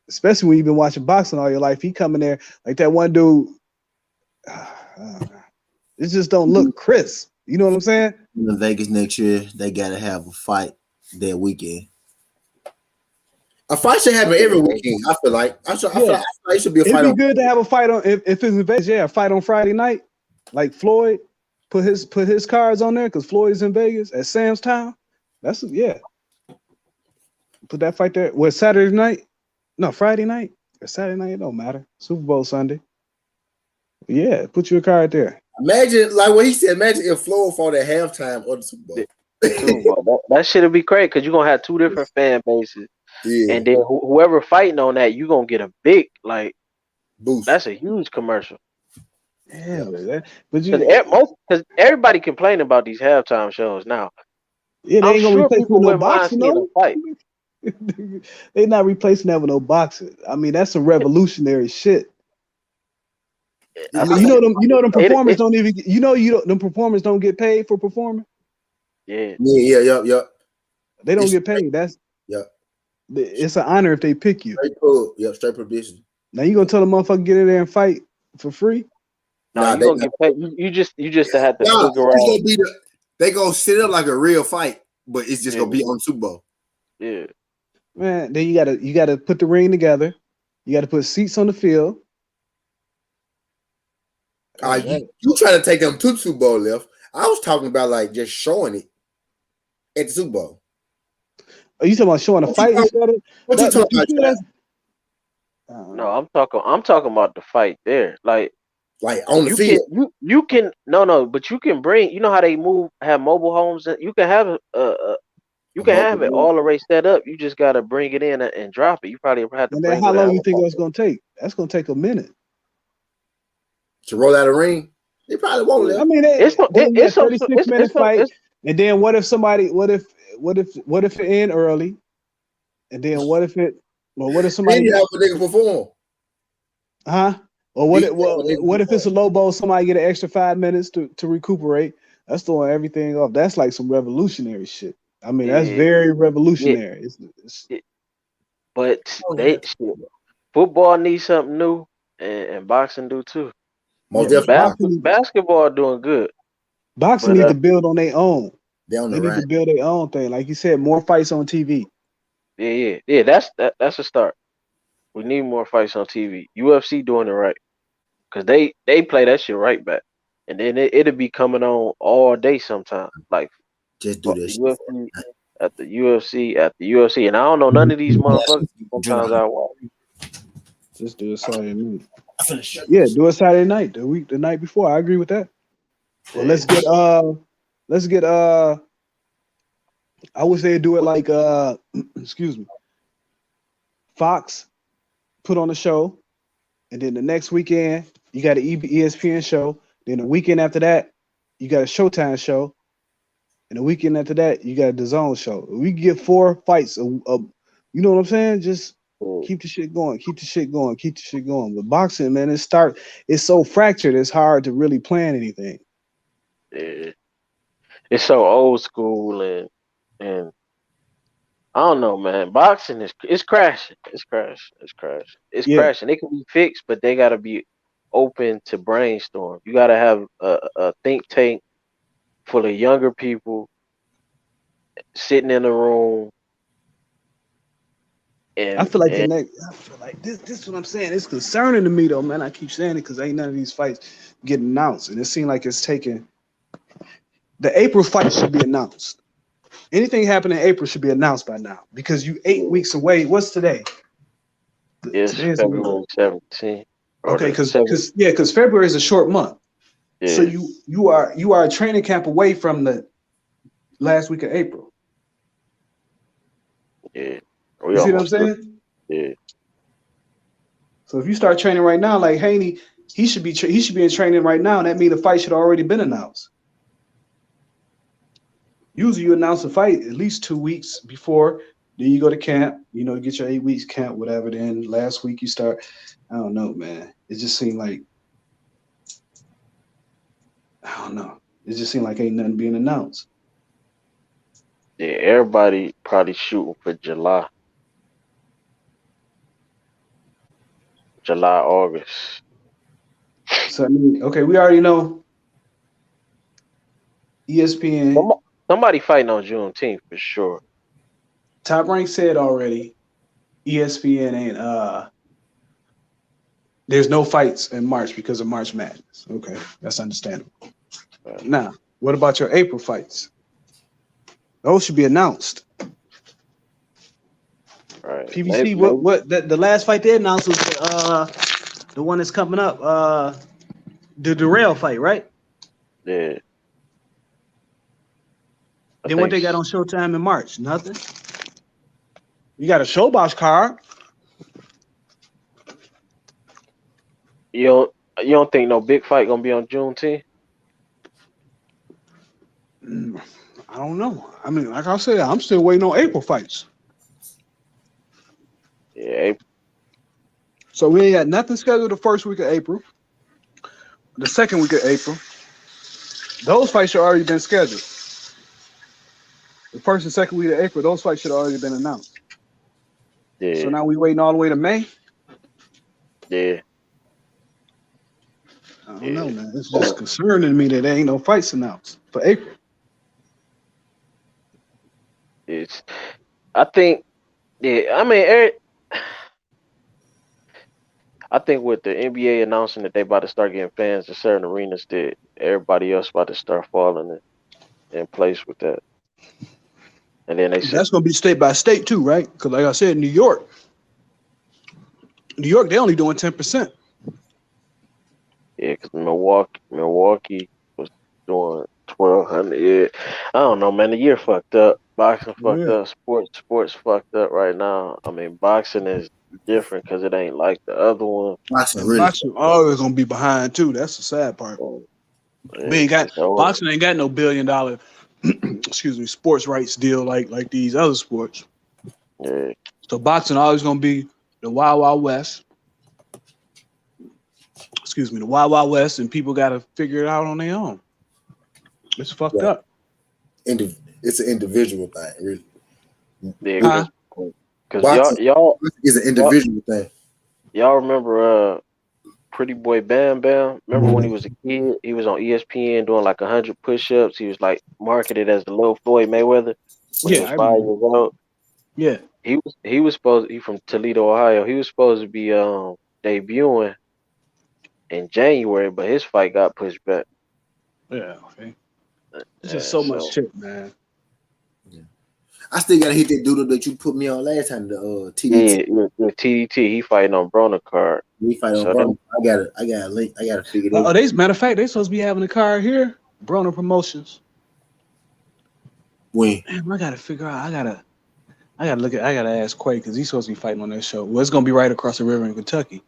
Especially when you've been watching boxing all your life. He coming there like that one dude. It just don't look crisp. You know what I'm saying? In Vegas next year, they gotta have a fight that weekend. A fight should happen every weekend. I feel like I feel like it should be a fight. It'd be good to have a fight on if it's in Vegas. Yeah, a fight on Friday night, like Floyd put his cards on there because Floyd is in Vegas at Sam's Town. That's put that fight there. What, Saturday night? No, Friday night or Saturday night. It don't matter. Super Bowl Sunday. Yeah, put your card there. Imagine like what he said. Imagine if Floyd fought at halftime or the Super Bowl. That shit'll be crazy because you're gonna have two different fan bases. Yeah. And then whoever fighting on that, you're gonna get a big boost. That's a huge commercial. Yeah, but because everybody complaining about these halftime shows now. Yeah, they ain't gonna replace with no boxing. No fight. They're not replacing that with no boxing. I mean, that's some revolutionary shit. I mean, you know them performers don't even. Them performers don't get paid for performing. Yeah. They don't get paid. It's an honor if they pick you. Straight publicity. Now you gonna tell a motherfucker get in there and fight for free? No, you gonna get paid. You just have to figure out. They gonna set up like a real fight, but it's just gonna be on Super Bowl. Yeah, man. Then you gotta put the ring together. You gotta put seats on the field. You try to take them to the Super Bowl, left. I was talking about like just showing it at the Super Bowl. Are you talking about showing a fight instead of what you talking about? No, I'm talking about the fight there. Like on the field. You can but you can bring. You know how they have mobile homes. You can have it all already set up. You just gotta bring it in and drop it. You probably have to. And then how long you think that's gonna take? That's gonna take a minute to roll out a ring. They probably won't. I mean, it's 36-minute fight. And then what if it end early? And then what if somebody have a nigga perform? Huh? Or what if it's a low blow, somebody get an extra 5 minutes to recuperate? That's throwing everything off. That's like some revolutionary shit. I mean, that's very revolutionary. But football needs something new, and boxing do too. Basketball doing good. Boxing need to build on their own. They need to build their own thing. Like you said, more fights on TV. Yeah. That's a start. We need more fights on TV. UFC doing it right, cause they play that shit right back, and then it'll be coming on all day sometime. Like just do this UFC at the UFC, and I don't know none of these motherfuckers. Sometimes I watch. Just do it Saturday night. Yeah, do it Saturday night. The night before. I agree with that. Well, let's get I wish they'd do it like excuse me. Fox put on a show, and then the next weekend you got an ESPN show. Then the weekend after that, you got a Showtime show, and the weekend after that, you got a DAZN show. We can get 4 fights. You know what I'm saying? Just keep the shit going. But boxing, man, it's so fractured. It's hard to really plan anything. Yeah. It's so old school and I don't know, man. Boxing is crashing. It's crashing. It can be fixed, but they gotta be open to brainstorm. You gotta have a think tank full of younger people sitting in a room. And I feel like this is what I'm saying. It's concerning to me though, man. I keep saying it because ain't none of these fights getting announced, and it seems like it's taking. The April fight should be announced. Anything happening in April should be announced by now because you 8 weeks away. What's today? It's February 17th. Okay, because February is a short month. Yeah. So you are a training camp away from the last week of April. Yeah. You see what I'm saying? Yeah. So if you start training right now, like Haney, he should be in training right now, and that means the fight should have already been announced. Usually, you announce a fight at least 2 weeks before. Then you go to camp. You know, get your 8 weeks camp, whatever. Then last week you start. I don't know, man. It just seemed like I don't know. It just seemed like ain't nothing being announced. Yeah, everybody probably shooting for July, August. So I mean, okay, we already know ESPN. Somebody fighting on Juneteenth for sure. Top Rank said already. ESPN ain't there's no fights in March because of March Madness. Okay, that's understandable. Now, what about your April fights? Those should be announced. Right. PBC, what the last fight they announced was the one that's coming up, the Durrell fight, right? Yeah. Then what they got on Showtime in March? Nothing. You got a Showbox card. You don't think no big fight gonna be on Juneteenth? I don't know. I mean, like I said, I'm still waiting on April fights. Yeah, April. So we ain't got nothing scheduled the first week of April. The second week of April. Those fights should already been scheduled. The first and second week of April, those fights should have already been announced. Yeah. So now we waiting all the way to May? Yeah. I don't know, man. It's just concerning me that there ain't no fights announced for April. I think with the NBA announcing that they about to start getting fans in certain arenas, that everybody else about to start falling in place with that. And then that's going to be state by state too, right? Because like I said, New York, they only doing 10%. Yeah, because Milwaukee was doing 1,200. Yeah, I don't know, man. The year fucked up. Boxing fucked up. Sports fucked up right now. I mean, boxing is different because it ain't like the other one. Boxing always gonna be behind too. That's the sad part. We ain't got boxing ain't got no $1 billion excuse me, sports rights deal like these other sports. Yeah. So boxing always gonna be the Wild Wild West. Excuse me, the Wild Wild West, and people gotta figure it out on their own. It's fucked up. It's an individual thing, really. Yeah, because y'all is an individual thing. Y'all remember Pretty Boy Bam Bam? Remember when he was a kid? He was on ESPN doing like 100 push-ups. He was like marketed as the little Floyd Mayweather when he was 5 years old. Yeah. He was from Toledo, Ohio. He was supposed to be debuting in January, but his fight got pushed back. Yeah, okay. It's just so much shit, man. Yeah. I still gotta hit that doodle that you put me on last time, the TDT. Yeah, TDT. He fighting on Broner card. He fighting on Broner. I got a link. I gotta figure it out. Matter of fact, they supposed to be having a card here. Broner Promotions. When? Damn, I gotta figure out. I gotta ask Quay because he's supposed to be fighting on that show. Well, it's gonna be right across the river in Kentucky.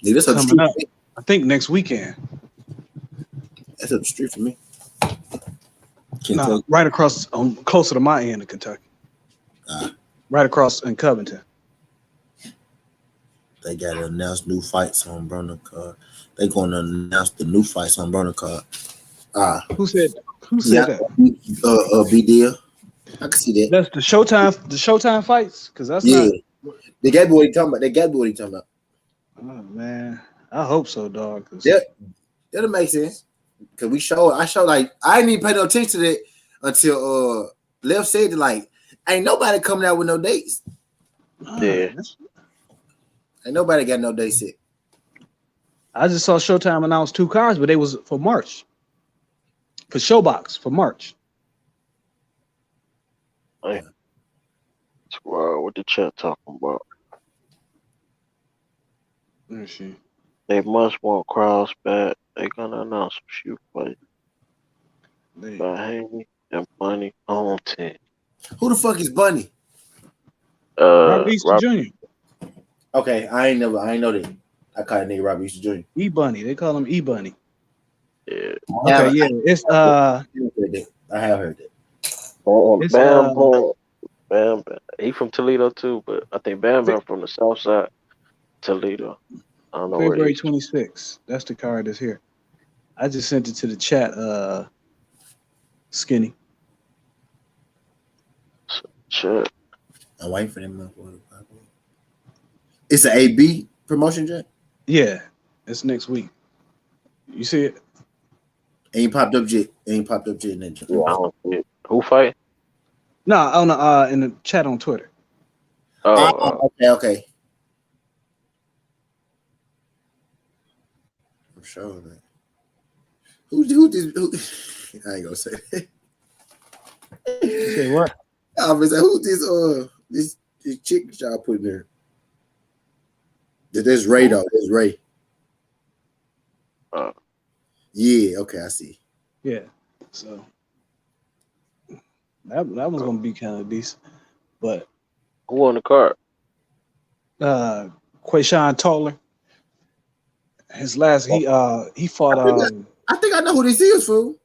Yeah, that's coming up. I think next weekend. That's up the street from me. No, right across, closer to my end of Kentucky. Right across in Covington. They got to announce new fights on Burner Card. They going to announce the new fights on Burner Card. Who said that? B-Deal. I can see that. That's the Showtime fights? Because that's not. They got what he talking about. Oh, man. I hope so, dog. That'll make sense. Because I showed like I didn't even pay no attention to that until Left said that, like, ain't nobody coming out with no dates. Yeah. Ain't nobody got no dates yet. I just saw Showtime announce 2 cards, but they was for March. For Showbox for March. Hey. What the chat talking about? Let me see. They must want crowds back. They gonna announce some shoot fight. By Haney and Bunny on 10. Who the fuck is Bunny? Robert Easter Jr. Okay, I ain't know that. I call that nigga Robert Easter Jr. E Bunny. They call him E Bunny. Yeah. Okay, yeah. It's I have heard that. It's, Bam, Bam. He from Toledo too, but I think Bam from the South Side, Toledo. I don't know where February he is. 26th. That's the card that's here. I just sent it to the chat. Skinny. Shit. I'm waiting for them. It's an AB promotion, Jack. Yeah, it's next week. You see it? Ain't popped up yet. In that. Yeah, I don't see it. Who fight? No, on the in the chat on Twitter. Okay. For sure, man. Who this? I ain't gonna say that. You say what? I was like, who this chick that y'all put in there? There's Ray though. There's Ray. Yeah. Okay, I see. Yeah. So that one's gonna be kind of decent, but who on the card? Quayshawn Toller. His last he fought. I think I know who this is, fool.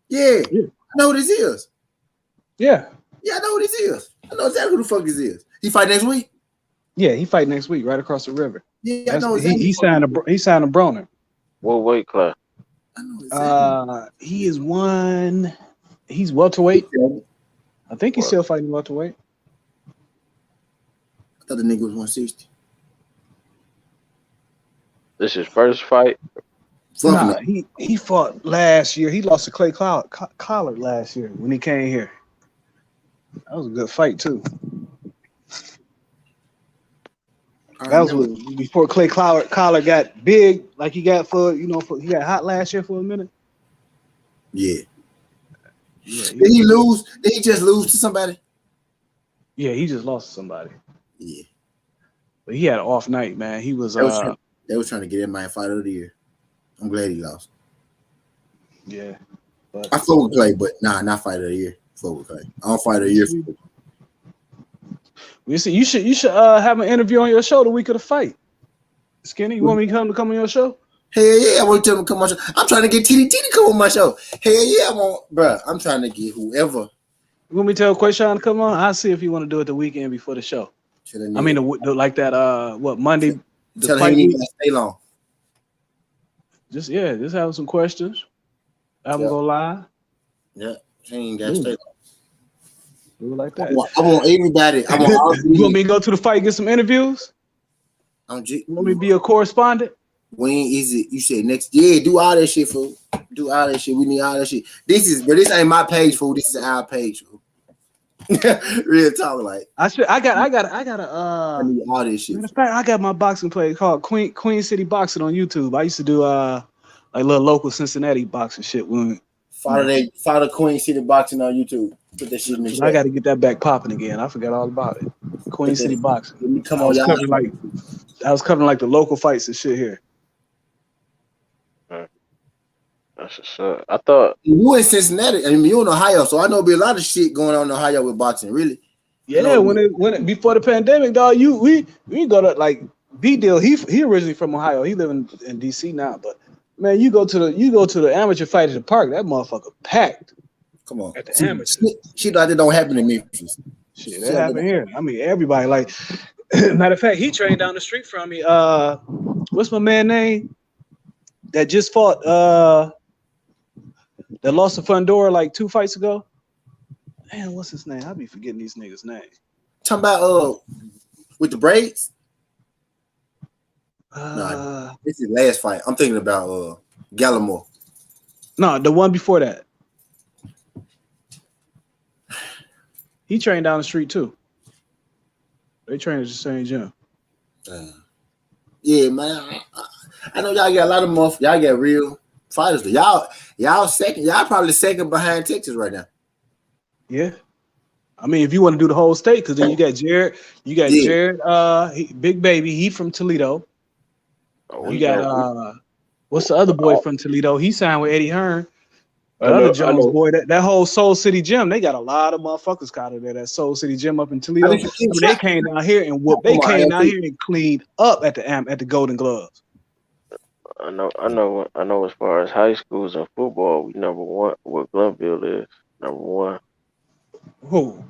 Yeah. I know who this is. Yeah, I know who this is. I know exactly who the fuck this is. He fight next week. Yeah, he fight next week right across the river. Yeah, I know exactly. He signed a Broner. What weight class? I know exactly. He is one. He's welterweight. I think he's still fighting welterweight. I thought the nigga was 160. This is his first fight. Nah, he fought last year. He lost to Clay Collard last year when he came here. That was a good fight too. That was before Clay Collard got big, like he got he got hot last year for a minute. Yeah. Did he lose? Did he just lose to somebody? Yeah, he just lost to somebody. Yeah. But he had an off night, man. He was they was trying to get him my fight of the year. I'm glad he lost. Yeah. But I fought with Clay, but not fight of the year. Fought with Clay. I don't fight of the year. You see, you should have an interview on your show the week of the fight. Skinny, you want me to come on your show? Hell yeah, I want to tell him to come on my show. I'm trying to get TDT to come on my show. Hell yeah, I'm trying to get whoever. You want me to tell Quayshawn to come on? I'll see if you want to do it the weekend before the show. I mean, like that, Monday? Tell him he ain't gonna stay long. Just have some questions. Have him go live. Yeah, he ain't got to stay long. Do it like that. I want everybody. You want me to go to the fight and get some interviews? You want me to be a correspondent? When is it? You said next. Yeah, do all that shit, fool. Do all that shit. We need all that shit. This ain't my page, fool. This is our page, fool. Real talk, like I need all this shit. In fact, I got my boxing page called Queen City Boxing on YouTube. I used to do like little local Cincinnati boxing shit. Follow Queen City Boxing on YouTube. Put that shit in the chat. I got to get that back popping again. I forgot all about it. Queen City Boxing. Come on, I was covering like the local fights and shit here. That's what's up. I thought you in Cincinnati. I mean, you in Ohio, so I know be a lot of shit going on in Ohio with boxing. Really? Yeah, when before the pandemic, dog, we go to like B Deal. He originally from Ohio. He live in DC now, but man, you go to the amateur fight at the park. That motherfucker packed. Come on, at the amateur. Shit like that don't happen in Memphis. Shit, that happened here. I mean, everybody like. Matter of fact, he trained down the street from me. What's my man name? That just fought. That lost to Fundora like 2 fights ago. Man, what's his name? I be forgetting these niggas' names. Talking about with the braids. This is last fight. I'm thinking about Gallimore. No, the one before that. He trained down the street too. They train at the same gym. Yeah, man. I know y'all got a lot of y'all got real fighters. Y'all second. Y'all probably second behind Texas right now. Yeah. I mean, if you want to do the whole state, because then you got Jared. You got Jared, Big Baby. He from Toledo. You got what's the other boy from Toledo? He signed with Eddie Hearn. The other Jones boy, that whole Soul City Gym, they got a lot of motherfuckers out of there. That Soul City Gym up in Toledo. They came down here and whooped. They came down here and cleaned up at the Golden Gloves. I know. As far as high schools and football, we number one. What Glenville is number one. Who?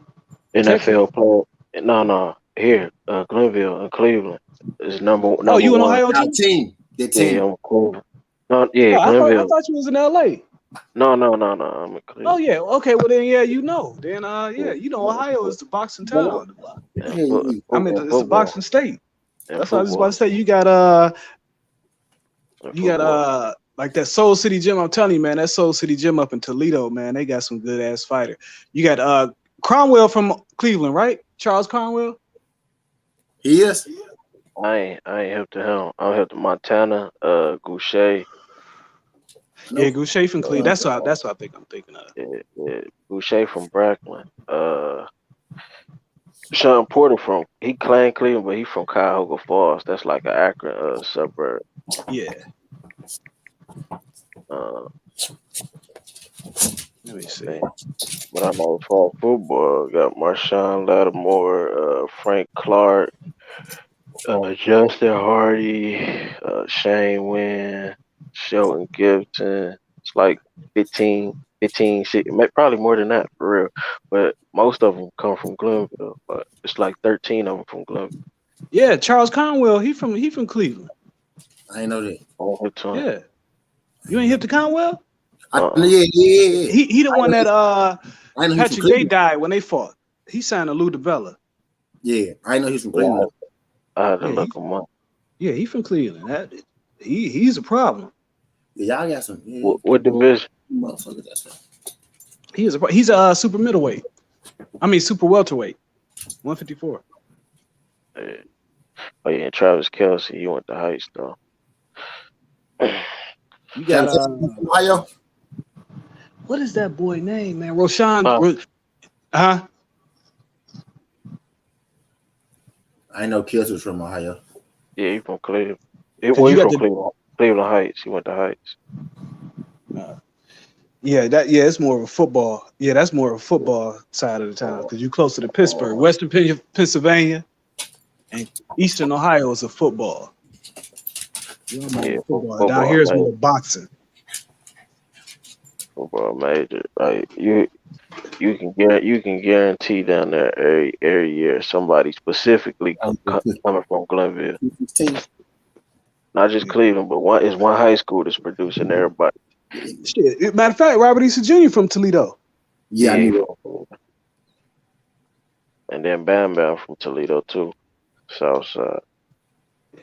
NFL player. No. Here, Glenville and Cleveland is number one. Oh, you in Ohio too? Team. The team. Yeah, I'm Cleveland. No, yeah, I Glenville. thought you was in LA. No. I'm in Cleveland. Oh yeah, okay. Well then, yeah, you know. Then Ohio is the boxing town. It's a boxing state. That's what I was about to say. You got like that Soul City Gym. I'm telling you, man, that Soul City Gym up in Toledo, man, they got some good ass fighter. You got Cromwell from Cleveland, right? Charles Cromwell. He is. I ain't hip to him. I'm hip to Montana, Goucher. Yeah, Goucher from Cleveland. That's what I think I'm thinking of. Yeah. Goucher from Brackland. Sean Porter he claimed Cleveland, but he from Cuyahoga Falls. That's like an Akron suburb. Yeah. Let me see. But I know for football, got Marshawn Lattimore, Frank Clark, Justin Hardy, Shane Wynn, Shelton Gibson. It's like 15 shit, probably more than that for real. But most of them come from Glenville. But it's like 13 of them from Glenville. Yeah, Charles Conwell, he from Cleveland. I ain't know that. Yeah. You ain't hip to Conwell? Yeah. He the one that Patrick Day died when they fought. He signed to Lou DiBella. Yeah, I know he's from Cleveland. I had to look him up. Yeah, he from Cleveland. He's a problem. Yeah, y'all got some. Yeah. What division? Motherfucker, that's that. He's a super middleweight. I mean super welterweight. 154. Yeah. Oh yeah, Travis Kelce, he went to Heights though. You got Ohio. What is that boy name, man? Roshan. I know Kelce was from Ohio. Yeah, he from Cleveland. He from Cleveland Heights. He went to Heights. It's more of a football. Yeah, that's more of a football side of the town because you're closer to Pittsburgh, Western Pennsylvania, and Eastern Ohio is a football. Football. Down here is more boxing. Football major, like you can guarantee down there every year somebody specifically coming from Glenville. Not just Cleveland, but one high school that's producing everybody. Shit. Matter of fact, Robert Easter Jr. from Toledo. Yeah, I knew that. And then Bam Bam from Toledo too, Southside.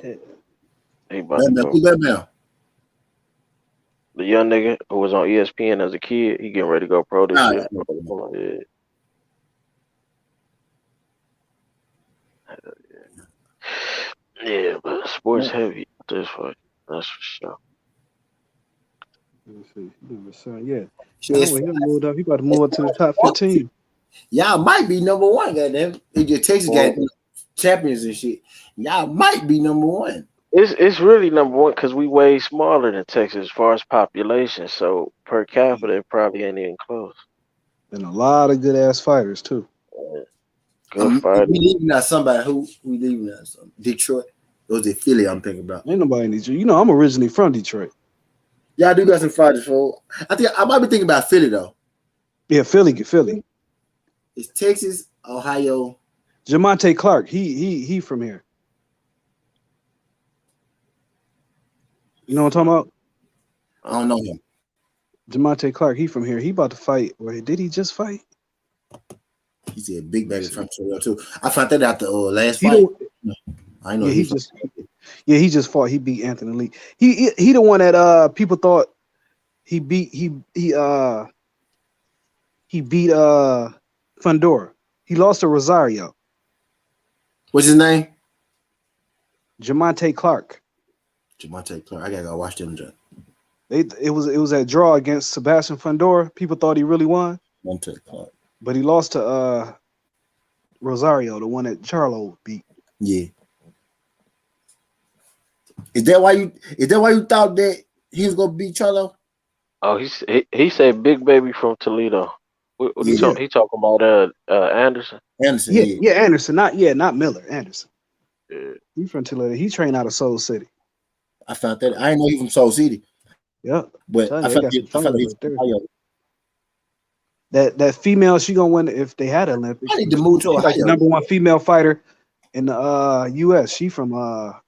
He about to go. Bam. The young nigga who was on ESPN as a kid, he getting ready to go pro this year. Yeah, but sports heavy this fight. That's for sure. Yeah. He moved up. He about to move up to the top 15. Y'all might be number one, goddamn. If your Texas got champions and shit, y'all might be number one. It's really number one because we way smaller than Texas as far as population. So per capita, it probably ain't even close. And a lot of good ass fighters too. Good fighters. We leaving out somebody who we leaving out some Detroit. Or was it Philly? I'm thinking about. Ain't nobody in Detroit. You know, I'm originally from Detroit. Yeah, I do got some fighters for. I think I might be thinking about Philly though. Yeah, Philly. It's Texas, Ohio. Jamonte Clark. He from here. You know what I'm talking about? I don't know him. Jamonte Clark. He from here. He about to fight. Or did he just fight? He's a big baby from Toronto too. I found that out the last fight. I know. Yeah, he just fought. He beat Anthony Lee. He the one that people thought he beat. He beat Fundora. He lost to Rosario. What's his name? Jamonte Clark. Jamonte Clark. I gotta go watch them. It was a draw against Sebastian Fundora. People thought he really won. Jamonte Clark. But he lost to Rosario, the one that Charlo beat. Yeah. Is that why you thought that he was gonna beat Charlo? Oh, he said Big Baby from Toledo. What he Yeah, he talking about? Anderson. Anderson. Yeah, Yeah, yeah, Anderson. Not Miller. Anderson. Yeah. He from Toledo. He trained out of Soul City. I found that. I didn't know he from Soul City, Yep. but Telling I you, they found got some I found fighters he right from there. Ohio. That female, she gonna win if they had Olympics. I need to move to She's like the Ohio. #1 female fighter in the US. She from I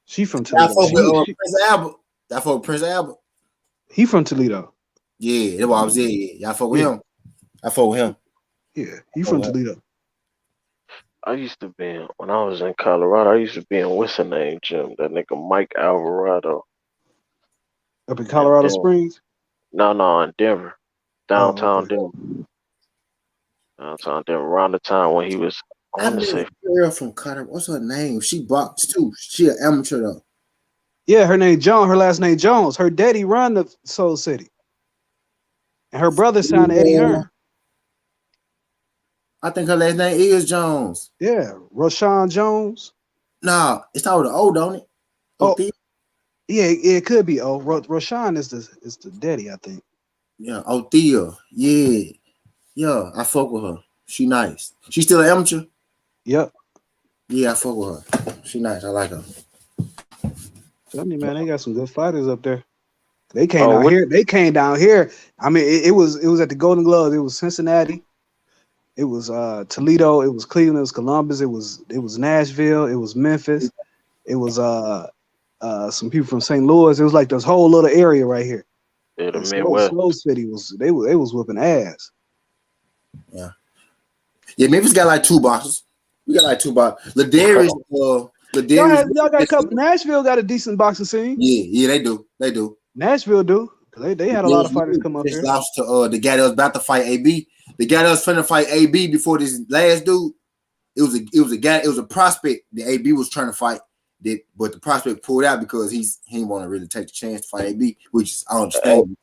Toledo. fuck with She Prince Albert. I fuck with Prince Albert. he from Toledo. Yeah, that's why I was there. Yeah, y'all fuck with Yeah, him. I fuck with him. yeah. He Fuck from with him. Toledo. I used to be when I was in Colorado. I used to be in what's the name gym? That nigga Mike Alvarado. Up in And Colorado then Springs. no, in Denver, Oh, downtown okay. Denver, downtown Denver. Around the time when he was, I I want to met say, a girl from Colorado. What's her name? She boxed too. She an amateur though. Yeah, her name John. Her last name Jones. Her daddy run the Soul City, and her brother signed to Eddie Yeah, Hearn. I think her last name is Jones. Yeah, Rashawn Jones. Nah, it's not with the O, don't it? Oh, Othea? yeah, it could be. Oh, Rashawn is the daddy, I think. Yeah, Othea. Yeah. Yeah, I fuck with her. She nice. She still an amateur? Yep. Yeah, I fuck with her. She nice. I like her. Tell me, man, they got some good fighters up there. They came oh, down what? here. They came down here. I mean, it was at the Golden Gloves. It was Cincinnati. It was Toledo. It was Cleveland. It was Columbus. It was Nashville. It was Memphis. It was some people from St. Louis. It was like this whole little area right here. Yeah, the And Midwest. Slow City they was whooping ass. Yeah. Yeah, Memphis got like 2 boxes. We got like 2 boxes. Ladarius, Y'all got a couple. Nashville got a decent boxing scene. Yeah, they do. They do. Nashville do. They had a lot of fighters come up Just here. lost to the guy that was about to fight AB. The guy that was trying to fight AB before this last dude. It was a prospect that AB was trying to fight. But the prospect pulled out because he didn't want to really take the chance to fight AB, which I understand.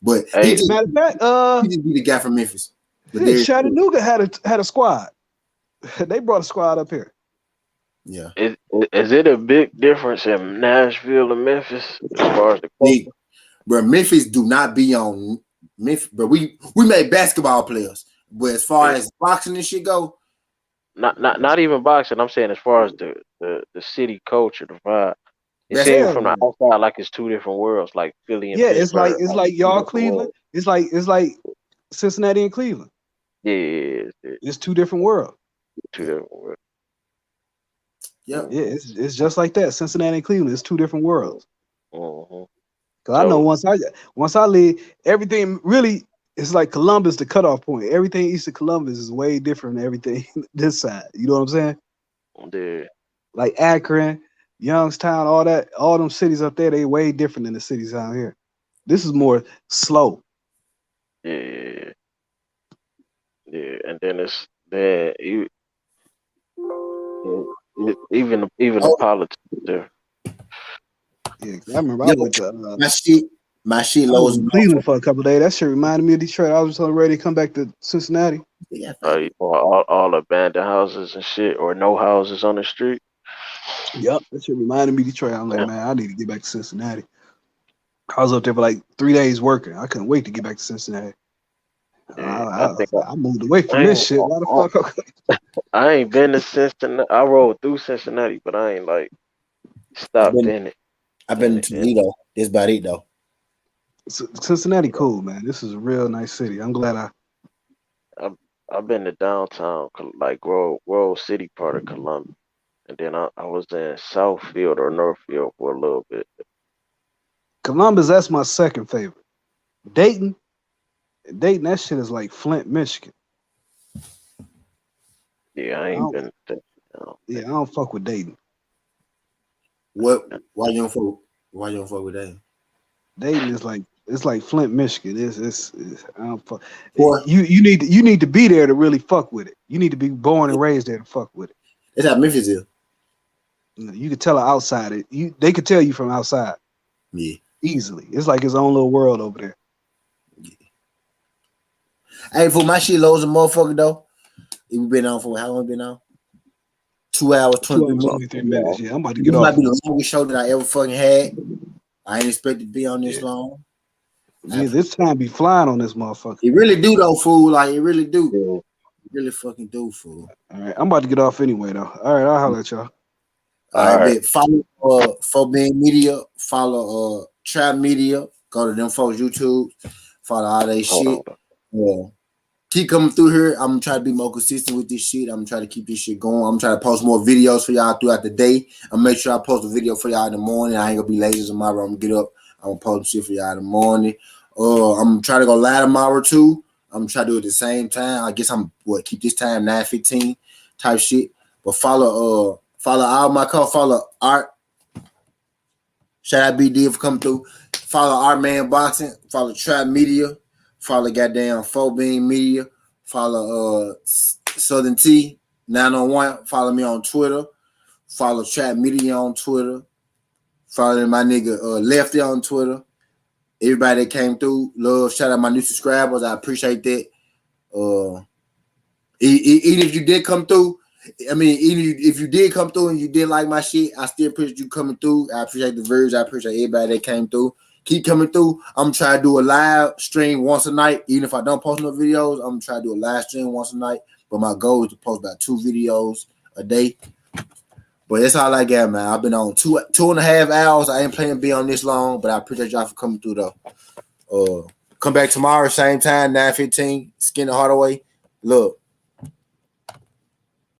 But Hey, Matter of fact, he just be the guy from Memphis. Chattanooga had a squad. They brought a squad up here. Yeah. is it a big difference in Nashville and Memphis as far as the culture? But Memphis do not be on Memphis. But we made basketball players. But as far as boxing and shit go, Not even boxing. I'm saying as far as the city culture, the vibe. It That's seems Yeah. from the outside like it's 2 different worlds, like Philly and Yeah, Pittsburgh. it's like y'all 2 different Cleveland. worlds. It's like Cincinnati and Cleveland. Yeah, It's 2 different worlds. 2 different worlds. yeah. Yeah, it's just like that. Cincinnati and Cleveland. It's 2 different worlds. Mm-hmm. Cause I know once I leave, everything really it's like Columbus, the cutoff point. Everything east of Columbus is way different than everything this side. You know what I'm saying? Yeah. Like Akron, Youngstown, all them cities up there, they way different than the cities down here. This is more slow. Yeah. And then it's there. Even the politics there. Yeah, 'cause I remember I went to My shit I low was as in Cleveland for a couple of days. That shit reminded me of Detroit. I was ready to come back to Cincinnati. Yeah. All abandoned houses and shit, or no houses on the street. Yep, that shit reminded me of Detroit. I'm like, man, I need to get back to Cincinnati. I was up there for like 3 days working. I couldn't wait to get back to Cincinnati. Yeah, I moved away from this shit. Why the fuck? I ain't been to Cincinnati. I rode through Cincinnati, but I ain't like stopped in it. I've been to Toledo. That's about it though. Cincinnati, cool, man. This is a real nice city. I'm glad I've been to downtown, like Grove City part of Columbus, and then I was in Southfield or Northfield for a little bit. Columbus, that's my second favorite. Dayton, that shit is like Flint, Michigan. Yeah, I ain't been there. Yeah, I don't fuck with Dayton. Why you don't fuck with that? Dayton is like it's like Flint, Michigan. It's I don't fuck. You need to be there to really fuck with it. You need to be born and raised there to fuck with it. That's how Memphis is. You could tell outside it. They could tell you from outside. Yeah. Easily. It's like its own little world over there. Yeah. Hey, for my shit low as a motherfucker though. We've been on for how long? Been on? 2 hours, 23 minutes. Yeah, I'm about to this get might off. be the longest show that I ever fucking had. I ain't expect to be on this long. Yeah, this time be flying on this motherfucker. It really do though, fool. Like it really do. Yeah. It really fucking do, fool. All right, I'm about to get off anyway though. All right, I'll holler at y'all. All right, right. bet. Follow Forbidden Media. Follow Trap Media. Go to them folks YouTube. Follow all they shit. Yeah. Keep coming through here. I'm gonna try to be more consistent with this shit. I'm gonna try to keep this shit going. I'm trying to post more videos for y'all throughout the day. I'm make sure I post a video for y'all in the morning. I ain't gonna be lazy tomorrow. I'm gonna get up. I'm gonna post shit for y'all in the morning. I'm trying to go live tomorrow too. I'm gonna try to do it at the same time. I guess keep this time 9:15 type shit. But follow all my calls. Follow Art. Shout out BD for coming through. Follow Art Man Boxing. Follow Trap Media. Follow goddamn Forbidden Media. Follow SouthernTea 901. Follow me on Twitter. Follow Trap Media on Twitter. Follow my nigga Lefty on Twitter. Everybody that came through, love. Shout out my new subscribers. I appreciate that. Even if you did come through, even if you did come through and you did like my shit, I still appreciate you coming through. I appreciate the viewers. I appreciate everybody that came through. Keep coming through. I'm trying to do a live stream once a night. Even if I don't post no videos, I'm trying to do a live stream once a night. But my goal is to post about 2 videos a day. But that's all I got, man. I've been on 2.5 hours. I ain't planning to be on this long, but I appreciate y'all for coming through, though. Come back tomorrow, same time, 9:15. Skin the Hardaway. Look.